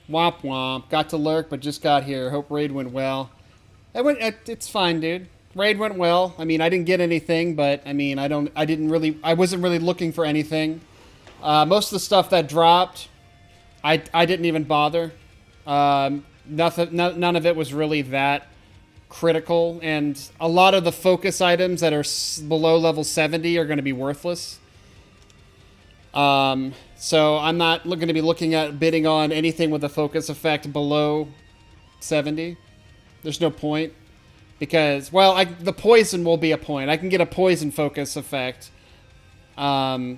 Womp womp. Got to lurk, but just got here. Hope raid went well. It's fine, dude. Raid went well. I mean, I didn't get anything, but I mean, I wasn't really looking for anything. Most of the stuff that dropped, I didn't even bother. None of it was really that critical, and a lot of the focus items that are below level 70 are going to be worthless. So I'm not going to be looking at bidding on anything with a focus effect below 70. There's no point. Because, well, the poison will be a point. I can get a poison focus effect. But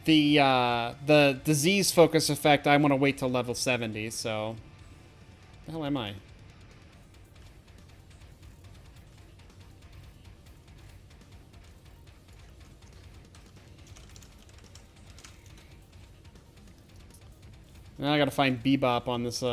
the disease focus effect, I want to wait till level 70, so... The hell am I? Now I gotta find Bebop on this,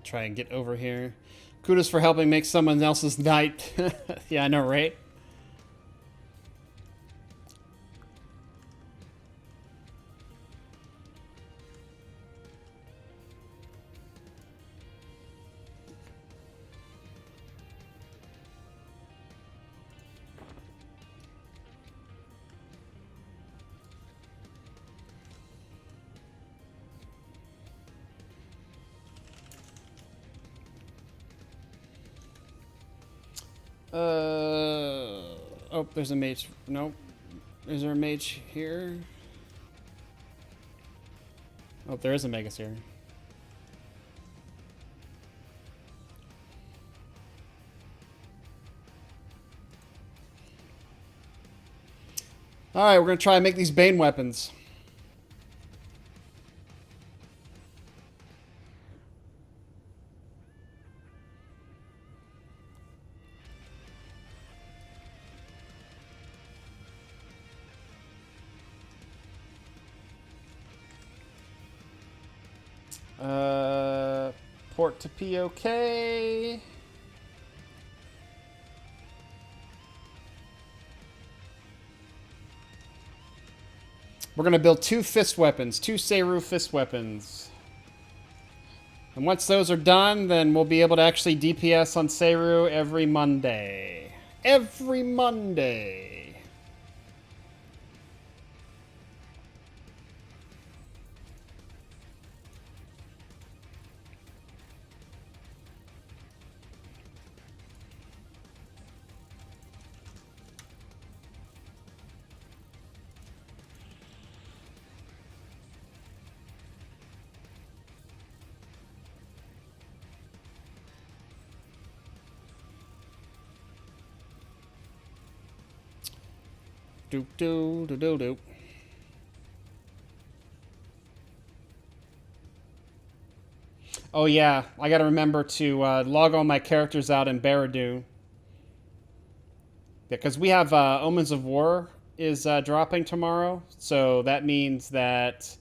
try and get over here. Kudos for helping make someone else's night. Yeah, I know, right? Oh, there's a mage. Nope. Is there a mage here? Oh, there is a Megas here. Alright, we're going to try and make these Bane weapons. Port to POK. We're going to build 2 fist weapons, 2 Txevu fist weapons. And once those are done, then we'll be able to actually DPS on Txevu every Monday. Every Monday. Do do do do do. Oh yeah, I gotta remember to log all my characters out in Baradu. Because we have Omens of War is dropping tomorrow, so that means that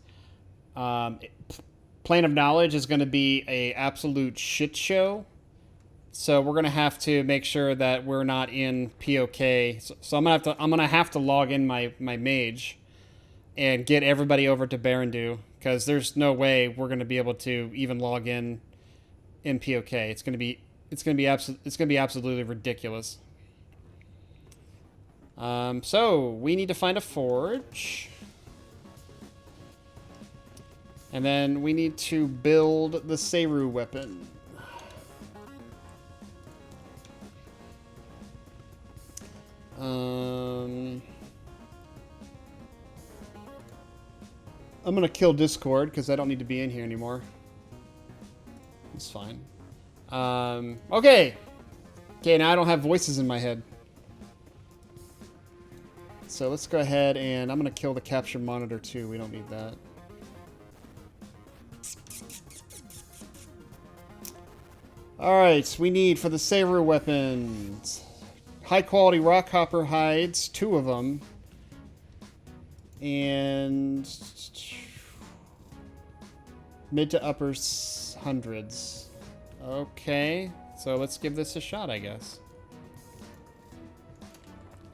Plane of Knowledge is going to be a absolute shit show. So we're going to have to make sure that we're not in POK. So I'm gonna have to log in my mage and get everybody over to Barandu, because there's no way we're going to be able to even log in POK. It's going to be absolutely ridiculous. So we need to find a forge. And then we need to build the Txevu weapon. I'm gonna kill Discord because I don't need to be in here anymore. It's fine. Okay. Okay, now I don't have voices in my head. So let's go ahead and I'm going to kill the capture monitor too. We don't need that. Alright, we need for the Txevu weapons high quality rock hopper hides, 2 of them. And mid to upper hundreds. Okay, so let's give this a shot, I guess.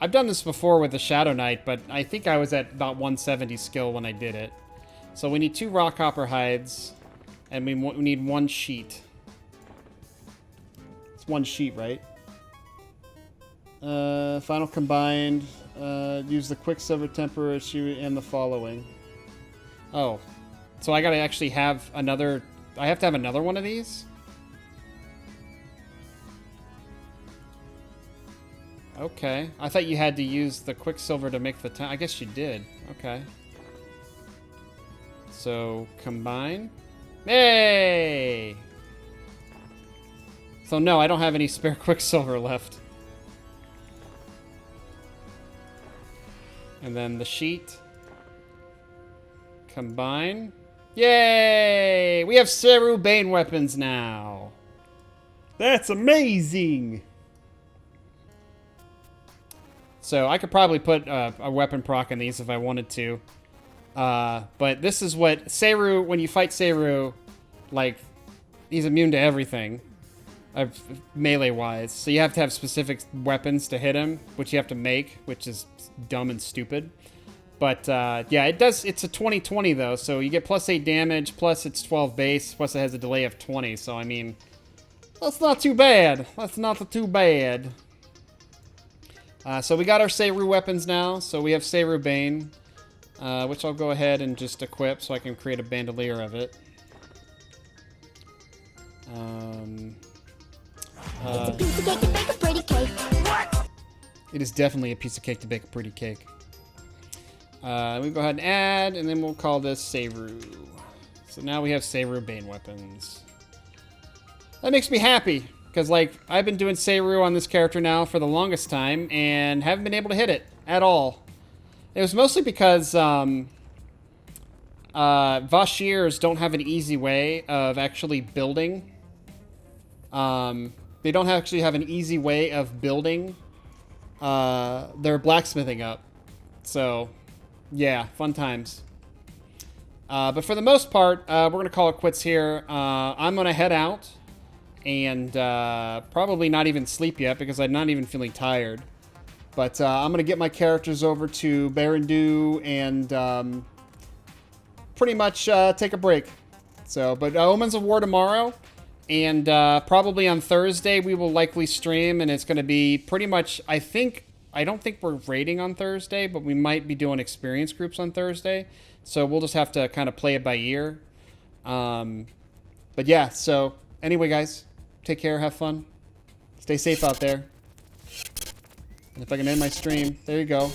I've done this before with the Shadow Knight, but I think I was at about 170 skill when I did it. So we need 2 rock hopper hides, and we need 1 sheet. It's 1 sheet, right? Final combined. Use the Quicksilver Temporary issue and the following. Oh. So I gotta actually have another... I have to have another one of these? Okay. I thought you had to use the Quicksilver to make the... I guess you did. Okay. So, combine. Hey! So no, I don't have any spare Quicksilver left. And then the sheet. Combine. Yay! We have Txevu Bane weapons now. That's amazing! So I could probably put a weapon proc in these if I wanted to. But this is what Txevu, when you fight Txevu, like, he's immune to everything. Melee-wise. So you have to have specific weapons to hit him, which you have to make, which is dumb and stupid. But, yeah, it's a 20-20, though, so you get plus 8 damage, plus it's 12 base, plus it has a delay of 20, so, I mean, that's not too bad. That's not too bad. So we got our Txevu weapons now, so we have Txevu Bane, which I'll go ahead and just equip so I can create a bandolier of it. It's a piece of cake to bake a pretty cake. What? It is definitely a piece of cake to bake a pretty cake. We go ahead and add, and then we'll call this Txevu. So now we have Txevu Bane weapons. That makes me happy, because, like, I've been doing Txevu on this character now for the longest time, and haven't been able to hit it at all. It was mostly because, Vashirs don't have an easy way of actually building. They don't actually have an easy way of building, their blacksmithing up. So, yeah, fun times. But for the most part, we're going to call it quits here. I'm going to head out and probably not even sleep yet because I'm not even feeling tired. But I'm going to get my characters over to Barandu and pretty much take a break. So, but Omens of War tomorrow, and probably on Thursday we will likely stream, and it's going to be pretty much, I don't think we're raiding on Thursday, but we might be doing experience groups on Thursday. So we'll just have to kind of play it by ear. But yeah, so anyway, guys, take care, have fun, stay safe out there. And if I can end my stream, there you go.